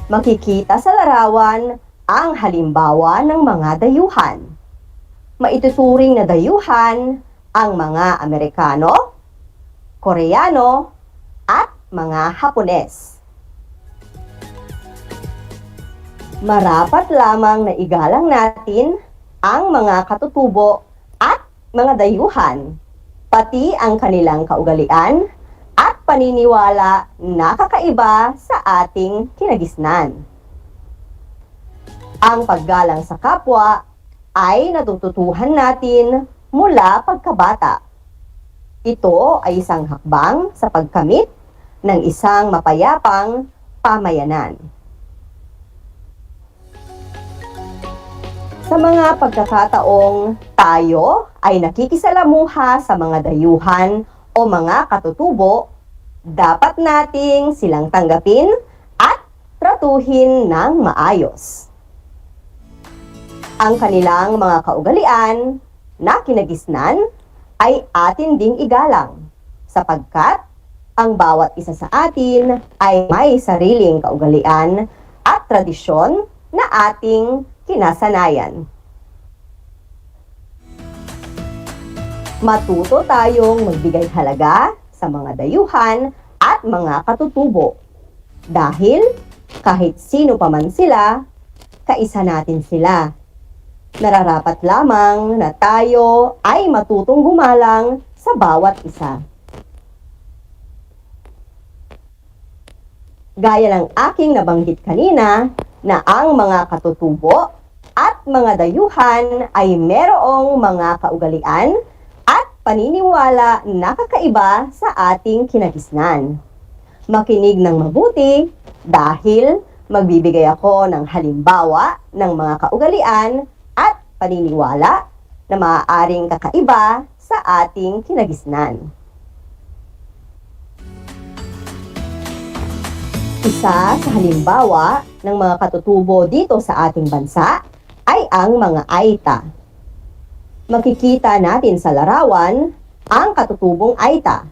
Makikita sa larawan ang halimbawa ng mga dayuhan. Maituturing na dayuhan ang mga Amerikano, Koreano, at mga Hapones. Marapat lamang na igalang natin ang mga katutubo at mga dayuhan, pati ang kanilang kaugalian at paniniwala na kakaiba sa ating kinagisnan. Ang paggalang sa kapwa ay natututuhan natin mula pagkabata. Ito ay isang hakbang sa pagkamit ng isang mapayapang pamayanan. Sa mga pagkakataong tayo ay nakikisalamuha sa mga dayuhan o mga katutubo, dapat nating silang tanggapin at tratuhin ng maayos. Ang kanilang mga kaugalian na kinagisnan ay atin ding igalang sapagkat ang bawat isa sa atin ay may sariling kaugalian at tradisyon na ating kinasanayan. Matuto tayong magbigay halaga sa mga dayuhan at mga katutubo dahil kahit sino pa man sila, kaisa natin sila. Nararapat lamang na tayo ay matutong gumalang sa bawat isa. Gaya ng aking nabanggit kanina na ang mga katutubo at mga dayuhan ay merong mga kaugalian at paniniwala na kakaiba sa ating kinagisnan. Makinig ng mabuti dahil magbibigay ako ng halimbawa ng mga kaugalian at paniniwala na maaaring kakaiba sa ating kinagisnan. Isa sa halimbawa ng mga katutubo dito sa ating bansa ay ang mga Aita. Makikita natin sa larawan ang katutubong Aita.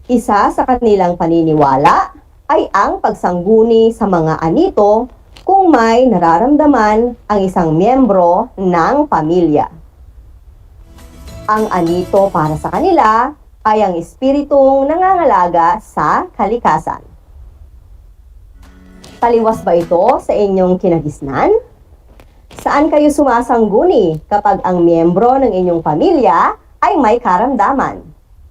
Isa sa kanilang paniniwala ay ang pagsangguni sa mga anito kung may nararamdaman ang isang miyembro ng pamilya. Ang anito para sa kanila ay ang espiritong nangangalaga sa kalikasan. Taliwas ba ito sa inyong kinagisnan? Saan kayo sumasangguni kapag ang miyembro ng inyong pamilya ay may karamdaman?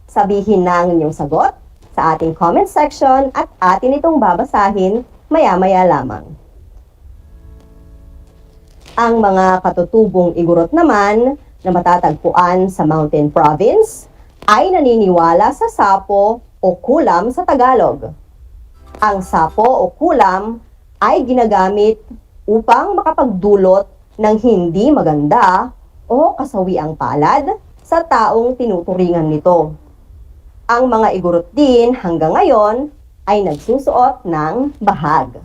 Sabihin na ang inyong sagot sa ating comment section at atin itong babasahin maya-maya lamang. Ang mga katutubong igurot naman na matatagpuan sa Mountain Province ay naniniwala sa sapo o kulam sa Tagalog. Ang sapo o kulam ay ginagamit upang makapagdulot ng hindi maganda o kasawiang palad sa taong tinuturingan nito. Ang mga igurot din hanggang ngayon ay nagsusuot ng bahag.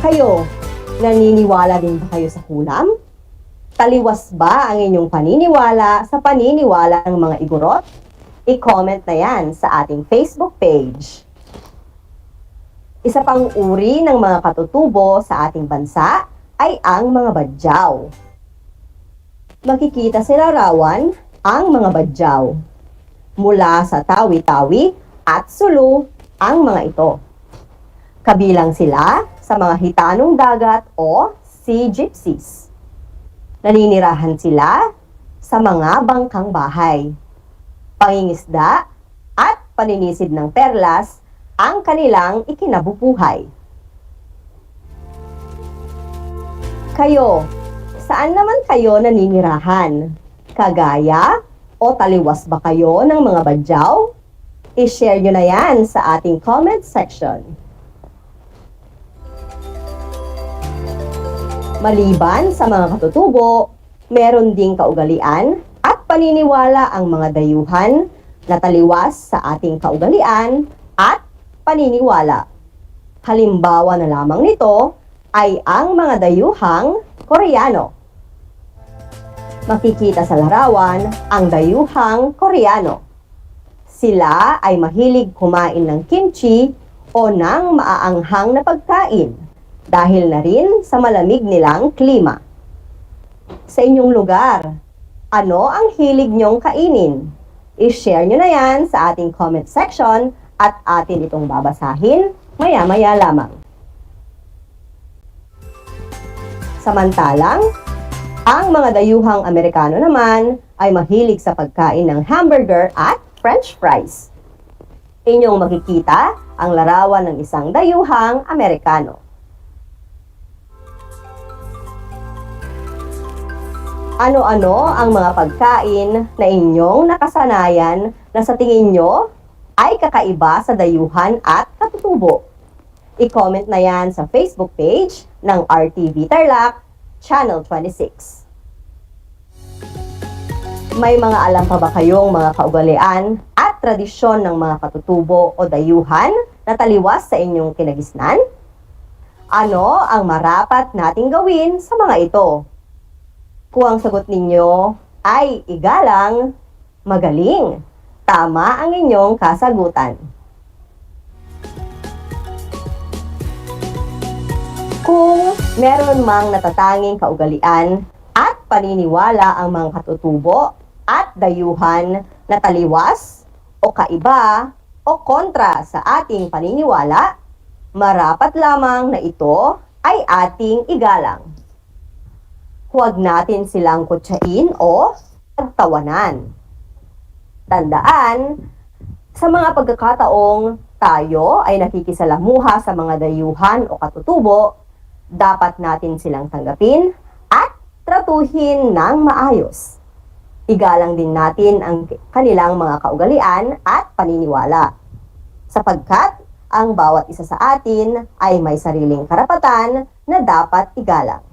Kayo, naniniwala din ba kayo sa kulam? Taliwas ba ang inyong paniniwala sa paniniwala ng mga igurot? I-comment na yan sa ating Facebook page. Isa pang uri ng mga katutubo sa ating bansa ay ang mga badyaw. Makikita sa larawan ang mga badyaw. Mula sa tawi-tawi at sulu ang mga ito. Kabilang sila sa mga hitanong dagat o sea gypsies. Naninirahan sila sa mga bangkang bahay. Pangingisda at paninisid ng perlas ang kanilang ikinabubuhay. Kayo, saan naman kayo naninirahan? Kagaya o taliwas ba kayo ng mga badyaw? I-share nyo na yan sa ating comment section. Maliban sa mga katutubo, meron ding kaugalian at paniniwala ang mga dayuhan na taliwas sa ating kaugalian at paniniwala. Halimbawa na lamang nito ay ang mga dayuhang Koreano. Makikita sa larawan ang dayuhang Koreano. Sila ay mahilig kumain ng kimchi o ng maaanghang na pagkain dahil na rin sa malamig nilang klima. Sa inyong lugar, ano ang hilig nyong kainin? I-share nyo na yan sa ating comment section at atin itong babasahin maya-maya lamang. Samantalang, ang mga dayuhang Amerikano naman ay mahilig sa pagkain ng hamburger at French fries. Inyong makikita ang larawan ng isang dayuhang Amerikano. Ano-ano ang mga pagkain na inyong nakasanayan na sa tingin nyo ay kakaiba sa dayuhan at katutubo? I-comment na yan sa Facebook page ng RTV Tarlac, Channel 26. May mga alam pa ba kayong mga kaugalian at tradisyon ng mga katutubo o dayuhan na taliwas sa inyong kinagisnan? Ano ang marapat nating gawin sa mga ito? Kung ang sagot ninyo ay igalang, magaling, tama ang inyong kasagutan. Kung meron mang natatanging kaugalian at paniniwala ang mga katutubo at dayuhan na taliwas o kaiba o kontra sa ating paniniwala, marapat lamang na ito ay ating igalang. Huwag natin silang kutsain o pagtawanan. Tandaan, sa mga pagkakataong tayo ay nakikisalamuha sa mga dayuhan o katutubo, dapat natin silang tanggapin at tratuhin ng maayos. Igalang din natin ang kanilang mga kaugalian at paniniwala. Sapagkat ang bawat isa sa atin ay may sariling karapatan na dapat igalang.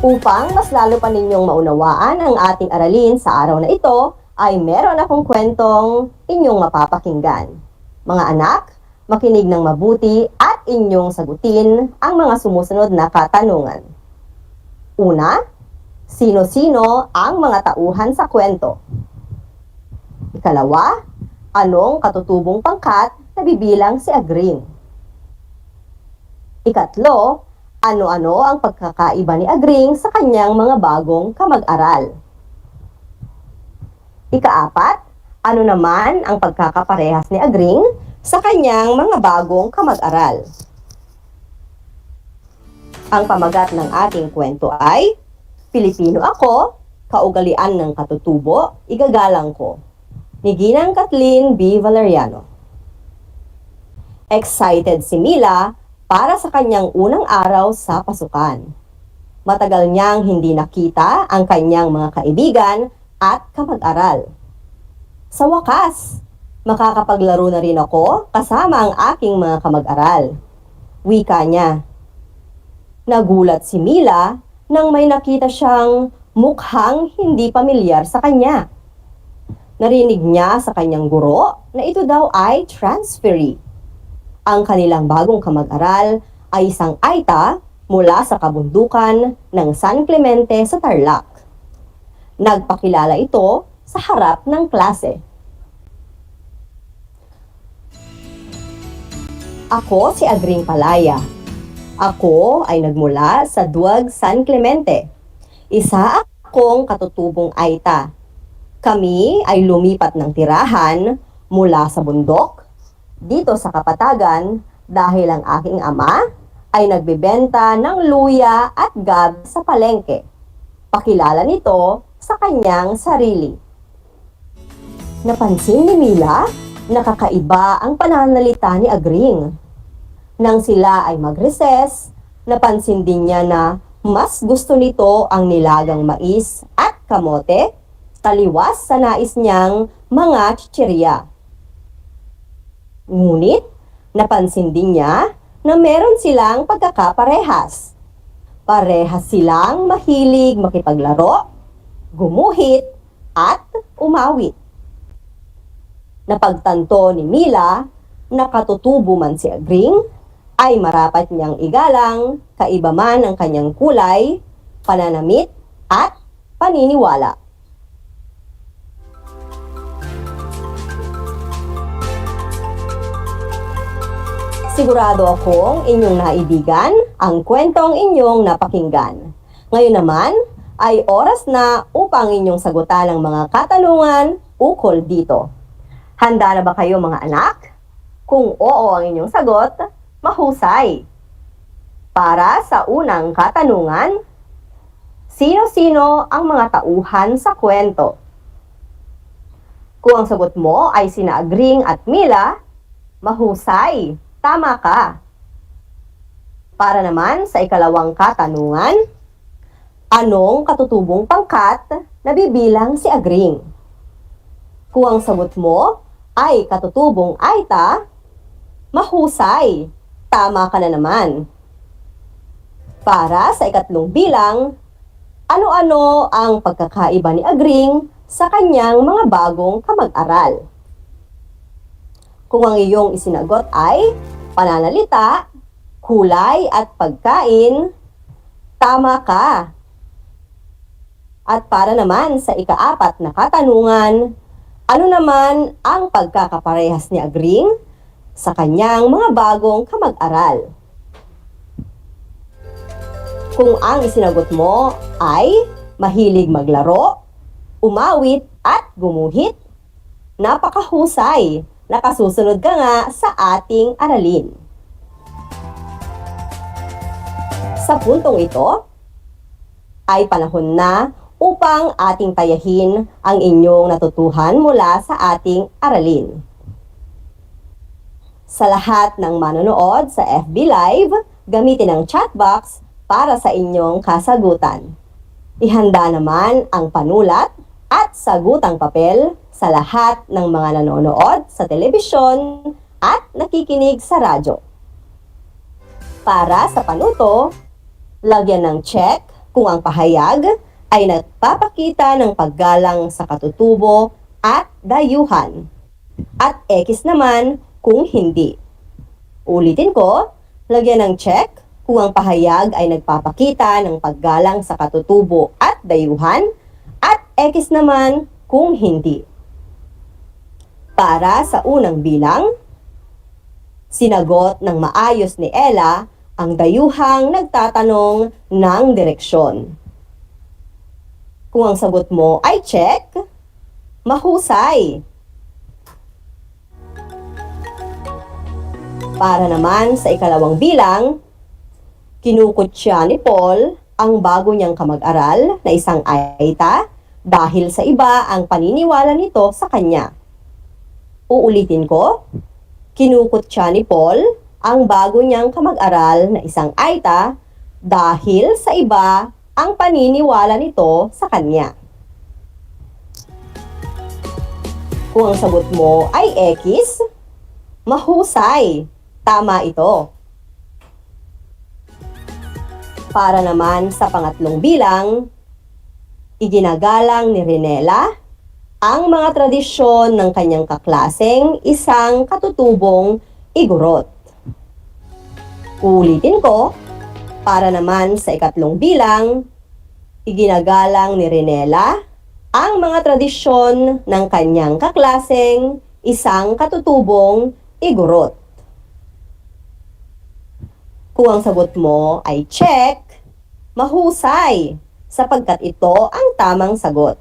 Upang mas lalo pa ninyong maunawaan ang ating aralin sa araw na ito, ay meron akong kwentong inyong mapapakinggan. Mga anak, makinig ng mabuti at inyong sagutin ang mga sumusunod na katanungan. Una, sino-sino ang mga tauhan sa kwento? Ikalawa, anong katutubong pangkat na bibilang si Agring? Ikatlo, ano-ano ang pagkakaiba ni Agring sa kanyang mga bagong kamag-aral? Ikaapat, ano naman ang pagkakaparehas ni Agring sa kanyang mga bagong kamag-aral? Ang pamagat ng ating kwento ay, Pilipino ako, kaugalian ng katutubo, igagalang ko. Ni Ginang Kathleen B. Valeriano. Excited si Mila para sa kanyang unang araw sa pasukan. Matagal niyang hindi nakita ang kanyang mga kaibigan at kamag-aral. Sa wakas, makakapaglaro na rin ako kasama ang aking mga kamag-aral. Wika niya. Nagulat si Mila nang may nakita siyang mukhang hindi pamilyar sa kanya. Narinig niya sa kanyang guro na ito daw ay transferee. Ang kanilang bagong kamag-aral ay isang Aita mula sa kabundukan ng San Clemente sa Tarlac. Nagpakilala ito sa harap ng klase. Ako si Agring Palaya. Ako ay nagmula sa Duwag San Clemente. Isa akong katutubong Aita. Kami ay lumipat ng tirahan mula sa bundok dito sa Kapatagan dahil ang aking ama ay nagbebenta ng luya at gab sa palengke. Pakilala nito sa kanyang sarili. Napansin ni Mila na kakaiba ang pananalita ni Agring. Nang sila ay mag-recess, napansin din niya na mas gusto nito ang nilagang mais at kamote, taliwas sa nais niyang mga chichirya. Ngunit, napansin din niya na meron silang pagkakaparehas. Parehas silang mahilig makipaglaro, gumuhit, at umawit. Napagtanto ni Mila na katutubo man si Agring, ay marapat niyang igalang, kaiba man ang kanyang kulay, pananamit, at paniniwala. Sigurado akong inyong naibigan ang kwentong inyong napakinggan. Ngayon naman ay oras na upang inyong sagutan ang mga katanungan ukol dito. Handa na ba kayo mga anak? Kung oo ang inyong sagot, mahusay. Para sa unang katanungan, sino-sino ang mga tauhan sa kwento? Kung ang sagot mo ay sina Agring at Mila, mahusay. Tama ka. Para naman sa ikalawang katanungan, Anong katutubong pangkat na bibilang si Agring? Kung ang sagot mo ay katutubong aita, mahusay, tama ka na naman. Para sa ikatlong bilang, ano-ano ang pagkakaiba ni Agring sa kanyang mga bagong kamag-aral? Kung ang iyong isinagot ay pananalita, kulay at pagkain, tama ka. At para naman sa ikaapat na katanungan, ano naman ang pagkakaparehas ni Agring sa kanyang mga bagong kamag-aral? Kung ang isinagot mo ay mahilig maglaro, umawit at gumuhit, napakahusay, nakasusunod ka nga sa ating aralin. Sa puntong ito, ay panahon na upang ating tayahin ang inyong natutuhan mula sa ating aralin. Sa lahat ng manonood sa FB Live, gamitin ang chat box para sa inyong kasagutan. Ihanda naman ang panulat at sagutang papel sa lahat ng mga nanonood sa telebisyon at nakikinig sa radyo. Para sa panuto, lagyan ng check kung ang pahayag ay nagpapakita ng paggalang sa katutubo at dayuhan, at X naman kung hindi. Ulitin ko, lagyan ng check kung ang pahayag ay nagpapakita ng paggalang sa katutubo at dayuhan, at X naman kung hindi. Para sa unang bilang, sinagot ng maayos ni Ella ang dayuhang nagtatanong ng direksyon. Kung ang sagot mo ay check, mahusay. Para naman sa ikalawang bilang, kinukutya ni Paul ang bago niyang kamag-aral na isang aita dahil sa iba ang paniniwala nito sa kanya. Uulitin ko, kinukutya ni Paul ang bago niyang kamag-aral na isang aita dahil sa iba ang paniniwala nito sa kanya. Kung ang sagot mo ay X, mahusay, tama ito. Para naman sa pangatlong bilang, iginagalang ni Renela ang mga tradisyon ng kanyang kaklaseng isang katutubong igorot. Ulitin ko, para naman sa ikatlong bilang, iginagalang ni Renela ang mga tradisyon ng kanyang kaklaseng isang katutubong igorot. Kung ang sagot mo ay check, mahusay, sapagkat ito ang tamang sagot.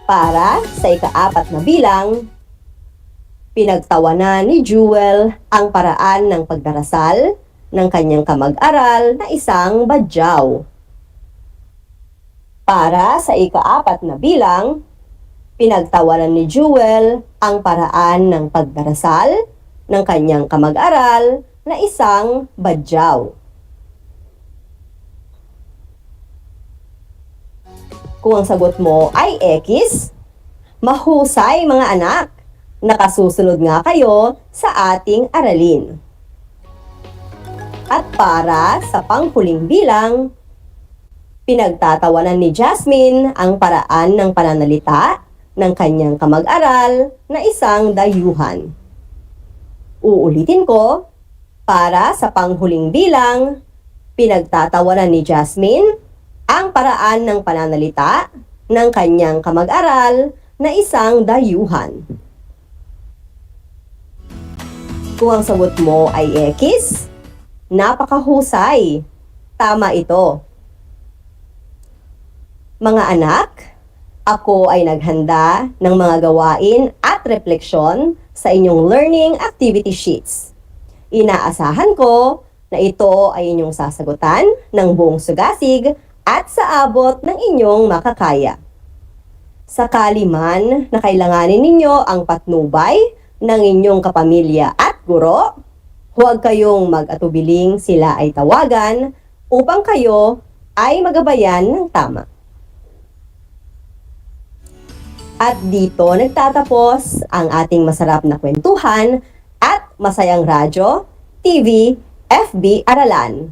Para sa ikaapat na bilang, pinagtawanan ni Jewel ang paraan ng pagdarasal ng kanyang kamag-aral na isang badyaw. Para sa ikaapat na bilang, pinagtawanan ni Jewel ang paraan ng pagdarasal ng kanyang kamag-aral na isang badyaw. Kung ang sagot mo ay X, mahusay mga anak! Nakasusunod nga kayo sa ating aralin. At para sa panghuling bilang, pinagtatawanan ni Jasmine ang paraan ng pananalita ng kanyang kamag-aral na isang dayuhan. Uulitin ko, para sa panghuling bilang, pinagtatawanan ni Jasmine ang paraan ng pananalita ng kanyang kamag-aral na isang dayuhan. Kung ang sagot mo ay X, napakahusay. Tama ito. Mga anak, ako ay naghanda ng mga gawain at refleksyon sa inyong learning activity sheets. Inaasahan ko na ito ay inyong sasagutan ng buong sugasig at sa abot ng inyong makakaya. Sakali man na kailanganin ninyo ang patnubay ng inyong kapamilya at guro, huwag kayong mag-atubiling sila ay tawagan upang kayo ay magabayan ng tama. At dito nagtatapos ang ating masarap na kwentuhan at masayang radyo, TV, FB Aralan.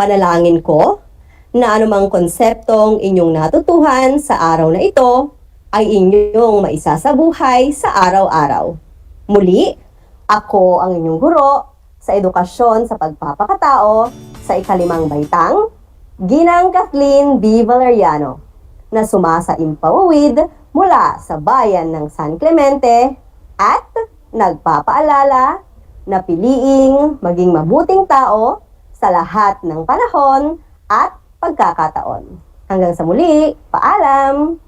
Panalangin ko na anumang konseptong inyong natutuhan sa araw na ito ay inyong maisasabuhay sa araw-araw. Muli, ako ang inyong guro sa edukasyon sa pagpapakatao sa ikalimang baitang, Ginang Kathleen B. Valeriano, na sumasaimpawid mula sa bayan ng San Clemente at nagpapaalala na piliing maging mabuting tao sa lahat ng panahon at pagkakataon. Hanggang sa muli, paalam!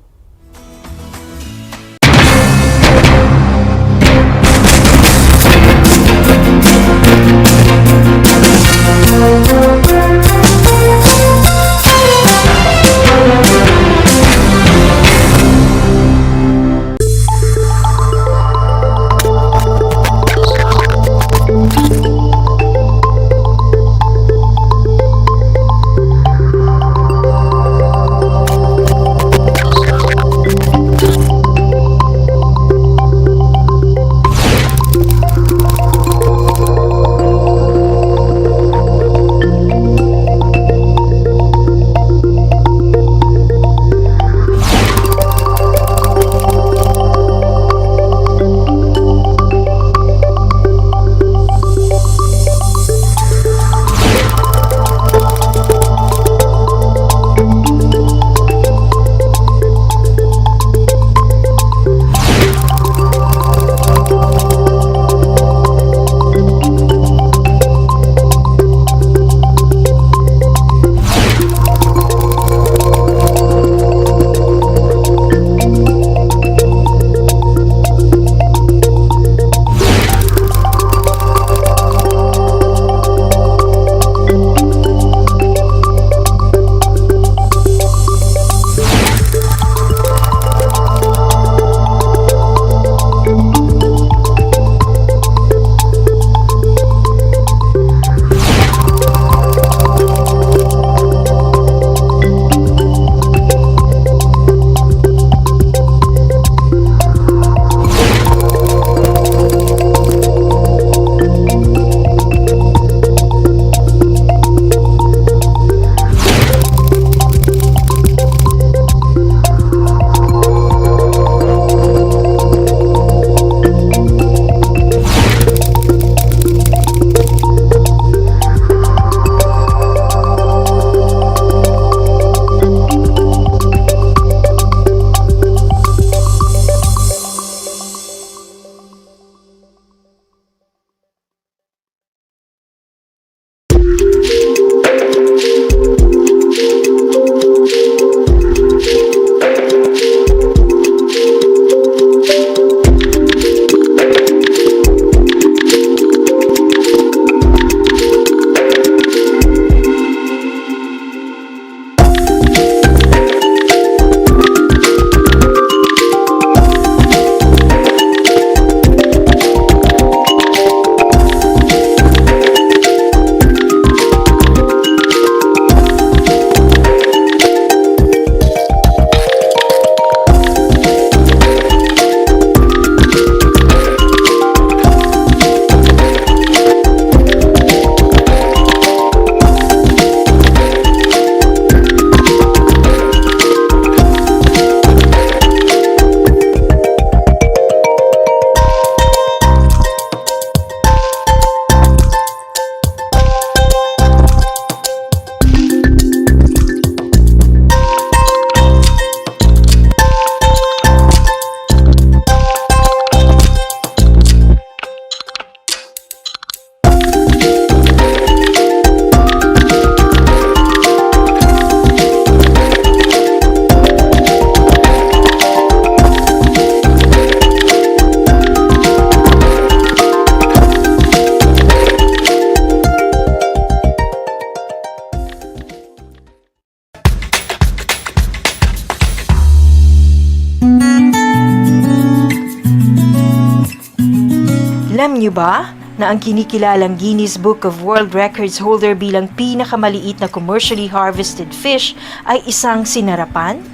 Alam niyo ba, na ang kinikilalang Guinness Book of World Records holder bilang pinakamaliit na commercially harvested fish ay isang sinarapan?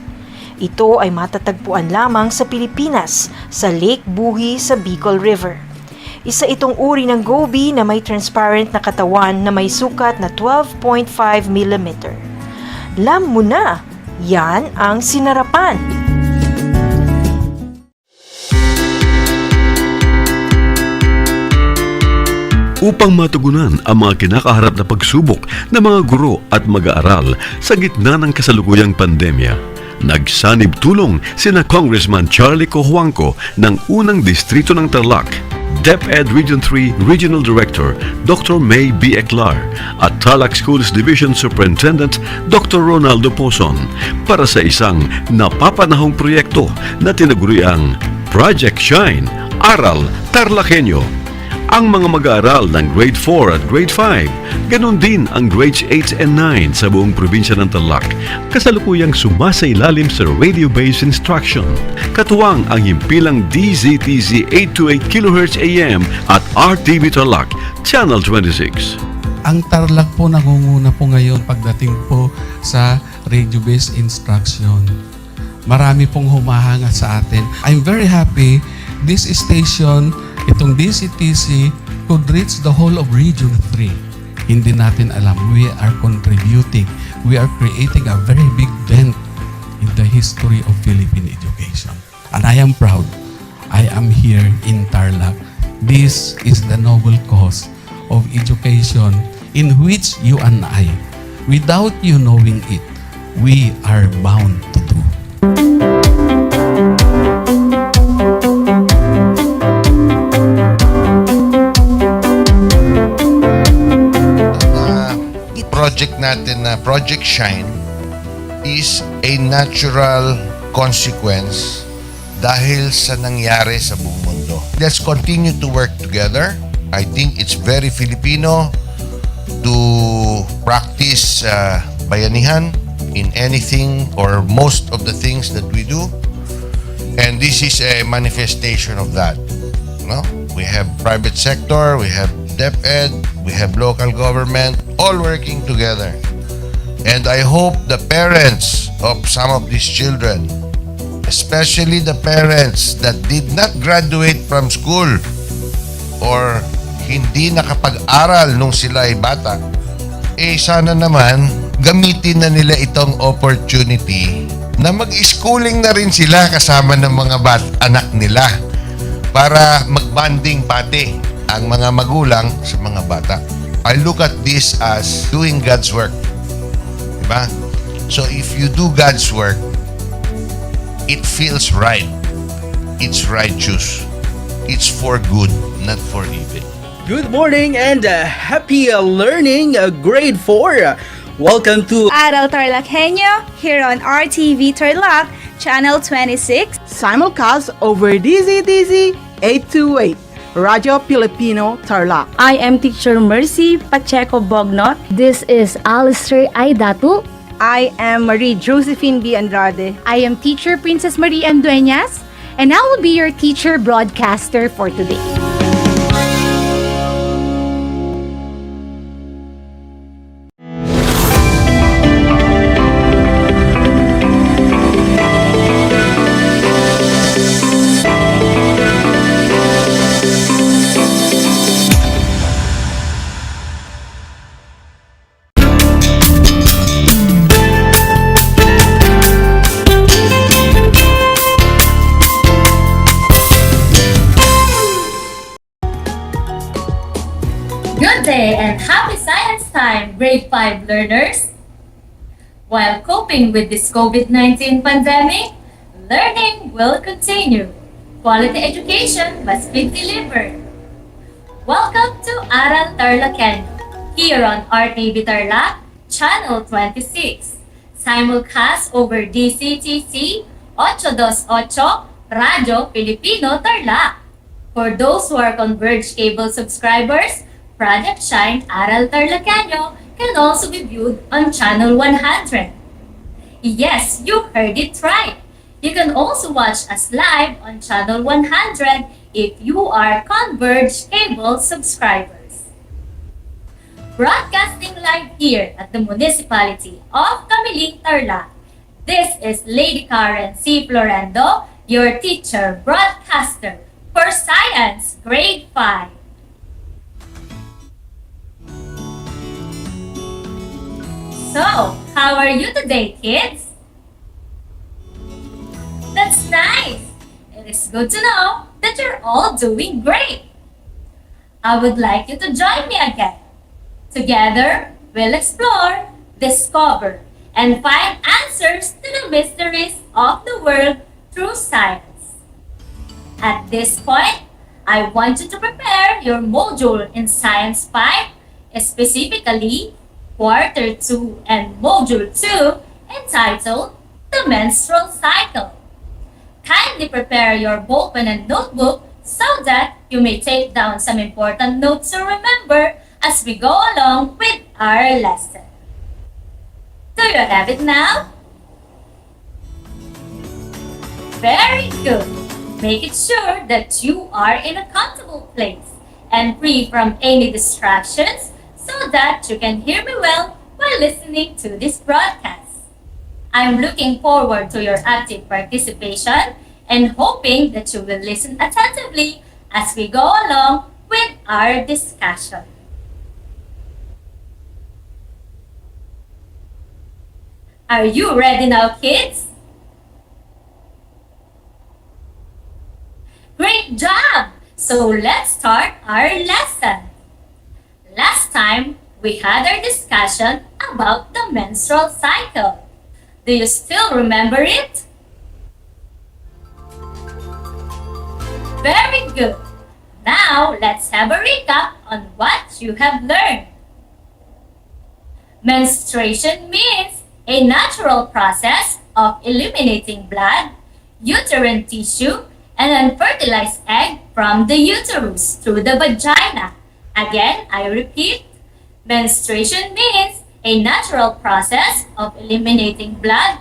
Ito ay matatagpuan lamang sa Pilipinas, sa Lake Buhi sa Bicol River. Isa itong uri ng goby na may transparent na katawan na may sukat na 12.5 mm. Alam mo na, yan ang sinarapan. Upang matugunan ang mga kinakaharap na pagsubok ng mga guro at mag-aaral sa gitna ng kasalukuyang pandemya, nagsanib tulong sina Congressman Charlie Cojuangco ng unang distrito ng Tarlac, DEPED Region 3 Regional Director Dr. May B. Eclar at Tarlac Schools Division Superintendent Dr. Ronaldo Pozon para sa isang napapanahong proyekto na tinaguriang Project Shine, Aral TarlakHenyo. Ang mga mag-aaral ng Grade 4 at Grade 5, ganon din ang Grades 8 and 9 sa buong probinsya ng Tarlac, kasalukuyang sumasailalim sa radio-based instruction. Katuwang ang himpilang DZTZ 828 kHz AM at RTV Tarlac, Channel 26. Ang Tarlac po nangunguna po ngayon pagdating po sa radio-based instruction. Marami pong humahanga sa atin. I'm very happy this station, itong DCTC, could reach the whole of Region 3. Hindi natin alam, we are contributing. We are creating a very big dent in the history of Philippine education. And I am proud. I am here in Tarlac. This is the noble cause of education in which you and I, without you knowing it, we are bound to do. Project natin na Project Shine is a natural consequence dahil sa nangyari sa buong mundo. Let's continue to work together. I think it's very Filipino to practice bayanihan in anything or most of the things that we do. And this is a manifestation of that. No? We have private sector, we have DEPED, we have local government, all working together. And I hope the parents of some of these children, especially the parents that did not graduate from school or hindi nakapag-aral nung sila ay bata, sana naman gamitin na nila itong opportunity na mag-schooling na rin sila kasama ng mga anak nila para mag-bonding pati ang mga magulang sa mga bata. I look at this as doing God's work. Diba? So if you do God's work, it feels right. It's righteous. It's for good, not for evil. Good morning and happy learning, grade 4. Welcome to Aral TarlakHenyo here on RTV Tarlac, Channel 26. Simulcast over DZTZ 828. Radio Filipino Tarlac. I am Teacher Mercy Pacheco Bognot. This is Alistair Aidatu. I am Marie Josephine B. Andrade. I am Teacher Princess Marie M. Dueñas, and I will be your teacher broadcaster for today. Good day and happy science time, grade 5 learners! While coping with this COVID-19 pandemic, learning will continue. Quality education must be delivered. Welcome to Aral TarlakHenyo, here on RTV Tarlac, Channel 26. Simulcast over DCTC 828 Radio Filipino Tarlac. For those who are Converge cable subscribers, Project Shine Aral TarlakHenyo can also be viewed on Channel 100. Yes, you heard it right. You can also watch us live on Channel 100 if you are Converge Cable subscribers. Broadcasting live here at the Municipality of Camiling, Tarlac. This is Lady Karen C. Florendo, your teacher broadcaster for Science Grade 5. So, how are you today, kids? That's nice! It is good to know that you're all doing great. I would like you to join me again. Together, we'll explore, discover, and find answers to the mysteries of the world through science. At this point, I want you to prepare your module in Science 5, specifically Quarter 2 and Module 2, entitled The Menstrual Cycle. Kindly prepare your ballpen and notebook so that you may take down some important notes to remember as we go along with our lesson. Do you have it now? Very good. Make it sure that you are in a comfortable place and free from any distractions so that you can hear me well while listening to this broadcast. I'm looking forward to your active participation and hoping that you will listen attentively as we go along with our discussion. Are you ready now, kids? Great job! So let's start our lesson. Last time, we had our discussion about the menstrual cycle. Do you still remember it? Very good. Now, let's have a recap on what you have learned. Menstruation means a natural process of eliminating blood, uterine tissue, and unfertilized egg from the uterus through the vagina. Again, I repeat, menstruation means a natural process of eliminating blood,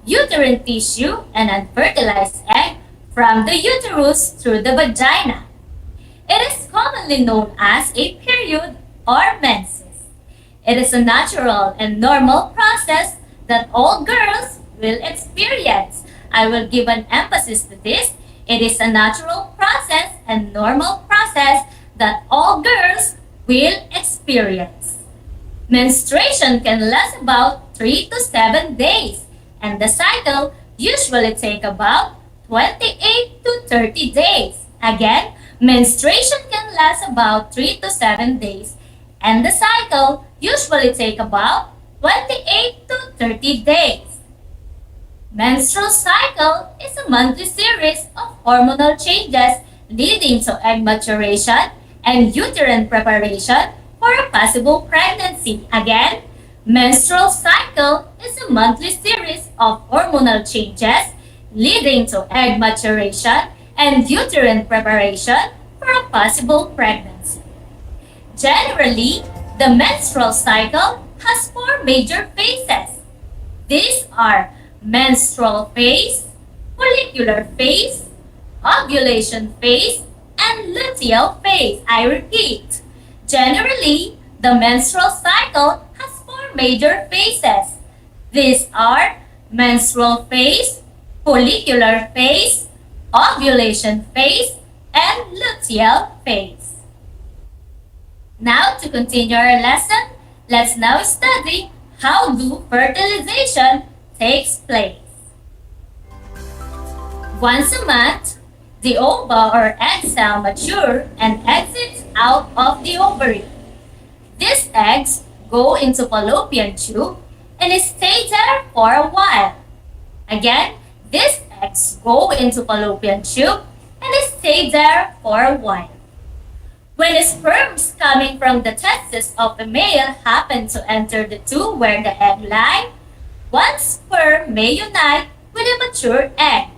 uterine tissue, and unfertilized egg from the uterus through the vagina. It is commonly known as a period or menses. It is a natural and normal process that all girls will experience. I will give an emphasis to this. It is a natural process and normal process that all girls will experience. Menstruation can last about 3 to 7 days, and the cycle usually takes about 28 to 30 days. Again, menstruation can last about 3 to 7 days, and the cycle usually takes about 28 to 30 days. Menstrual cycle is a monthly series of hormonal changes leading to egg maturation and uterine preparation for a possible pregnancy. Again, menstrual cycle is a monthly series of hormonal changes leading to egg maturation and uterine preparation for a possible pregnancy. Generally, the menstrual cycle has 4 major phases. These are menstrual phase, follicular phase, ovulation phase, and luteal phase. I repeat, generally, the menstrual cycle has 4 major phases. These are menstrual phase, follicular phase, ovulation phase, and luteal phase. Now, to continue our lesson, let's now study how do fertilization takes place. Once a month, the ova or egg cell mature and exits out of the ovary. These eggs go into fallopian tube and stay there for a while. Again, these eggs go into fallopian tube and stay there for a while. When the sperms coming from the testes of a male happen to enter the tube where the egg lies, one sperm may unite with a mature egg.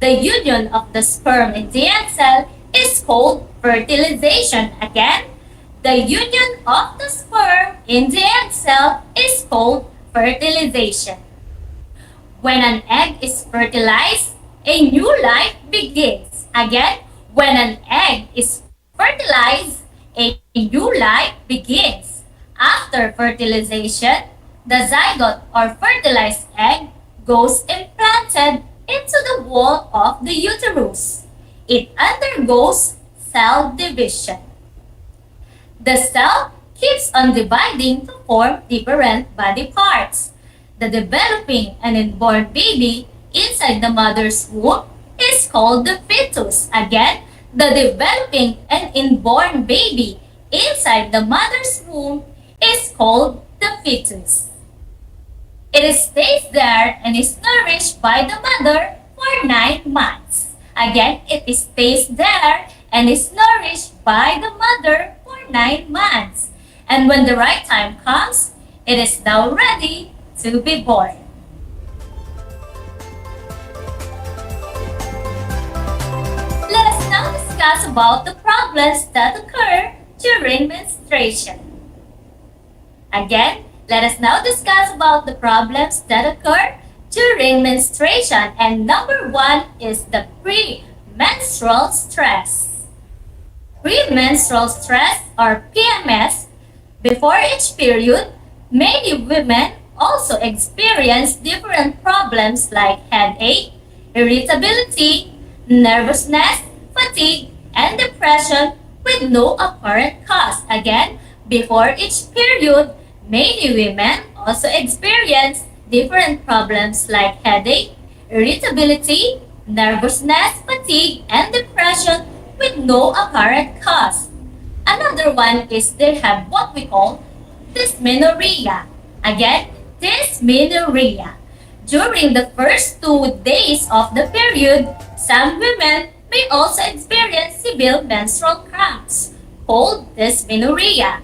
The union of the sperm in the egg cell is called fertilization. Again, the union of the sperm in the egg cell is called fertilization. When an egg is fertilized, a new life begins. Again, When an egg is fertilized, a new life begins. After fertilization, the zygote or fertilized egg goes implanted into the wall of the uterus. It undergoes cell division. The cell keeps on dividing to form different body parts. The developing and inborn baby inside the mother's womb is called the fetus. Again, the developing and inborn baby inside the mother's womb is called the fetus. It stays there and is nourished by the mother for 9 months. Again, it stays there and is nourished by the mother for 9 months. And when the right time comes, it is now ready to be born. Let us now discuss about the problems that occur during menstruation. Again, let us now discuss about the problems that occur during menstruation. And number 1 is the premenstrual stress. Premenstrual stress or PMS. Before each period, many women also experience different problems like headache, irritability, nervousness, fatigue, and depression with no apparent cause. Again, before each period, many women also experience different problems like headache, irritability, nervousness, fatigue, and depression with no apparent cause. Another one is they have what we call dysmenorrhea. Again, dysmenorrhea. During the first 2 days of the period, some women may also experience severe menstrual cramps, called dysmenorrhea.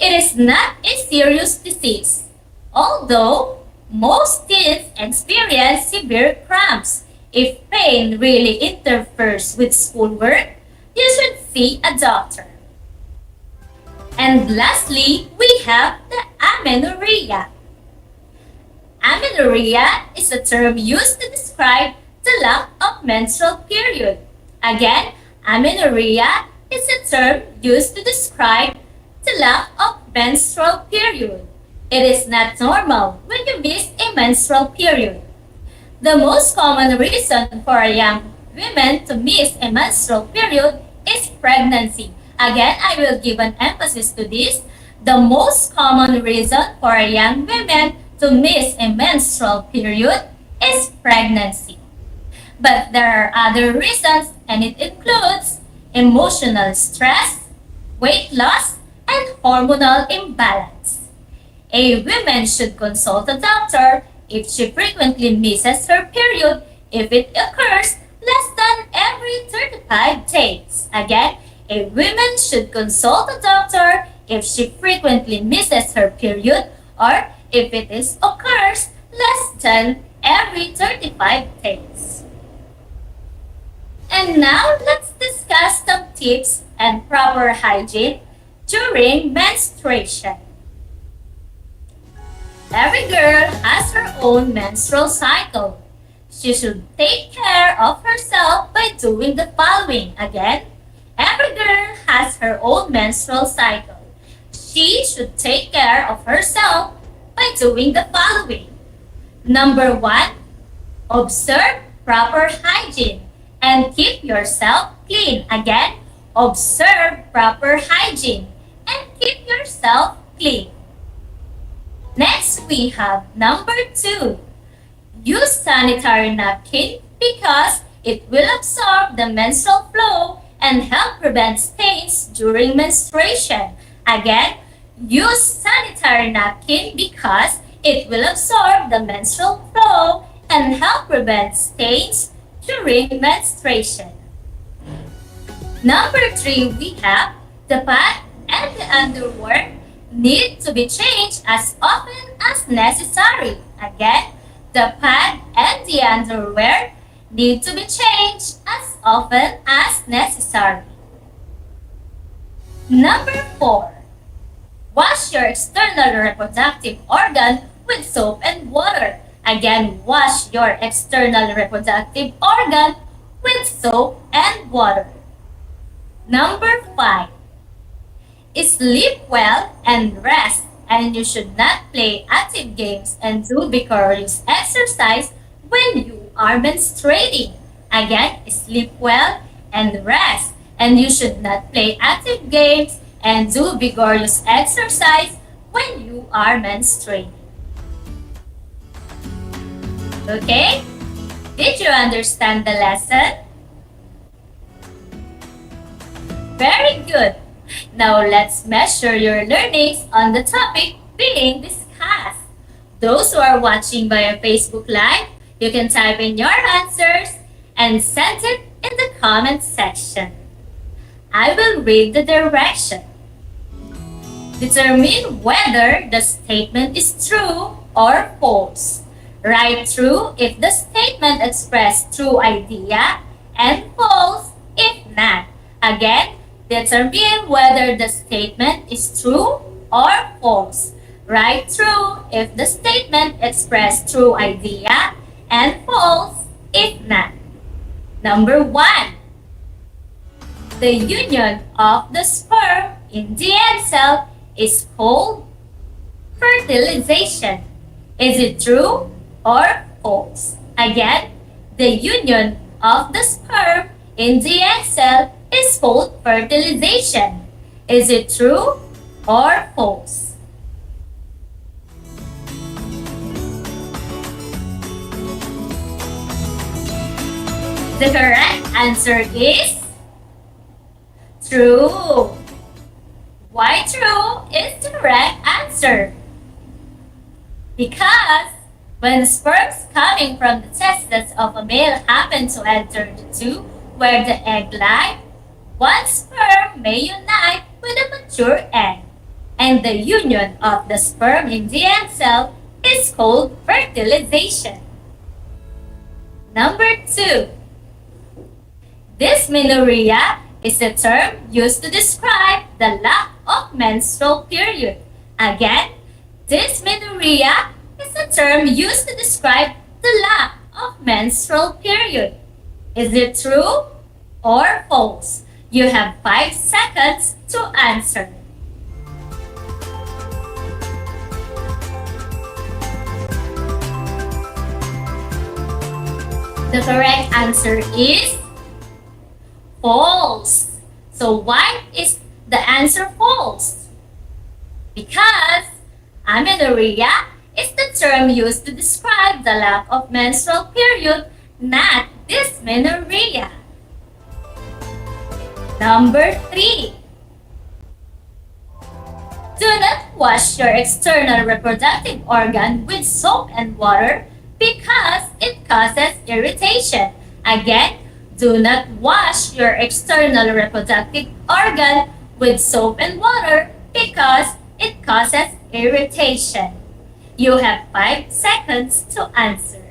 It is not a serious disease, although most teens experience severe cramps. If pain really interferes with schoolwork, you should see a doctor. And lastly, we have the amenorrhea. Amenorrhea is a term used to describe the lack of menstrual period. Again, amenorrhea is a term used to describe the lack of menstrual period. It is not normal when you miss a menstrual period. The most common reason for a young woman to miss a menstrual period is pregnancy. Again, I will give an emphasis to this. The most common reason for a young woman to miss a menstrual period is pregnancy. But there are other reasons, and it includes emotional stress, weight loss, and hormonal imbalance. A woman should consult a doctor if she frequently misses her period if it occurs less than every 35 days. Again, a woman should consult a doctor if she frequently misses her period or if it occurs less than every 35 days. And now let's discuss some tips and proper hygiene during menstruation. Every girl has her own menstrual cycle. She should take care of herself by doing the following. Again, every girl has her own menstrual cycle. She should take care of herself by doing the following. Number 1, observe proper hygiene and keep yourself clean. Again, observe proper hygiene and keep yourself clean. Next, we have number 2. Use sanitary napkin because it will absorb the menstrual flow and help prevent stains during menstruation. Again, use sanitary napkin because it will absorb the menstrual flow and help prevent stains during menstruation. Number 3, we have the pad and the underwear need to be changed as often as necessary. Again, the pad and the underwear need to be changed as often as necessary. Number 4, wash your external reproductive organ with soap and water. Again, wash your external reproductive organ with soap and water. Number 5. Sleep well and rest, and you should not play active games and do vigorous exercise when you are menstruating. Again, sleep well and rest, and you should not play active games and do vigorous exercise when you are menstruating. Okay? Did you understand the lesson? Very good. Now let's measure your learnings on the topic being discussed. Those who are watching via Facebook Live, you can type in your answers and send it in the comment section. I will read the direction. Determine whether the statement is true or false. Write true if the statement expresses true idea and false if not. Again, determine whether the statement is true or false. Write true if the statement expresses true idea and false if not. Number 1. The union of the sperm in the egg cell is called fertilization. Is it true or false? Again, the union of the sperm in the egg cell is called fertilization. Is it true or false? The correct answer is true. Why true is the correct answer? Because when sperms coming from the testes of a male happen to enter the tube where the egg lies, one sperm may unite with a mature egg, and the union of the sperm in the egg cell is called fertilization. Number 2. Dysmenorrhea is a term used to describe the lack of menstrual period. Again, dysmenorrhea is a term used to describe the lack of menstrual period. Is it true or false? You have 5 seconds to answer. The correct answer is false. So why is the answer false? Because amenorrhea is the term used to describe the lack of menstrual period, not dysmenorrhea. Number 3. Do not wash your external reproductive organ with soap and water because it causes irritation. Again, do not wash your external reproductive organ with soap and water because it causes irritation. You have 5 seconds to answer.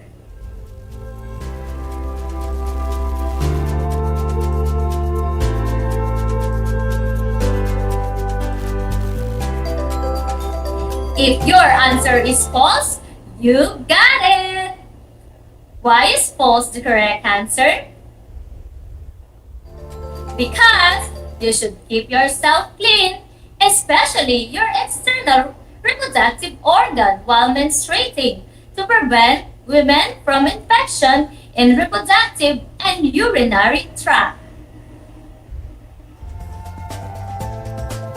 If your answer is false, you got it! Why is false the correct answer? Because you should keep yourself clean, especially your external reproductive organ while menstruating to prevent women from infection in reproductive and urinary tract.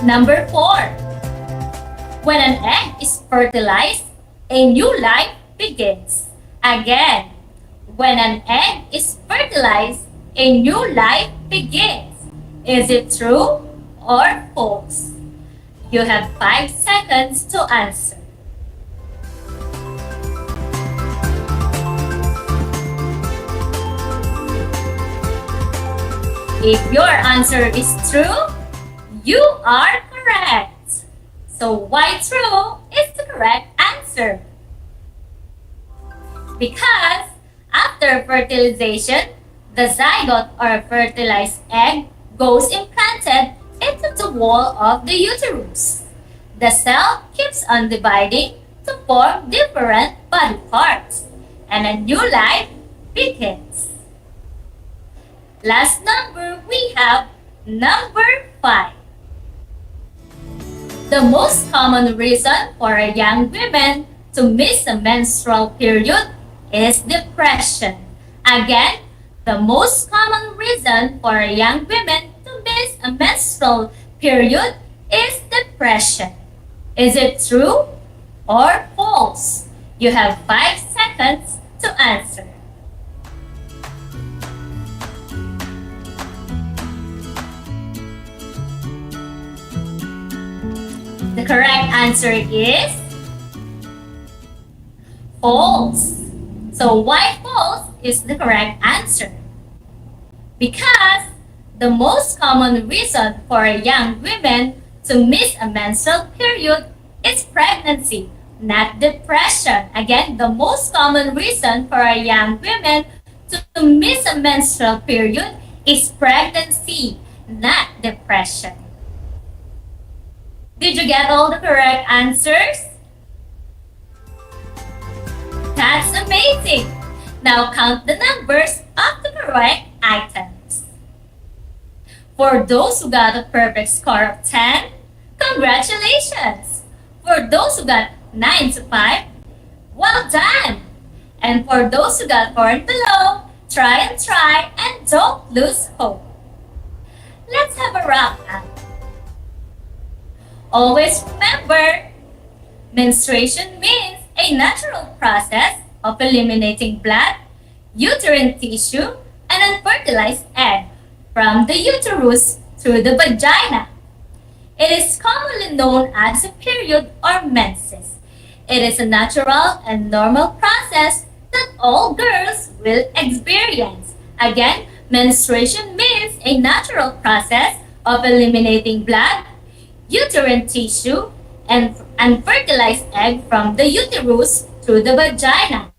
Number 4. When an egg is fertilized, a new life begins. Again, when an egg is fertilized, a new life begins. Is it true or false? You have 5 seconds to answer. If your answer is true, you are correct. So why true is the correct answer? Because after fertilization, the zygote or fertilized egg goes implanted into the wall of the uterus. The cell keeps on dividing to form different body parts, and a new life begins. Last number, we have Number 5. The most common reason for a young woman to miss a menstrual period is depression. Again, the most common reason for a young woman to miss a menstrual period is depression. Is it true or false? You have 5 seconds to answer. The correct answer is false. So why false is the correct answer? Because the most common reason for a young woman to miss a menstrual period is pregnancy, not depression. Again, the most common reason for a young woman to miss a menstrual period is pregnancy, not depression. Did you get all the correct answers? That's amazing! Now count the numbers of the correct items. For those who got a perfect score of 10, congratulations! For those who got 9 to 5, well done! And for those who got 4 and below, try and don't lose hope. Let's have a wrap up. Always remember, menstruation means a natural process of eliminating blood, uterine tissue, and unfertilized egg from the uterus through the vagina. It is commonly known as a period or menses. It is a natural and normal process that all girls will experience. Again, menstruation means a natural process of eliminating blood, uterine tissue, and unfertilized egg from the uterus through the vagina.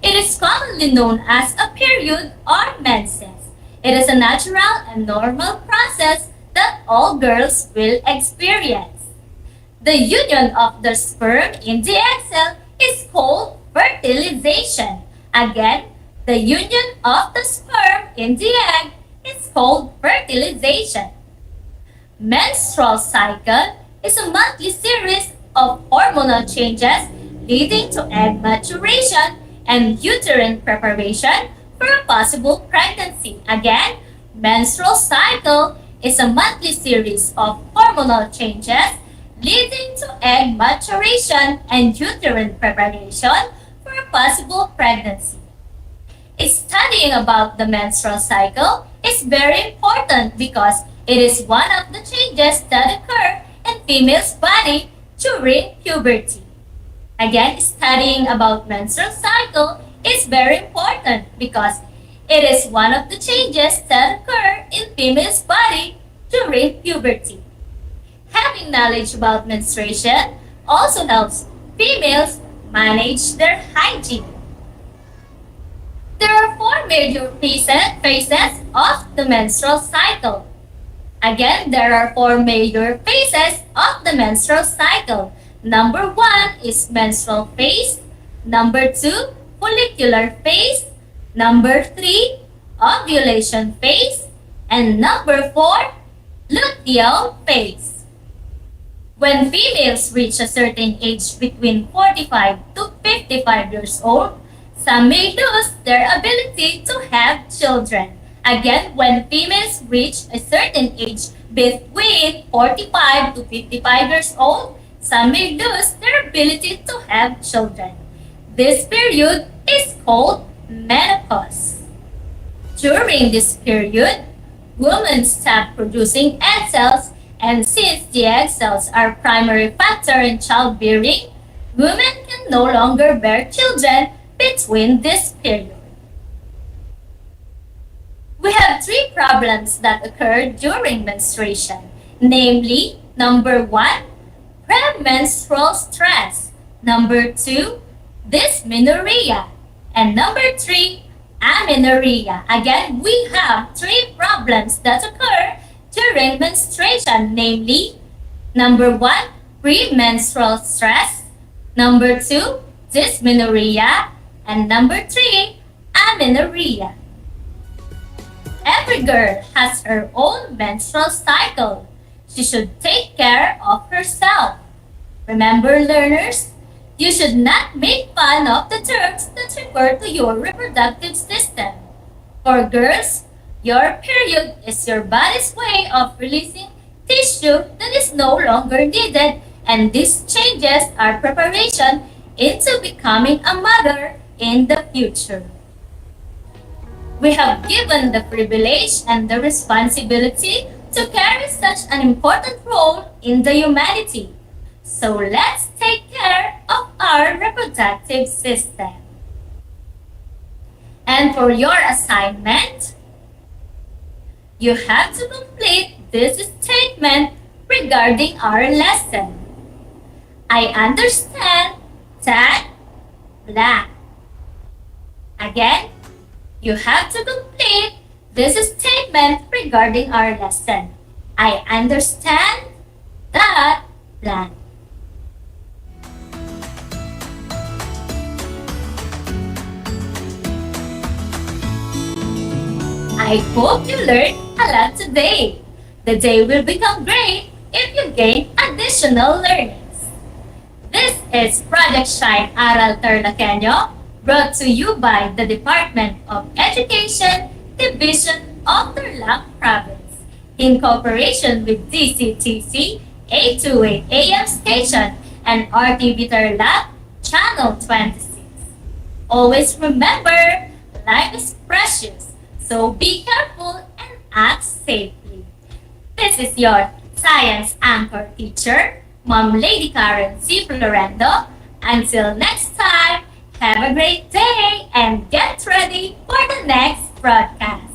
It is commonly known as a period or menses. It is a natural and normal process that all girls will experience. The union of the sperm in the egg cell is called fertilization. Again, the union of the sperm in the egg is called fertilization. Menstrual cycle is a monthly series of hormonal changes leading to egg maturation and uterine preparation for a possible pregnancy. Again, menstrual cycle is a monthly series of hormonal changes leading to egg maturation and uterine preparation for a possible pregnancy. Studying about the menstrual cycle is very important because it is one of the changes that occur in female's body during puberty. Again, studying about menstrual cycle is very important because it is one of the changes that occur in female's body during puberty. Having knowledge about menstruation also helps females manage their hygiene. There are 4 major phases of the menstrual cycle. Again, there are 4 major phases of the menstrual cycle. Number 1 is menstrual phase. Number 2, follicular phase. Number 3, ovulation phase. And number 4, luteal phase. When females reach a certain age between 45 to 55 years old, some may lose their ability to have children. Again, when females reach a certain age between 45 to 55 years old, some may lose their ability to have children. This period is called menopause. During this period, women stop producing egg cells, and since the egg cells are primary factor in childbearing, women can no longer bear children between this period. We have 3 problems that occur during menstruation, namely, number 1, premenstrual stress, number 2, dysmenorrhea, and number 3, amenorrhea. Again, we have 3 problems that occur during menstruation, namely, number 1, premenstrual stress, number 2, dysmenorrhea, and number 3, amenorrhea. Every girl has her own menstrual cycle. She should take care of herself. Remember, learners, you should not make fun of the terms that refer to your reproductive system. For girls, your period is your body's way of releasing tissue that is no longer needed, and this changes our preparation into becoming a mother in the future. We have given the privilege and the responsibility to carry such an important role in the humanity. So let's take care of our reproductive system. And for your assignment, you have to complete this statement regarding our lesson. I understand that blank. Again, you have to complete this statement regarding our lesson. I understand that blank. I hope you learned a lot today. The day will become great if you gain additional learnings. This is Project Shine Aral TarlakHenyo, brought to you by the Department of Education, Division of Tarlac Province, in cooperation with DCTC 828 AM station and RTV Tarlac Channel 26. Always remember, life is precious, so be careful and act safely. This is your science anchor teacher, Ma'am Lady Karen C. Florendo. Until next time, have a great day and get ready for the next broadcast.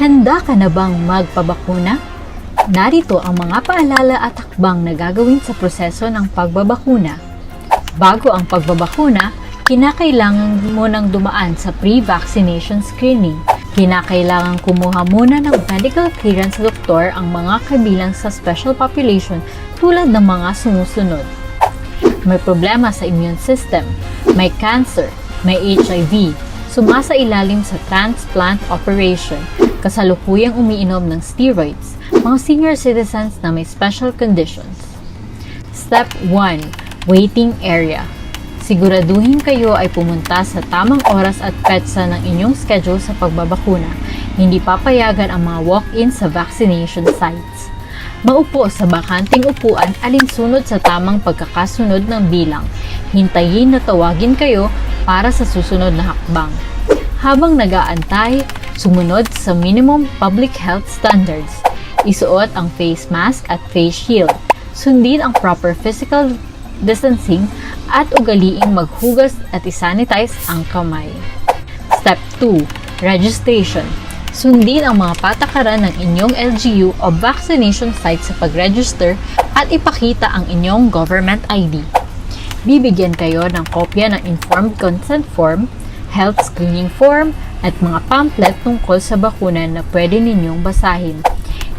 Handa ka na bang magpabakuna? Narito ang mga paalala at hakbang na gagawin sa proseso ng pagbabakuna. Bago ang pagbabakuna, kinakailangan mo nang dumaan sa pre-vaccination screening. Kinakailangan kumuha muna ng medical clearance sa doktor ang mga kabilang sa special population tulad ng mga sumusunod. May problema sa immune system, may cancer, may HIV, sumasailalim sa transplant operation, kasalukuyang umiinom ng steroids, mga senior citizens na may special conditions. Step 1. Waiting area. Siguraduhin kayo ay pumunta sa tamang oras at petsa ng inyong schedule sa pagbabakuna. Hindi papayagan ang mga walk-in sa vaccination sites. Maupo sa bakanting upuan alinsunod sa tamang pagkakasunod ng bilang. Hintayin na tawagin kayo para sa susunod na hakbang. Habang nag-aantay, sumunod sa minimum public health standards. Isuot ang face mask at face shield. Sundin ang proper physical distancing at ugaliing maghugas at isanitize ang kamay. Step 2. Registration. Sundin ang mga patakaran ng inyong LGU o vaccination site sa pag-register at ipakita ang inyong government ID. Bibigyan kayo ng kopya ng informed consent form, health screening form, at mga pamphlet tungkol sa bakuna na pwede ninyong basahin.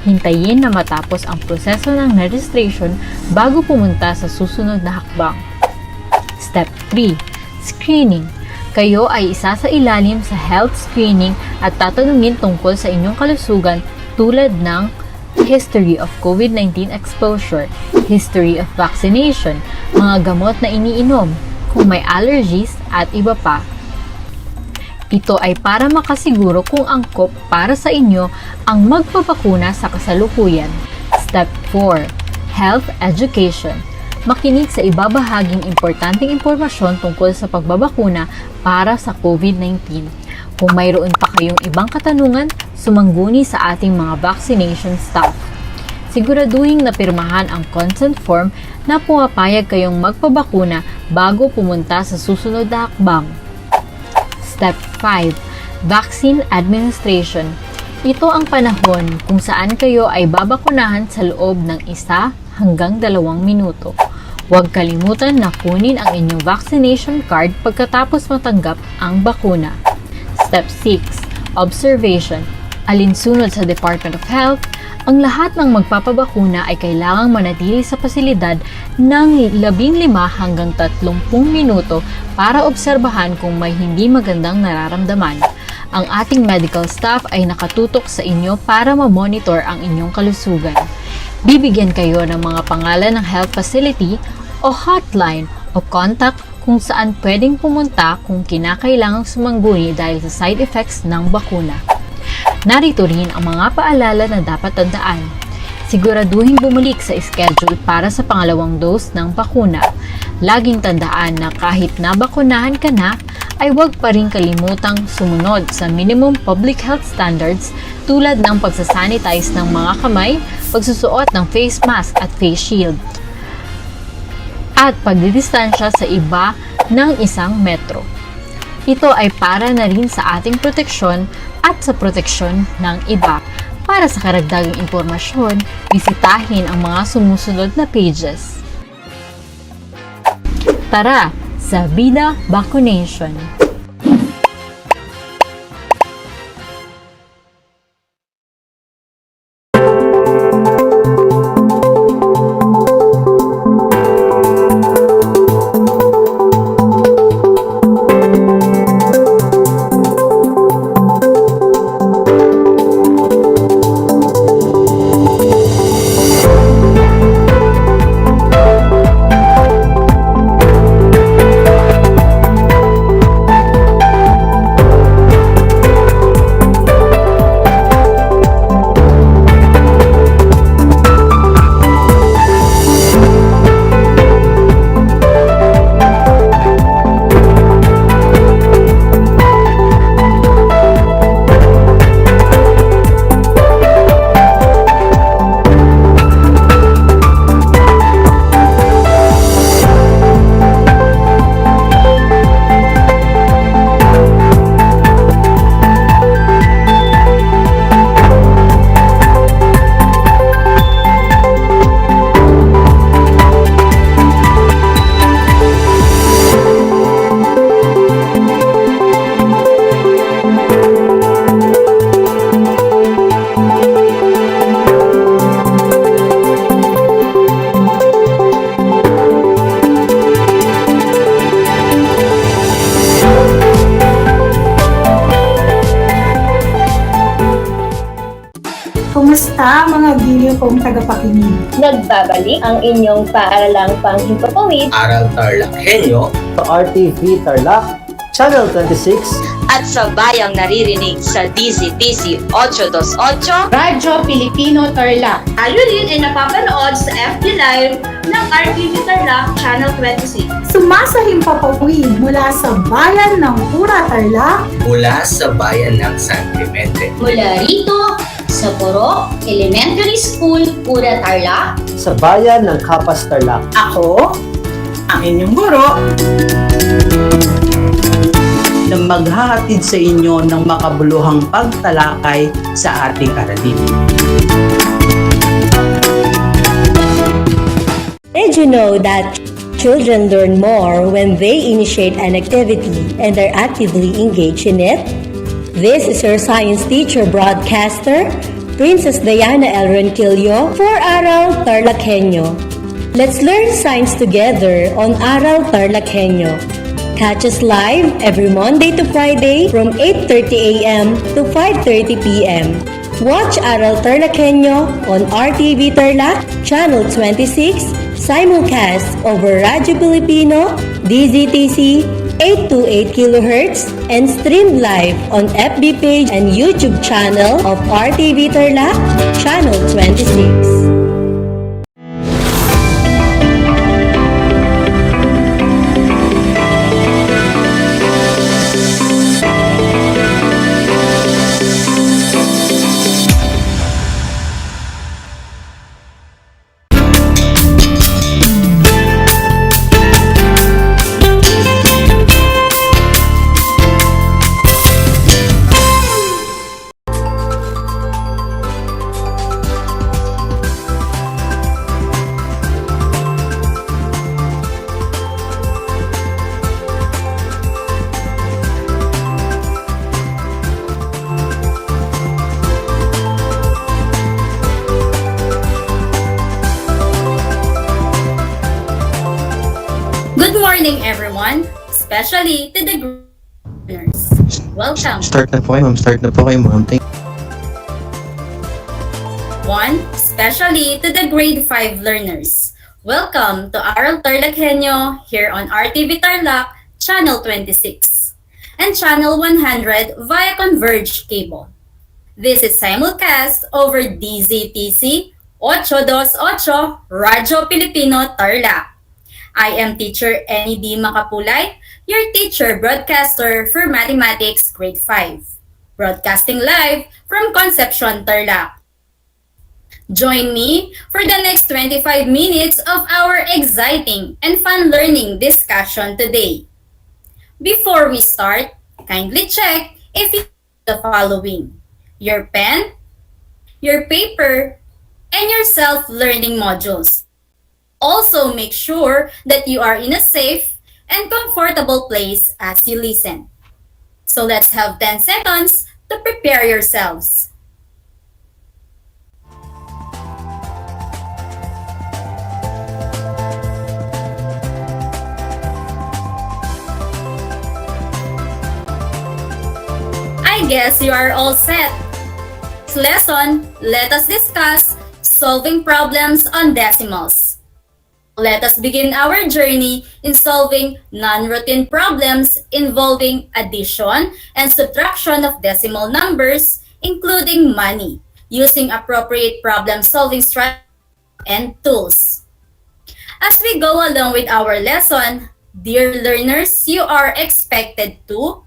Hintayin na matapos ang proseso ng registration bago pumunta sa susunod na hakbang. Step 3. Screening. Kayo ay isa sa ilalim sa health screening at tatanungin tungkol sa inyong kalusugan tulad ng history of COVID-19 exposure, history of vaccination, mga gamot na iniinom, kung may allergies at iba pa. Ito ay para makasiguro kung angkop para sa inyo ang magpapakuna sa kasalukuyan. Step 4. Health Education. Makinig sa ibabahaging importanteng impormasyon tungkol sa pagbabakuna para sa COVID-19. Kung mayroon pa kayong ibang katanungan, sumangguni sa ating mga vaccination staff. Siguraduhin na pirmahan ang consent form na pumapayag kayong magpabakuna bago pumunta sa susunod na hakbang. Step 5. Vaccine Administration. Ito ang panahon kung saan kayo ay babakunahan sa loob ng 1 hanggang 2 minuto. Huwag kalimutan na kunin ang inyong vaccination card pagkatapos matanggap ang bakuna. Step 6. Observation. Alinsunod sa Department of Health, ang lahat ng magpapabakuna ay kailangang manatili sa pasilidad ng 15 hanggang 30 minuto para obserbahan kung may hindi magandang nararamdaman. Ang ating medical staff ay nakatutok sa inyo para ma-monitor ang inyong kalusugan. Bibigyan kayo ng mga pangalan ng health facility o hotline o contact kung saan pwedeng pumunta kung kinakailangang sumangguni dahil sa side effects ng bakuna. Narito rin ang mga paalala na dapat tandaan. Siguraduhin bumalik sa schedule para sa pangalawang dose ng bakuna. Laging tandaan na kahit nabakunahan ka na, ay huwag pa rin kalimutang sumunod sa minimum public health standards tulad ng pagsasanitize ng mga kamay, pagsusuot ng face mask at face shield, at pagdidistansya sa iba ng 1 metro. Ito ay para na rin sa ating proteksyon at sa proteksyon ng iba. Para sa karagdagang impormasyon, bisitahin ang mga sumusunod na pages. Tara sa Vida Vaccination! Kumusta mga giliw kong tagapakinig? Nagbabalik ang inyong paaralang panghimpapawid Aral TarlakHenyo Sa RTV Tarlac, Channel 26, at sa bayang naririnig sa DZTC 828. Radyo Pilipino Tarlac. Tayo rin ay napapanood sa FB Live ng RTV Tarlac Channel 26. Sumasahimpapawid mula sa bayan ng Pura Tarlac, mula sa bayan ng San Clemente. Mula rito sa Puro Elementary School, Pura Tarlac. sa bayan ng Kapas Tarlac. Ako, ang inyong guro, na maghahatid sa inyo ng makabuluhang pagtalakay sa ating aralin. Did you know that children learn more when they initiate an activity and are actively engaged in it? This is your science teacher broadcaster, Princess Diana L. Ronquillo for Aral TarlakHenyo. Let's learn science together on Aral TarlakHenyo. Catch us live every Monday to Friday from 8:30 a.m. to 5:30 p.m. Watch Aral TarlakHenyo on RTV Tarlac, Channel 26, simulcast over Radyo Pilipino, DZTC 828 kHz, and streamed live on FB page and YouTube channel of RTV Tarlac, Channel 26. Good morning, everyone, especially to the learners. Welcome. Start na po kayo, ma'am. One, especially to the grade 5 learners. Welcome to Aral TarlakHenyo here on RTV Tarlac, Channel 26, and Channel 100 via Converge cable. This is simulcast over DZTC 828 Radyo Pilipino Tarlac. I am Teacher NED Makapulay, your teacher broadcaster for Mathematics Grade 5, broadcasting live from Concepcion, Tarlac. Join me for the next 25 minutes of our exciting and fun learning discussion today. Before we start, kindly check if you have the following: your pen, your paper, and your self-learning modules. Also, make sure that you are in a safe and comfortable place as you listen. So let's have 10 seconds to prepare yourselves. I guess you are all set. This lesson, let us discuss solving problems on decimals. Let us begin our journey in solving non-routine problems involving addition and subtraction of decimal numbers, including money, using appropriate problem-solving strategies and tools. As we go along with our lesson, dear learners, you are expected to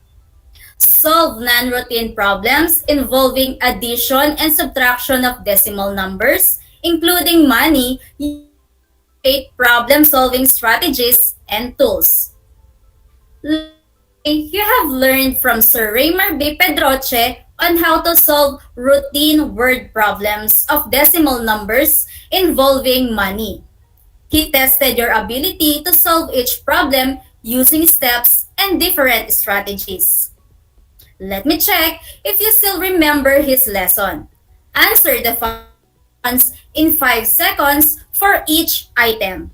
solve non-routine problems involving addition and subtraction of decimal numbers, including money, problem-solving strategies and tools. You have learned from Sir Raymar B. Pedroche on how to solve routine word problems of decimal numbers involving money. He tested your ability to solve each problem using steps and different strategies. Let me check if you still remember his lesson. Answer the questions in 5 seconds for each item.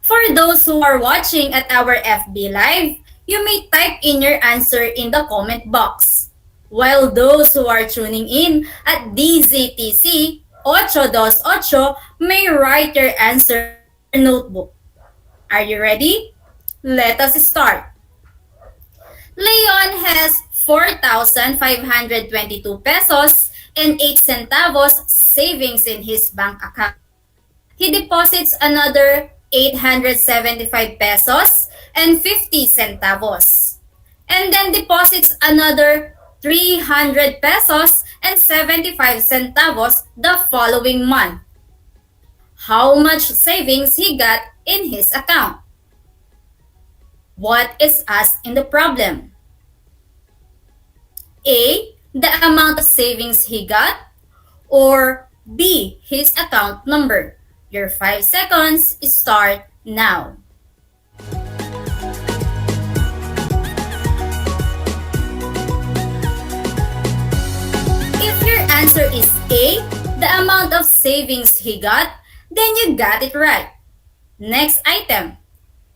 For those who are watching at our FB Live, you may type in your answer in the comment box. While those who are tuning in at DZTC 828 may write your answer in your notebook. Are you ready? Let us start. Leon has 4,522 pesos and 8 centavos savings in his bank account. He deposits another 875 pesos and 50 centavos. And then deposits another 300 pesos and 75 centavos the following month. How much savings he got in his account? What is asked in the problem? A, the amount of savings he got, or B, his account number. Your 5 seconds start now. If your answer is A, the amount of savings he got, then you got it right. Next item.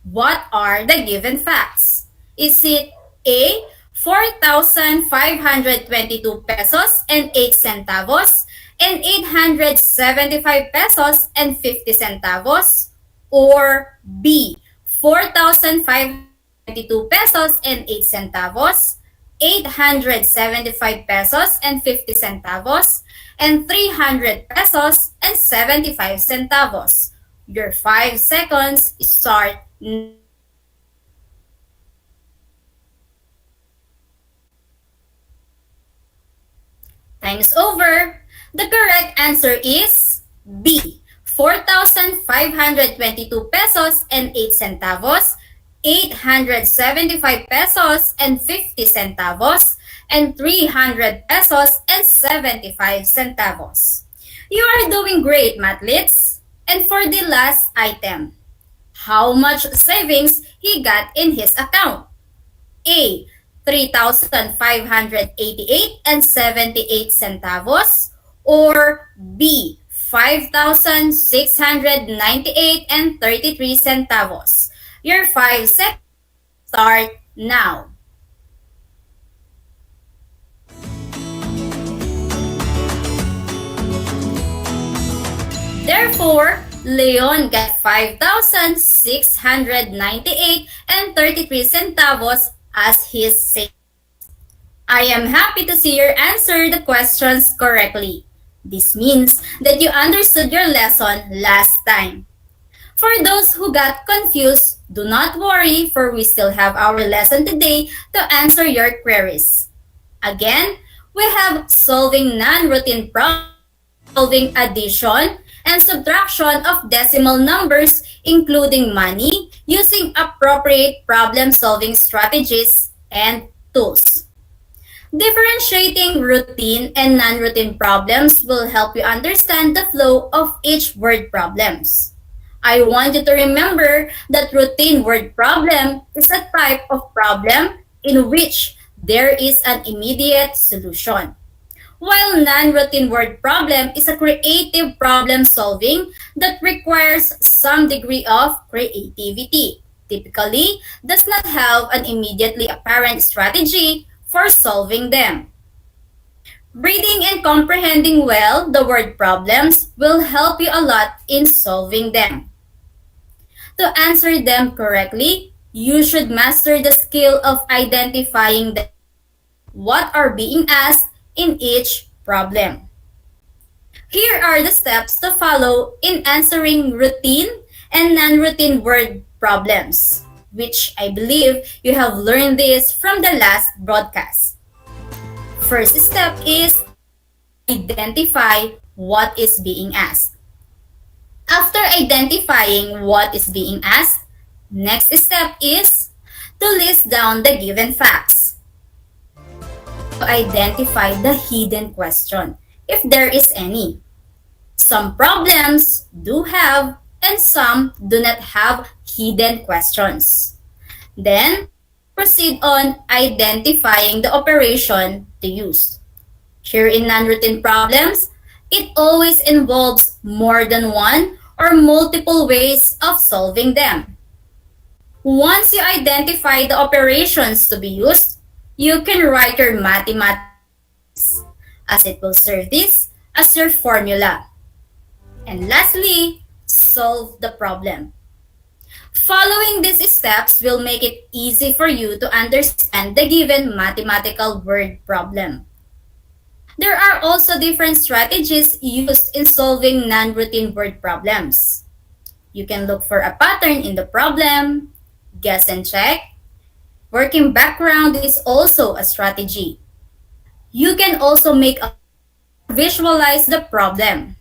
What are the given facts? Is it A, 4,522 pesos and 8 centavos and 875 pesos and 50 centavos? Or B, 4,522 pesos and 8 centavos, 875 pesos and 50 centavos, and 300 pesos and 75 centavos? Your 5 seconds start now. Time is over. The correct answer is B, 4,522 pesos and 8 centavos, 875 pesos and 50 centavos, and 300 pesos and 75 centavos. You are doing great, Matlits. And for the last item, how much savings he got in his account? A, 3,588 and 78 centavos, or B, 5,698 and 33 centavos. Your 5 seconds start now. Therefore, Leon got 5,698 and 33 centavos as his savings. I am happy to see you answer the questions correctly. This means that you understood your lesson last time. For those who got confused, do not worry, for we still have our lesson today to answer your queries. Again, we have solving non-routine problems, solving addition and subtraction of decimal numbers, including money, using appropriate problem-solving strategies and tools. Differentiating routine and non-routine problems will help you understand the flow of each word problems. I want you to remember that routine word problem is a type of problem in which there is an immediate solution, while non-routine word problem is a creative problem solving that requires some degree of creativity, typically does not have an immediately apparent strategy for solving them. Reading and comprehending well the word problems will help you a lot in solving them. To answer them correctly, you should master the skill of identifying what are being asked in each problem. Here are the steps to follow in answering routine and non-routine word problems, which I believe you have learned this from the last broadcast. First step is identify what is being asked. After identifying what is being asked, next step is to list down the given facts. To identify the hidden question, if there is any. Some problems do have and some do not have hidden questions. Then, proceed on identifying the operation to use. Here in non-routine problems, it always involves more than one or multiple ways of solving them. Once you identify the operations to be used, you can write your mathematics, as it will serve this as your formula. And lastly, solve the problem. Following these steps will make it easy for you to understand the given mathematical word problem. There are also different strategies used in solving non-routine word problems. You can look for a pattern in the problem, guess and check. Working background is also a strategy. You can also visualize the problem,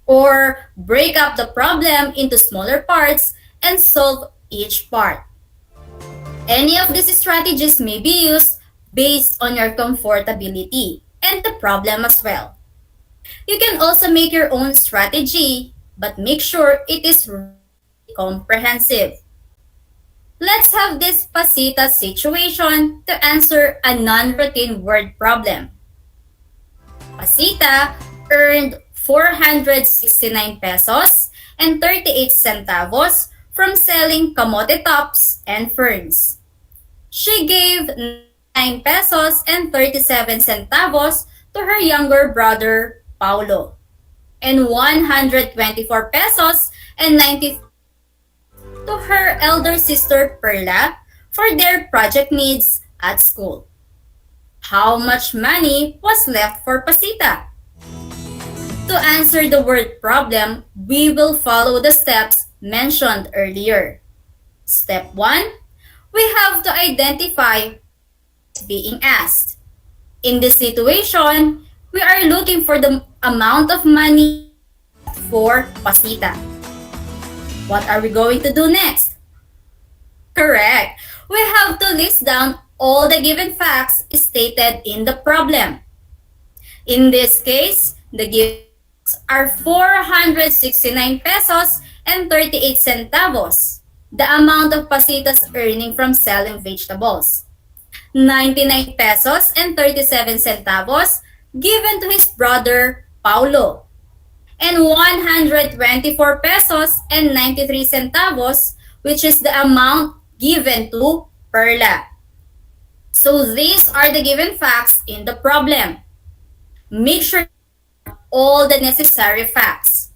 or break up the problem into smaller parts and solve each part. Any of these strategies may be used based on your comfortability and the problem as well. You can also make your own strategy, but make sure it is comprehensive. Let's have this pasita situation to answer a non-routine word problem. Pasita earned 469 pesos and 38 centavos from selling kamote tops and ferns. She gave 9 pesos and 37 centavos to her younger brother, Paulo, and 124 pesos and 90 to her elder sister, Perla, for their project needs at school. How much money was left for Pasita? To answer the word problem, we will follow the steps mentioned earlier. Step 1, we have to identify what's being asked. In this situation, we are looking for the amount of money for Pasita. What are we going to do next? Correct. We have to list down all the given facts stated in the problem. In this case, the given facts are 469 pesos and 38 centavos, the amount of Pasita's earning from selling vegetables. 99 pesos and 37 centavos given to his brother, Paulo, and 124 pesos and 93 centavos which is the amount given to Perla. So these are the given facts in the problem. Make sure you have all the necessary facts.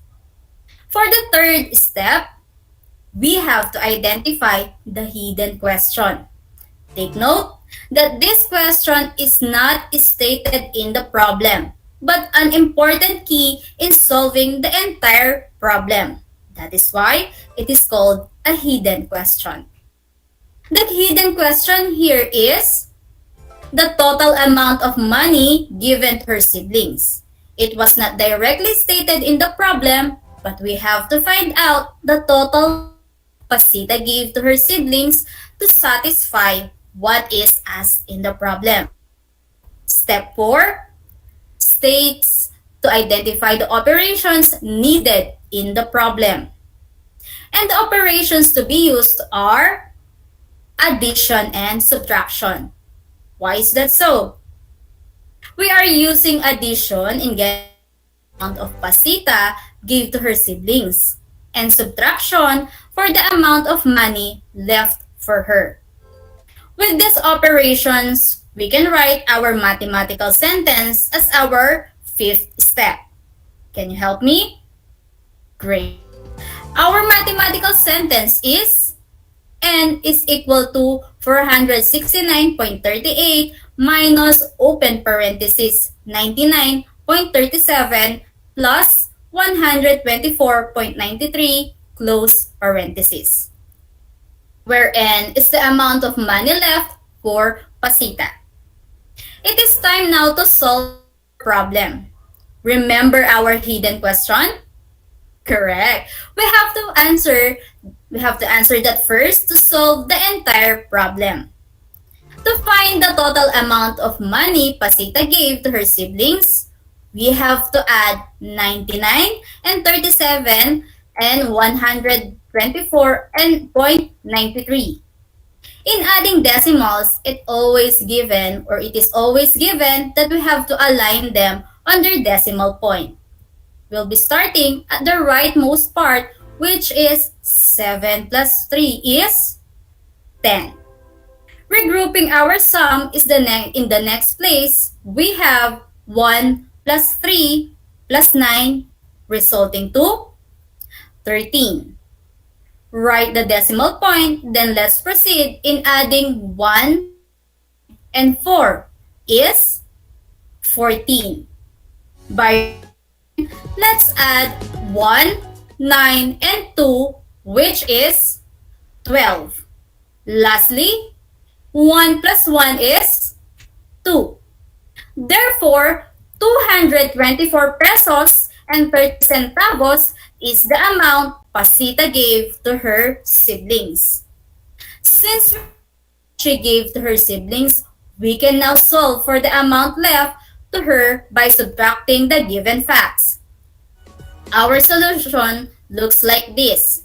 For the third step, we have to identify the hidden question. Take note that this question is not stated in the problem, but an important key in solving the entire problem. That is why it is called a hidden question. The hidden question here is the total amount of money given to her siblings. It was not directly stated in the problem, but we have to find out the total Pasita gave to her siblings to satisfy what is asked in the problem. Step 4 states to identify the operations needed in the problem. And the operations to be used are addition and subtraction. Why is that so? We are using addition in getting the amount of Pasita gave to her siblings, and subtraction for the amount of money left for her. With these operations, we can write our mathematical sentence as our fifth step. Can you help me? Great. Our mathematical sentence is N is equal to 469.38 minus open parenthesis 99.37 plus 124.93 close parenthesis, where N is the amount of money left for Pasita. It is time now to solve the problem. Remember our hidden question? Correct. We have to answer that first to solve the entire problem. To find the total amount of money Pasita gave to her siblings, we have to add 99 and 37 and 124 and 0.93. In adding decimals, it is always given that we have to align them on their decimal point. We'll be starting at the rightmost part, which is 7 plus 3 is 10. Regrouping our sum is in the next place, we have 1 plus 3 plus 9 resulting to 13. Write the decimal point, then let's proceed in adding 1 and 4 is 14. Let's add 1, 9, and 2, which is 12. Lastly, 1 plus 1 is 2. Therefore, 224 pesos and 30 centavos is the amount Pasita gave to her siblings. Since she gave to her siblings, we can now solve for the amount left to her by subtracting the given facts. Our solution looks like this.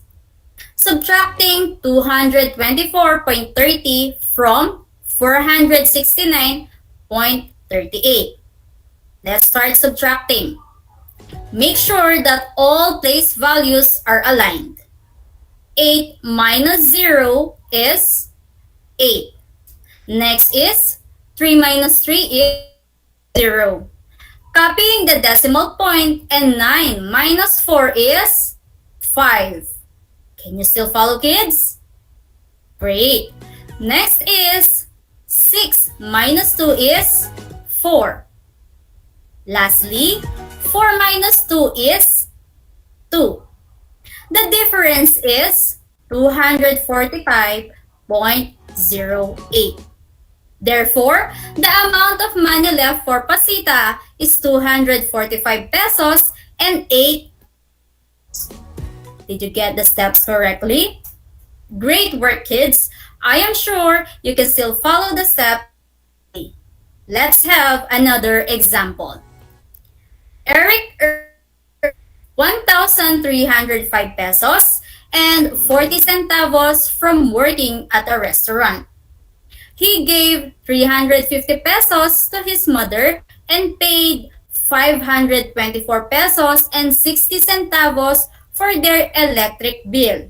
Subtracting 224.30 from 469.38. Let's start subtracting. Make sure that all place values are aligned. 8 minus 0 is 8. Next is 3 minus 3 is 0. Copying the decimal point, and 9 minus 4 is 5. Can you still follow, kids? Great. Next is 6 minus 2 is 4. Lastly, 4 minus 2 is 2. The difference is 245.08. Therefore, the amount of money left for Pasita is 245 pesos and 8. Did you get the steps correctly? Great work, kids! I am sure you can still follow the steps. Let's have another example. Eric earned 1,305 pesos and 40 centavos from working at a restaurant. He gave 350 pesos to his mother and paid 524 pesos and 60 centavos for their electric bill.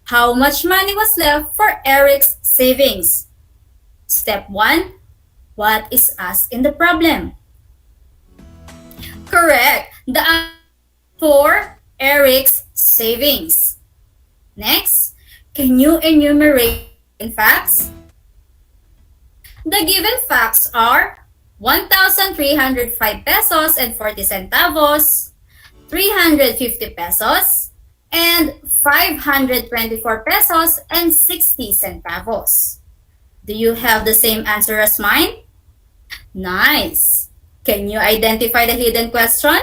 How much money was left for Eric's savings? Step 1. What is asked in the problem? Correct. The answer for Eric's savings. Next, can you enumerate facts? The given facts are 1,305 pesos and 40 centavos, 350 pesos, and 524 pesos and 60 centavos. Do you have the same answer as mine? Nice! Can you identify the hidden question?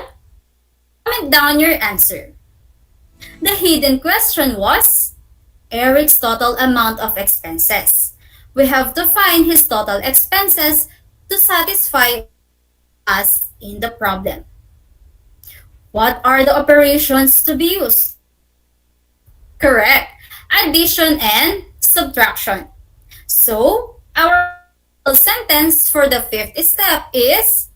Comment down your answer. The hidden question was Eric's total amount of expenses. We have to find his total expenses to satisfy us in the problem. What are the operations to be used? Correct. Addition and subtraction. So, our sentence for the fifth step is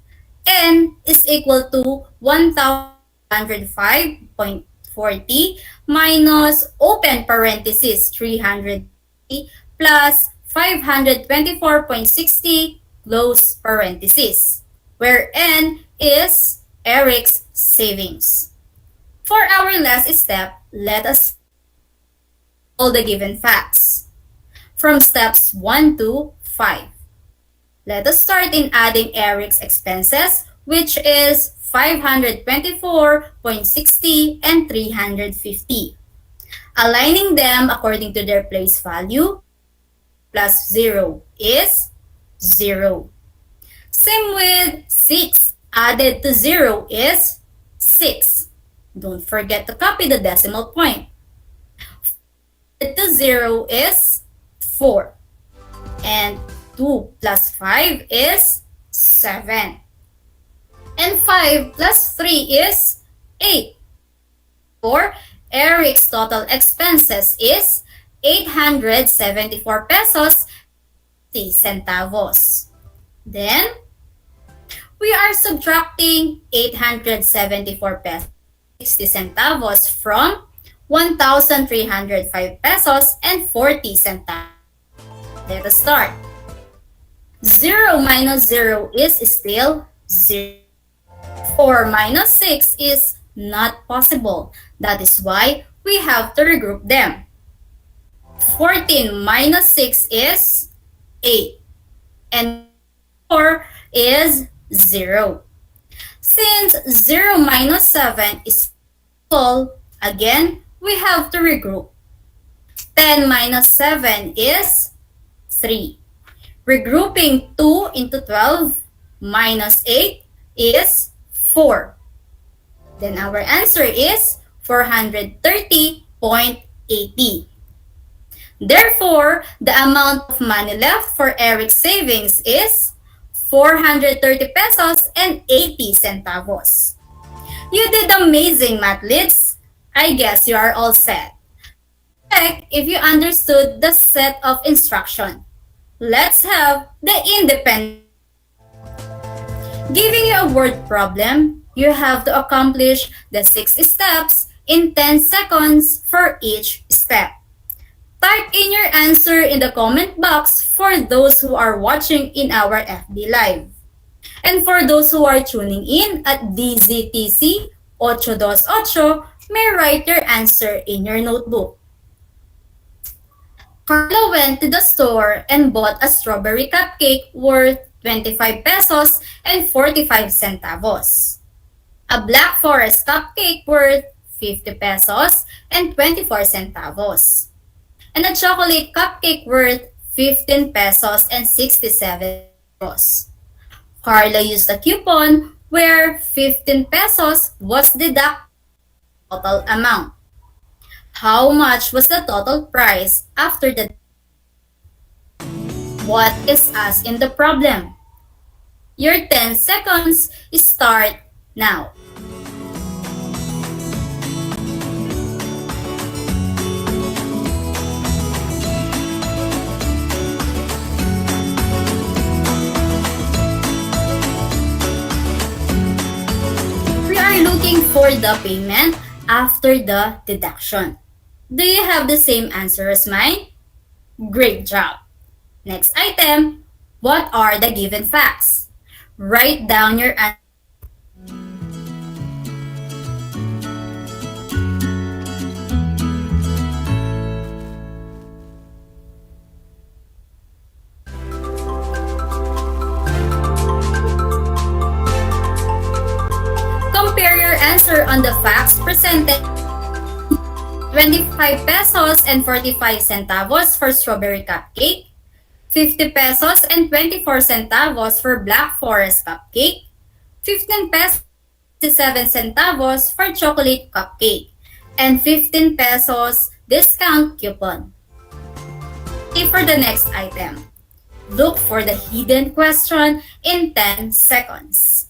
N is equal to 1,105.40 minus open parenthesis 300 plus 524.60 close parenthesis, where N is Eric's savings. For our last step, let us all the given facts from steps 1 to 5. Let us start in adding Eric's expenses, which is 524.60 and 350. Aligning them according to their place value, plus 0 is 0. Same with 6. Added to 0 is 6. Don't forget to copy the decimal point. Added to 0 is 4. And 2 plus 5 is 7. And 5 plus 3 is 8. For Eric's total expenses is 874 pesos 60 centavos. Then, we are subtracting 874 pesos 60 centavos from 1,305 pesos and 40 centavos. Let us start. 0 minus 0 is still 0. 4 minus 6 is not possible. That is why we have to regroup them. 14 minus 6 is 8. And 4 is 0. Since 0 minus 7 is full, again, we have to regroup. 10 minus 7 is 3. Regrouping 2 into 12 minus 8 is 4. Then our answer is 430.80. Therefore, the amount of money left for Eric's savings is 430 pesos and 80 centavos. You did amazing, mathletes. I guess you are all set. Check if you understood the set of instruction. Let's have the independent. Giving you a word problem, you have to accomplish the 6 steps in 10 seconds for each step. Type in your answer in the comment box for those who are watching in our FB Live. And for those who are tuning in at DZTC 828, may write your answer in your notebook. Carla went to the store and bought a strawberry cupcake worth 25 pesos and 45 centavos. A Black Forest cupcake worth 50 pesos and 24 centavos. And a chocolate cupcake worth 15 pesos and 67 centavos. Carla used a coupon where 15 pesos was deducted from the total amount. How much was the total price after the What is asked in the problem? Your 10 seconds start now. We are looking for the payment after the deduction. Do you have the same answer as mine? Great job! Next item, what are the given facts? Write down your answer. Compare your answer on the facts presented. 25 pesos and 45 centavos for strawberry cupcake, 50 pesos and 24 centavos for Black Forest cupcake, 15 pesos and 57 centavos for chocolate cupcake, and 15 pesos discount coupon. Okay, for the next item, look for the hidden question in 10 seconds.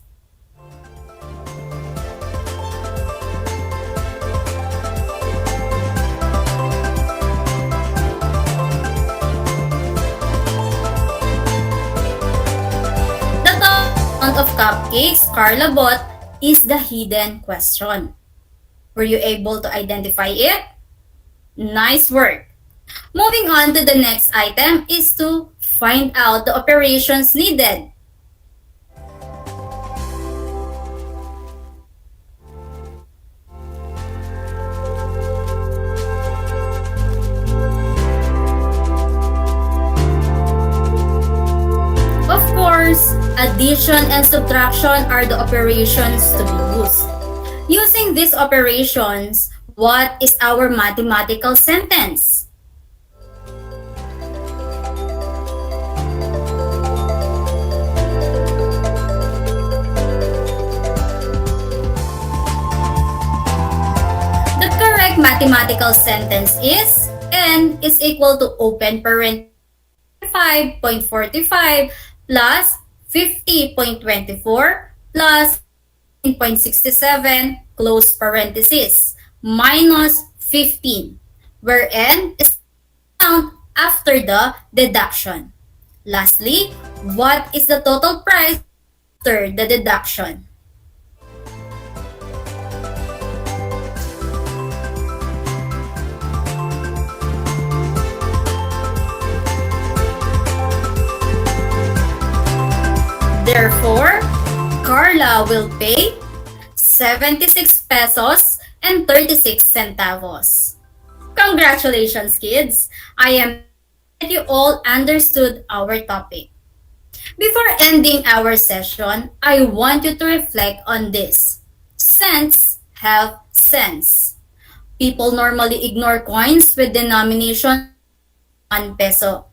Of cupcakes Carla bought is the hidden question. Were you able to identify it? Nice work! Moving on to the next item is to find out the operations needed. Of course, addition and subtraction are the operations to be used. Using these operations, what is our mathematical sentence? The correct mathematical sentence is n is equal to open parenthesis 5.45 plus 50.24 plus 10.67 close parenthesis minus 15, where n is count after the deduction. Lastly, what is the total price after the deduction? Therefore, Carla will pay 76 pesos and 36 centavos. Congratulations, kids! I am glad you all understood our topic. Before ending our session, I want you to reflect on this. Cents have sense. People normally ignore coins with denomination 1 peso.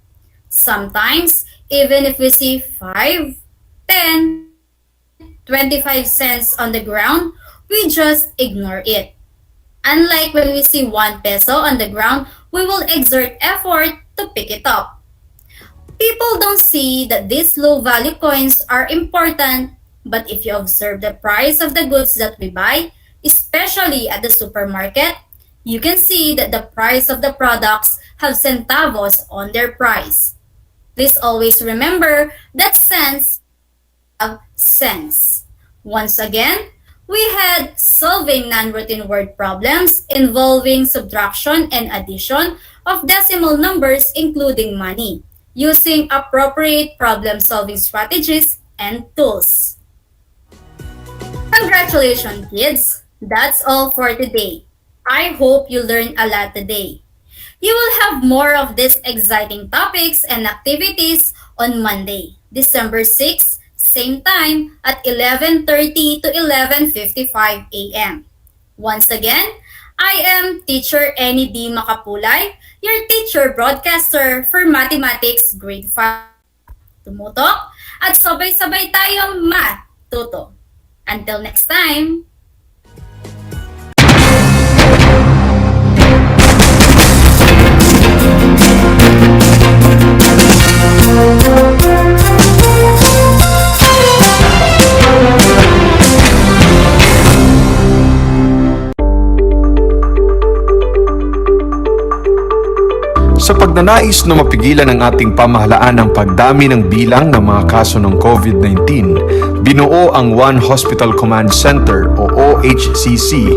Sometimes, even if we see 5, 10, 25 cents on the ground, we just ignore it. Unlike when we see 1 peso on the ground, we will exert effort to pick it up. People don't see that these low-value coins are important, but if you observe the price of the goods that we buy, especially at the supermarket, you can see that the price of the products have centavos on their price. Please always remember that cents have sense. Once again, we had solving non-routine word problems involving subtraction and addition of decimal numbers including money, using appropriate problem-solving strategies and tools. Congratulations, kids! That's all for today. I hope you learned a lot today. You will have more of these exciting topics and activities on Monday, December 6, same time at 11:30 to 11:55 a.m. Once again, I am Teacher Annie D. Makapulay, your teacher broadcaster for Mathematics Grade 5. Tumutok at sabay-sabay tayong matuto. Until next time! Sa pagnanais na mapigilan ang ating pamahalaan ang pagdami ng bilang ng mga kaso ng COVID-19, binuo ang One Hospital Command Center o OHCC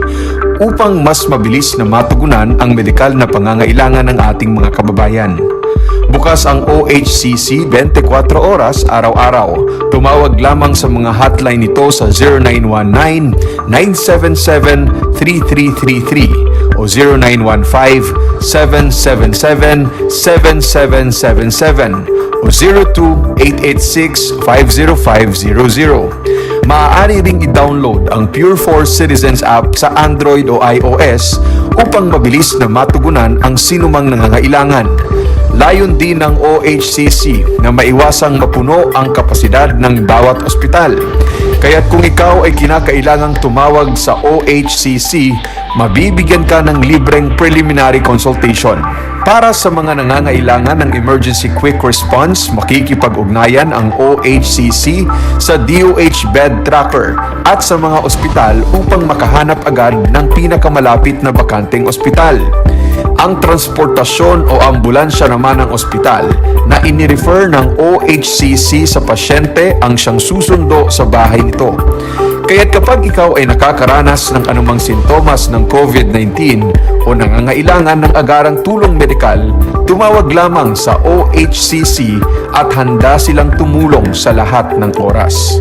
upang mas mabilis na matugunan ang medikal na pangangailangan ng ating mga kababayan. Bukas ang OHCC 24 oras araw-araw. Tumawag lamang sa mga hotline nito sa 0919-977-3333 o 0915-777-7777 o 02-886-50500. Maaari ring i-download ang Pure Force Citizens app sa Android o iOS upang mabilis na matugunan ang sinumang nangangailangan. Layon din ng OHCC na maiwasang mapuno ang kapasidad ng bawat ospital. Kaya't kung ikaw ay kinakailangang tumawag sa OHCC, mabibigyan ka ng libreng preliminary consultation. Para sa mga nangangailangan ng emergency quick response, makikipag-ugnayan ang OHCC sa DOH bed tracker at sa mga ospital upang makahanap agad ng pinakamalapit na bakanteng ospital. Ang transportasyon o ambulansya naman ng ospital na inirefer ng OHCC sa pasyente ang siyang susundo sa bahay nito. Kaya't kapag ikaw ay nakakaranas ng anumang sintomas ng COVID-19 o nangangailangan ng agarang tulong medikal, tumawag lamang sa OHCC at handa silang tumulong sa lahat ng oras.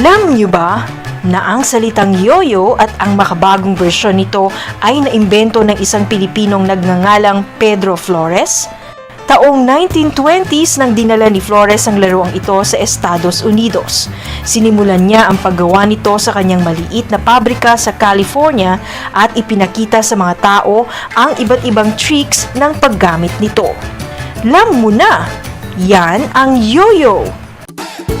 Alam niyo ba na ang salitang yoyo at ang makabagong bersyon nito ay naimbento ng isang Pilipinong nagngangalang Pedro Flores? Taong 1920s nang dinala ni Flores ang laruang ito sa Estados Unidos. Sinimulan niya ang paggawa nito sa kanyang maliit na pabrika sa California at ipinakita sa mga tao ang iba't ibang tricks ng paggamit nito. Alam mo na, yan ang yoyo!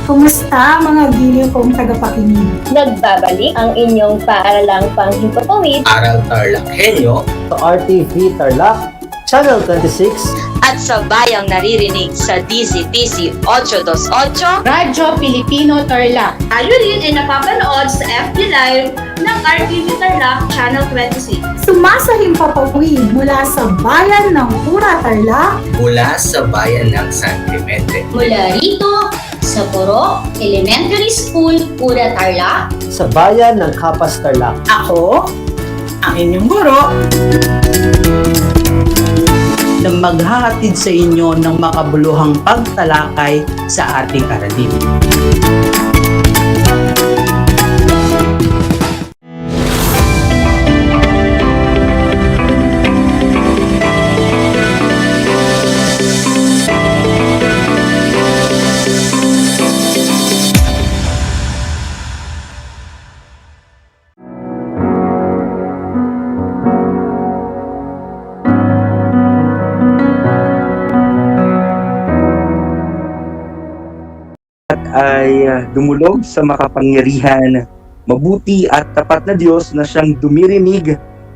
Kumusta mga giliw kong tagapakinig? Nagbabalik ang inyong paaralang panghimpapawid Aral TarlakHenyo Sa RTV Tarlac, Channel 26 at sa bayang naririnig sa DZTC 828 Radyo Pilipino Tarlac. Tayo rin ay napapanood sa FB Live ng RTV Tarlac Channel 26. Sumasahimpapawid mula sa bayan ng Pura Tarlac, mula sa bayan ng San Clemente. Mula rito sa Puro Elementary School, Pura Tarlac. sa bayan ng Kapas Tarlac. Ako, ang inyong guro, na maghahatid sa inyo ng makabuluhang pagtalakay sa ating aralin. ay dumulog sa makapangyarihan, mabuti at tapat na Diyos na siyang dumirinig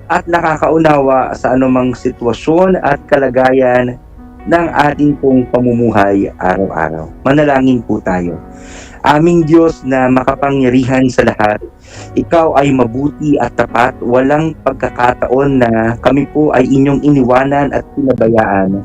at nakakaunawa sa anumang sitwasyon at kalagayan ng ating pong pamumuhay araw-araw. Manalangin po tayo. Aming Diyos na makapangyarihan sa lahat, Ikaw ay mabuti at tapat, walang pagkakataon na kami po ay inyong iniwanan at pinabayaan.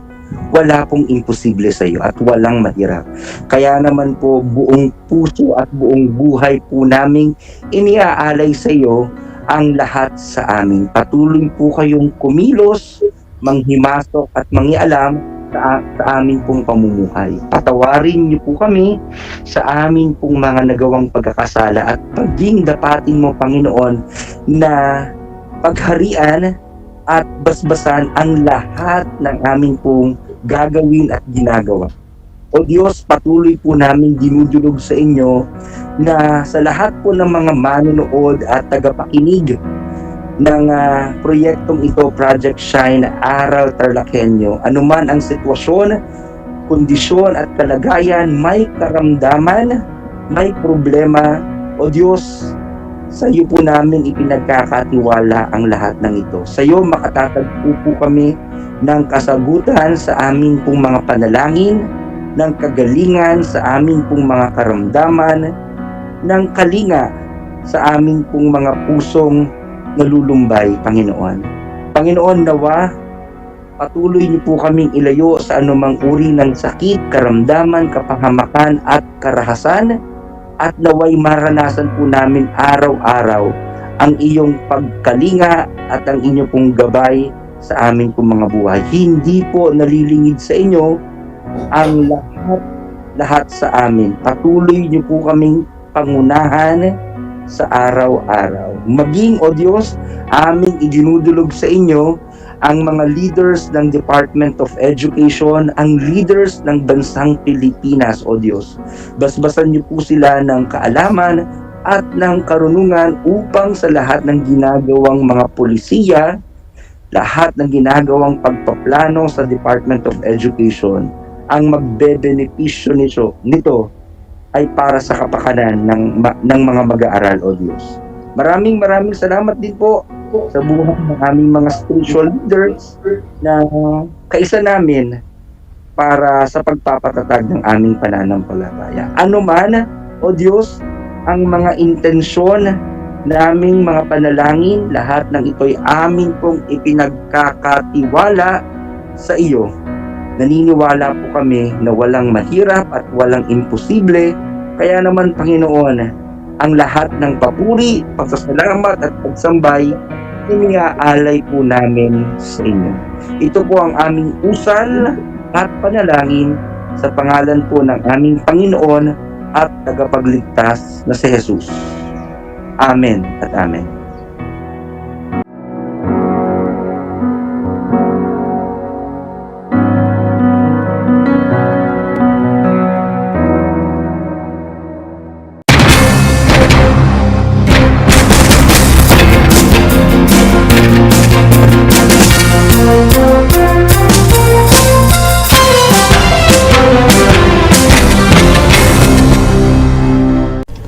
Wala pong imposible sa iyo at walang mahirap. Kaya naman po buong puso at buong buhay po naming iniaalay sa iyo ang lahat sa amin. Patuloy po kayong kumilos, manghimasok at mangialam sa amin pong pamumuhay. Patawarin niyo po kami sa amin pong mga nagawang pagkakasala at paging dapatin mo, Panginoon, na pagharian at basbasan ang lahat ng aming pong gagawin at ginagawa. O Diyos, patuloy po namin dinudulog sa inyo na sa lahat po ng mga manonood at tagapakinig ng proyektong ito, Project Shine, Aral TarlakHenyo, anuman ang sitwasyon, kondisyon at kalagayan, may karamdaman, may problema, o Diyos, sa iyo po namin ipinagkakatiwala ang lahat ng ito. Sa iyo makatatagpo po kami ng kasagutan sa aming pong mga panalangin, ng kagalingan sa aming pong mga karamdaman, ng kalinga sa aming pong mga pusong nalulumbay, Panginoon. Panginoon, nawa, patuloy niyo po kaming ilayo sa anumang uri ng sakit, karamdaman, kapahamakan at karahasan, at naway maranasan po namin araw-araw ang iyong pagkalinga at ang inyong pong gabay sa aming pong mga buhay. Hindi po nalilingid sa inyo ang lahat sa amin. Patuloy niyo po kaming pangunahan sa araw-araw. Maging, O Diyos, aming idinudulog sa inyo ang mga leaders ng Department of Education, ang leaders ng bansang Pilipinas, O Diyos. Basbasan niyo po sila ng kaalaman at ng karunungan upang sa lahat ng ginagawang mga polisiya, lahat ng ginagawang pagpaplano sa Department of Education, ang magbebenepisyo nito ay para sa kapakanan ng mga mag-aaral, O Diyos. Maraming salamat din po sa buhay ng aming mga spiritual leaders na kaisa namin para sa pagpapatatag ng aming pananampalataya. Ano man, O Diyos, ang mga intensyon naming mga panalangin, lahat ng ito'y amin pong ipinagkakatiwala sa iyo. Naniniwala po kami na walang mahirap at walang imposible. Kaya naman, Panginoon, ang lahat ng papuri, pasasalamat at pagsambay, iniaalay po namin sa inyo. Ito po ang aming usal at panalangin sa pangalan po ng aming Panginoon at tagapagligtas na si Jesus. Amen at amen.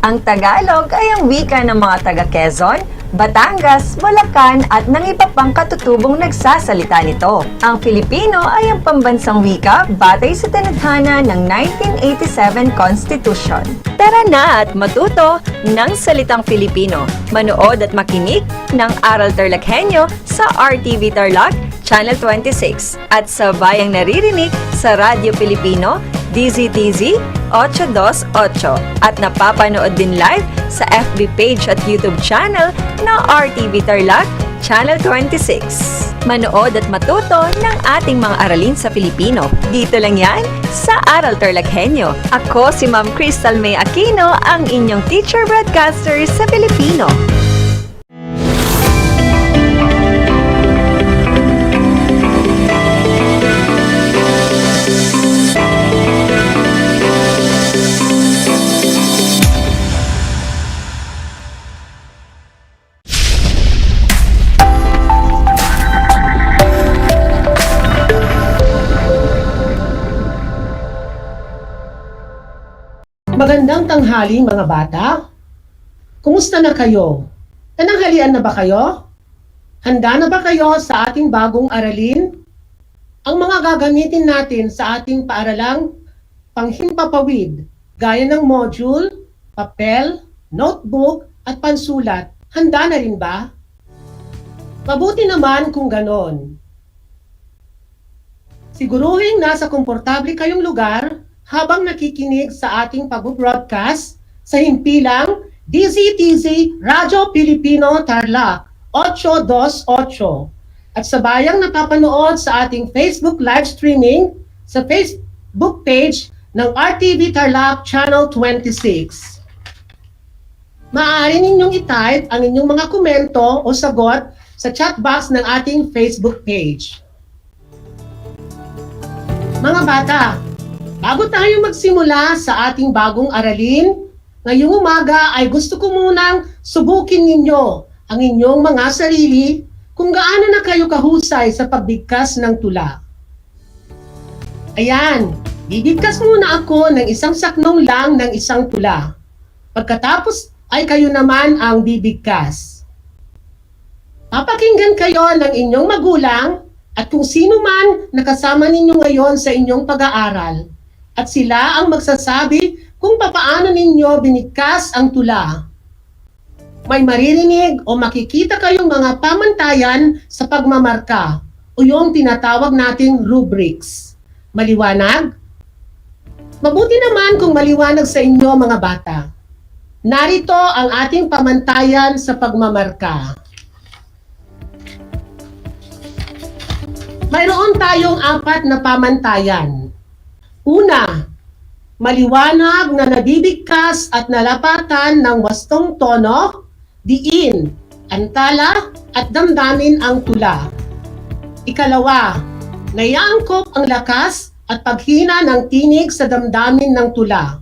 Ang Tagalog ay ang wika ng mga taga Quezon, Batangas, Bulacan at ng iba pang katutubong nagsasalita nito. Ang Filipino ay ang pambansang wika batay sa tinadhana ng 1987 Constitution. Tara na at matuto ng salitang Filipino. Manood at makinig ng Aral TarlakHenyo sa RTV Tarlac, Channel 26 at sa Bayang Naririnig sa Radyo Pilipino, DZTZ 828 at napapanood din live sa FB page at YouTube channel na RTV Tarlac Channel 26. Manood at matuto ng ating mga aralin sa Filipino. Dito lang yan sa Aral TarlakHenyo. Ako si Ma'am Crystal May Aquino, ang inyong teacher broadcaster sa Filipino. Magandang tanghali mga bata. Kumusta na kayo? Nananghalian na ba kayo? Handa na ba kayo sa ating bagong aralin? Ang mga gagamitin natin sa ating paaralang panghimpapawid, gaya ng module, papel, notebook, at pansulat, handa na rin ba? Mabuti naman kung ganon. Siguruhin nasa komportable kayong lugar habang nakikinig sa ating pag-broadcast sa himpilang DZTZ Radyo Pilipino Tarlac 828 at sa bayang napapanood sa ating Facebook live streaming sa Facebook page ng RTV Tarlac Channel 26. Maaari ninyong i-type ang inyong mga komento o sagot sa chat box ng ating Facebook page. Mga bata, bago tayo magsimula sa ating bagong aralin, ngayong umaga ay gusto ko munang subukin ninyo ang inyong mga sarili kung gaano na kayo kahusay sa pagbigkas ng tula. Ayan, bibigkas muna ako ng isang saknong lang ng isang tula. Pagkatapos ay kayo naman ang bibigkas. Papakinggan kayo ng inyong magulang at kung sino man nakasama ninyo ngayon sa inyong pag-aaral at sila ang magsasabi kung papaano ninyo binigkas ang tula. May maririnig o makikita kayong mga pamantayan sa pagmamarka o yung tinatawag nating rubrics. Maliwanag? Mabuti naman kung maliwanag sa inyo mga bata. Narito ang ating pamantayan sa pagmamarka. Mayroon tayong 4 na pamantayan. Una, maliwanag na nabibigkas at nalapatan ng wastong tono, diin, antala at damdamin ang tula. Ikalawa, naiaangkop ang lakas at paghina ng tinig sa damdamin ng tula.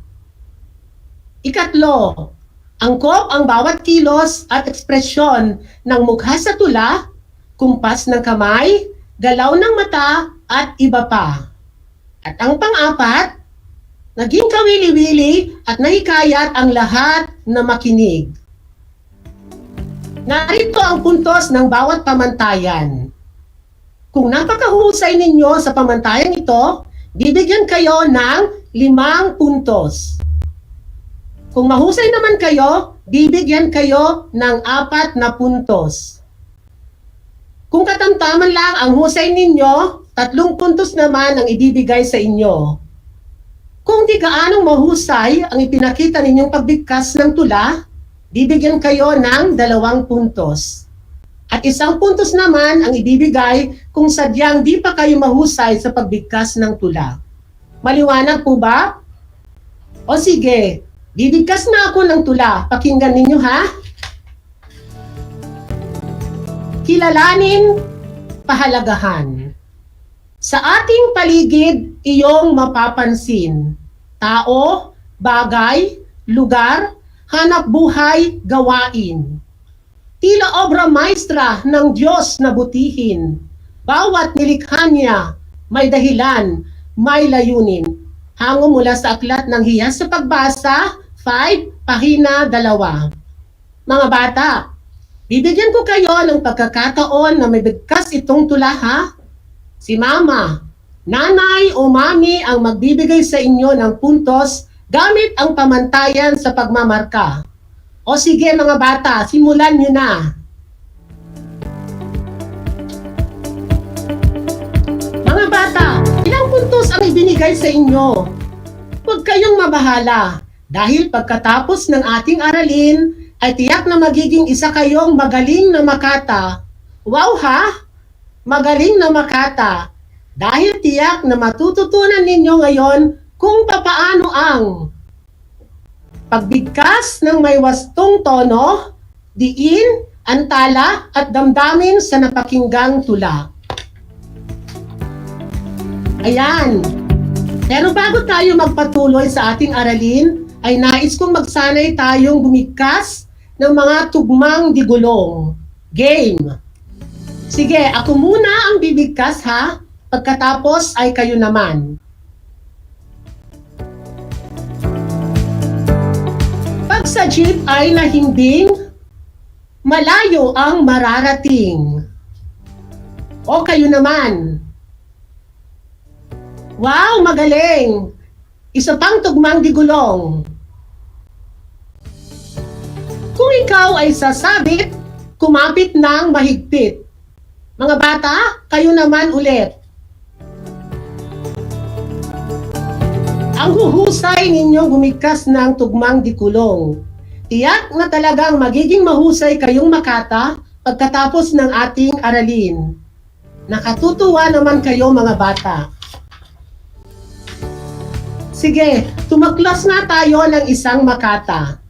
Ikatlo, angkop ang bawat kilos at ekspresyon ng mukha sa tula, kumpas ng kamay, galaw ng mata at iba pa. At ang pang-4, naging kawili-wili at nahikayat ang lahat na makinig. Narito ang puntos ng bawat pamantayan. Kung napakahusay ninyo sa pamantayan ito, bibigyan kayo ng 5 puntos. Kung mahusay naman kayo, bibigyan kayo ng 4 na puntos. Kung katamtaman lang ang husay ninyo, 3 puntos naman ang ibibigay sa inyo. Kung di gaanong mahusay ang ipinakita ninyong pagbigkas ng tula, bibigyan kayo ng 2 puntos. At 1 puntos naman ang ibibigay kung sadyang di pa kayo mahusay sa pagbigkas ng tula. Maliwanag po ba? O sige, bibigkas na ako ng tula. Pakinggan ninyo ha. Kilalanin, pahalagahan. Sa ating paligid, iyong mapapansin. Tao, bagay, lugar, hanap buhay, gawain. Tila obra maestra ng Diyos na butihin. Bawat nilikha niya, may dahilan, may layunin. Hango mula sa aklat ng Hiyas sa Pagbasa, 5, pahina 2. Mga bata, bibigyan ko kayo ng pagkakataon na may bigkas itong tula ha. Si mama, nanay o mami ang magbibigay sa inyo ng puntos gamit ang pamantayan sa pagmamarka. O sige mga bata, simulan nyo na. Mga bata, ilang puntos ang ibinigay sa inyo? Huwag kayong mabahala dahil pagkatapos ng ating aralin, ay tiyak na magiging isa kayong magaling na makata. Wow ha! Magaling na makata. Dahil tiyak na matututunan ninyo ngayon kung papaano ang pagbigkas ng may wastong tono, diin, antala at damdamin sa napakinggang tula. Ayan. Pero bago tayo magpatuloy sa ating aralin, ay nais kong magsanay tayong bumigkas ng mga tugmang digulong. Game. Sige, ako muna ang bibigkas ha. Pagkatapos ay kayo naman. Pag sa jeep ay nahimbing, malayo ang mararating. O kayo naman. Wow, magaling! Isa pang tugmang digulong. Kung ikaw ay sasabit, kumapit ng mahigpit. Mga bata, kayo naman ulit. Ang huhusay ninyong bumigkas ng tugmang digulong. Tiyak na talagang magiging mahusay kayong makata pagkatapos ng ating aralin. Nakatutuwa naman kayo mga bata. Sige, tumaklas na tayo ng isang makata.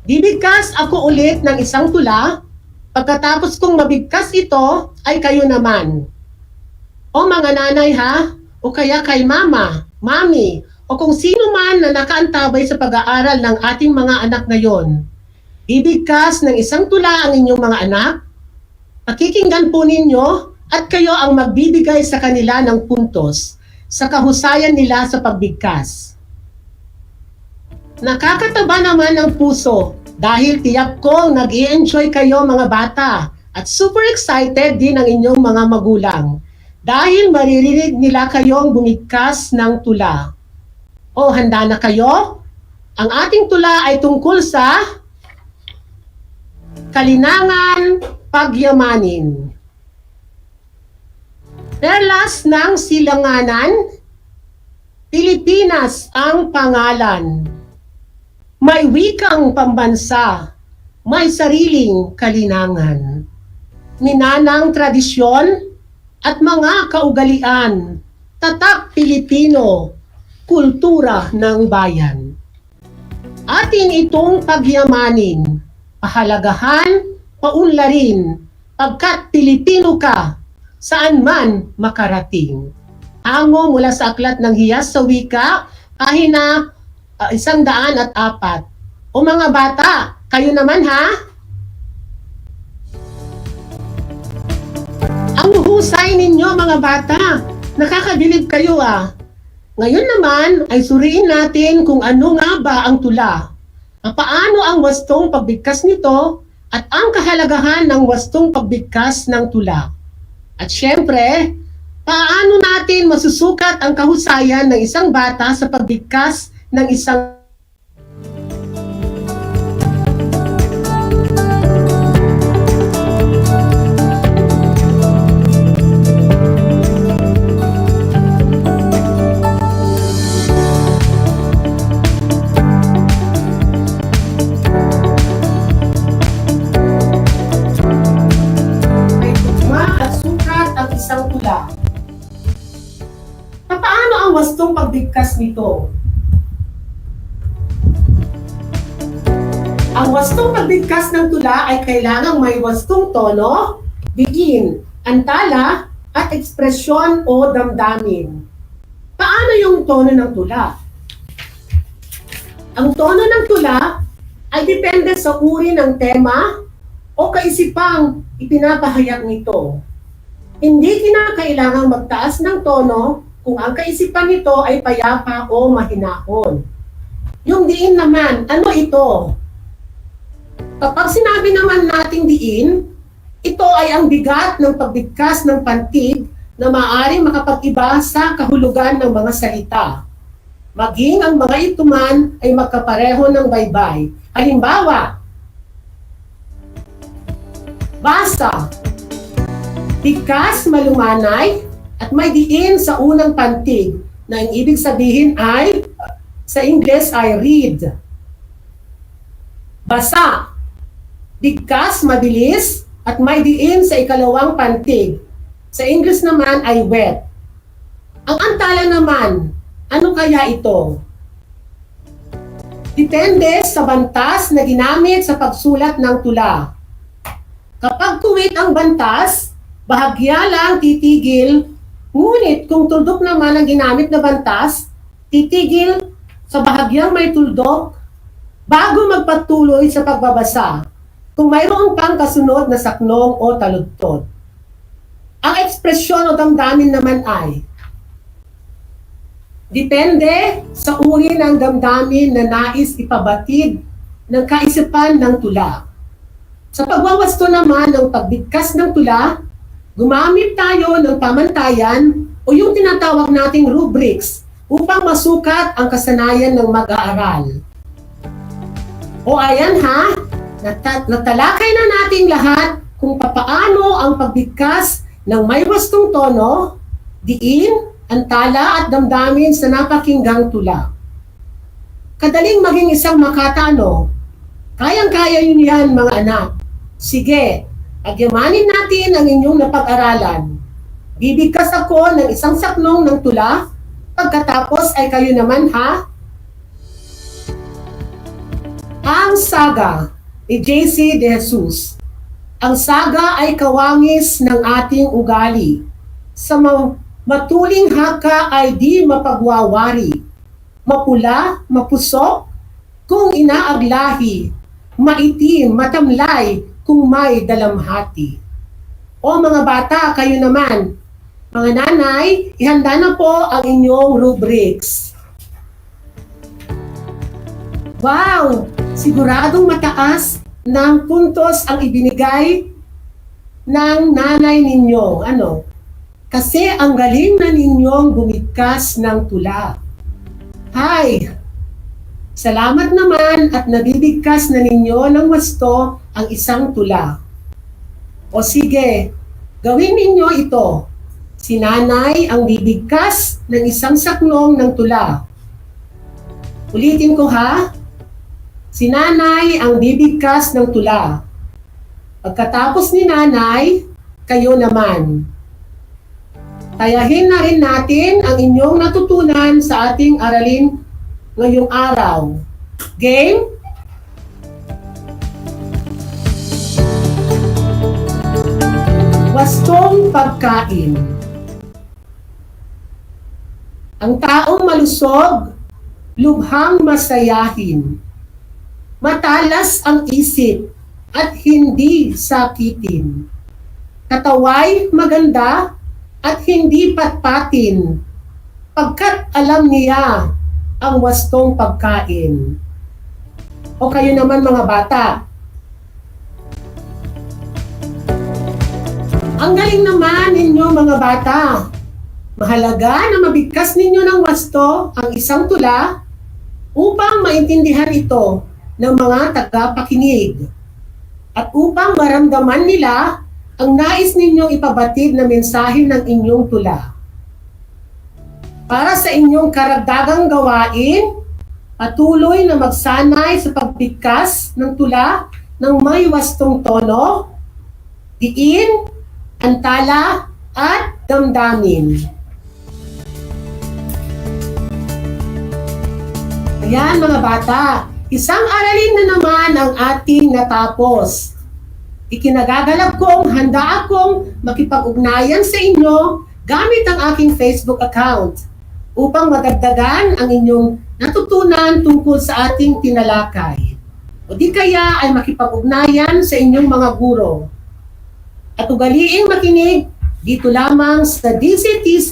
Bibigkas ako ulit ng isang tula. Pagkatapos kong mabigkas ito, ay kayo naman. O mga nanay ha, o kaya kay mama, mami, o kung sino man na nakaantabay sa pag-aaral ng ating mga anak ngayon. Bibigkas ng isang tula ang inyong mga anak. Pakikinggan po ninyo at kayo ang magbibigay sa kanila ng puntos sa kahusayan nila sa pagbigkas. Nakakataba naman ng puso dahil tiyak kong nag-i-enjoy kayo mga bata at super excited din ang inyong mga magulang dahil maririnig nila kayong bumigkas ng tula. O handa na kayo? Ang ating tula ay tungkol sa kalinangan pagyamanin. Perlas ng silanganan, Pilipinas ang pangalan. May wikang pambansa, may sariling kalinangan. Minanang tradisyon at mga kaugalian, tatak Pilipino, kultura ng bayan. Atin itong pagyamanin, pahalagahan, paunlarin, pagkat Pilipino ka, saan man makarating. Hango mula sa Aklat ng Hiyas sa Wika, pahina 104. O mga bata, kayo naman ha? Ang husay ninyo mga bata, nakakabilib kayo ah. Ngayon naman ay suriin natin kung ano nga ba ang tula. Paano ang wastong pagbigkas nito at ang kahalagahan ng wastong pagbigkas ng tula. At syempre, paano natin masusukat ang kahusayan ng isang bata sa pagbigkas ng isang tula? Paano ang wastong pagbigkas nito? Ang wastong pagbigkas ng tula ay kailangang may wastong tono, bigin, antala, at ekspresyon o damdamin. Paano yung tono ng tula? Ang tono ng tula ay depende sa uri ng tema o kaisipang ipinapahayag nito. Hindi kinakailangang magtaas ng tono kung ang kaisipan nito ay payapa o mahinahon. Yung diin naman, ano ito? Kapag sinabi naman nating diin, ito ay ang bigat ng pagbigkas ng pantig na maaaring makapag-iba sa kahulugan ng mga salita. Maging ang mga ito man ay magkapareho ng baybay. Halimbawa, basa, bigkas, malumanay, at may diin sa unang pantig na ang ibig sabihin ay, sa Ingles ay read. Basa, bigkas, mabilis, at may diin sa ikalawang pantig. Sa English naman ay wet. Ang antala naman, ano kaya ito? Depende sa bantas na ginamit sa pagsulat ng tula. Kapag tuwid ang bantas, bahagya lang titigil, ngunit kung tuldok naman ang ginamit na bantas, titigil sa bahagyang may tuldok bago magpatuloy sa pagbabasa kung mayroon pang kasunod na saknong o taludtod. Ang ekspresyon o damdamin naman ay depende sa uri ng damdamin na nais ipabatid ng kaisipan ng tula. Sa pagwawasto naman ng pagbigkas ng tula, gumamit tayo ng pamantayan o yung tinatawag nating rubrics upang masukat ang kasanayan ng mag-aaral. O ayan ha, natalakay na nating lahat kung papaano ang pagbigkas ng may wastong tono, diin, antala at damdamin sa napakinggang tula. Kadaling maging isang makata, no? Kayang-kaya yun yan mga anak. Sige, agyamanin natin ang inyong napag-aralan. Bibigkas ako ng isang saknong ng tula Pagkatapos ay kayo naman ha. Ang saga ni JC De Jesus. Ang saga ay kawangis ng ating ugali. Sa matuling haka ay di mapagwawari. Mapula, mapusok, kung inaaglahi. Maitim, matamlay, kung may dalamhati. O mga bata, kayo naman. Mga nanay, ihanda na po ang inyong rubrics. Wow! Siguradong mataas ng puntos ang ibinigay ng nanay ninyo. Ano? Kasi ang galing na ninyong bumigkas ng tula. Hi! Salamat naman at nabibigkas na ninyo ng wasto ang isang tula. O sige, gawin ninyo ito. Si nanay ang bibigkas ng isang saklong ng tula. Ulitin ko ha. Si nanay ang bibigkas ng tula. Pagkatapos ni nanay, kayo naman. Tayahin na rin natin ang inyong natutunan sa ating aralin ngayong araw. Game? Wastong pagkain. Ang taong malusog, lubhang masayahin. Matalas ang isip at hindi sakitin. Kataway maganda at hindi patpatin, pagkat alam niya ang wastong pagkain. O kayo naman mga bata. Ang galing naman ninyo mga bata. Mahalaga na mabigkas ninyo ng wasto ang isang tula upang maintindihan ito ng mga tagapakinig at upang maramdaman nila ang nais ninyong ipabatid na mensahe ng inyong tula. Para sa inyong karagdagang gawain, patuloy na magsanay sa pagbigkas ng tula ng may wastong tono, diin, antala, at damdamin. Ayan mga bata, isang aralin na naman ang ating natapos. Ikinagagalak kong handa akong makipag-ugnayan sa inyo gamit ang aking Facebook account upang madagdagan ang inyong natutunan tungkol sa ating tinalakay. O di kaya ay makipag-ugnayan sa inyong mga guro. At ugaliing makinig dito lamang sa DCTC,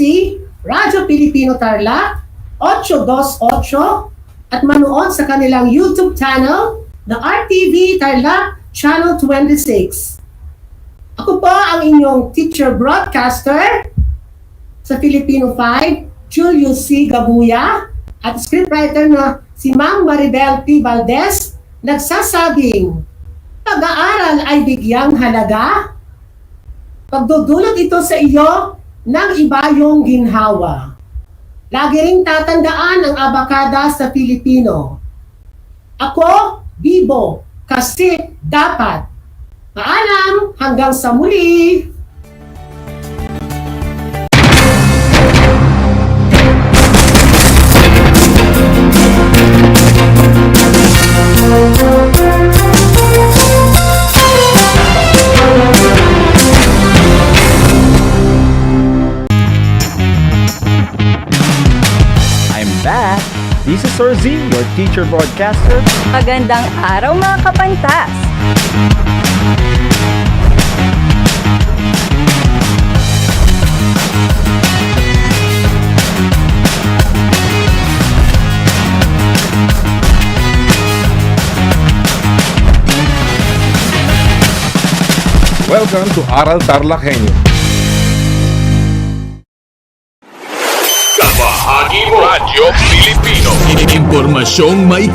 Radyo Pilipino Tarlac, 828 at manood sa kanilang YouTube channel na RTV Tarlac Channel 26. Ako po ang inyong teacher broadcaster sa Filipino 5, Julius C. Gabuya, at scriptwriter na si Ma'am Maribel P. Valdez, nagsasabing, pag-aaral ay bigyang halaga, pagdudulot ito sa iyo ng ibayong ginhawa. Lagi ring tatandaan ang abakada sa Filipino. Ako, bibo, kasi dapat. Paalam, hanggang sa muli! Back. This is Sir Z, your teacher broadcaster. Magandang araw mga kapantas! Welcome to Aral TarlakHenyo. Bahagi mo Radyo Pilipino. Impormasyong may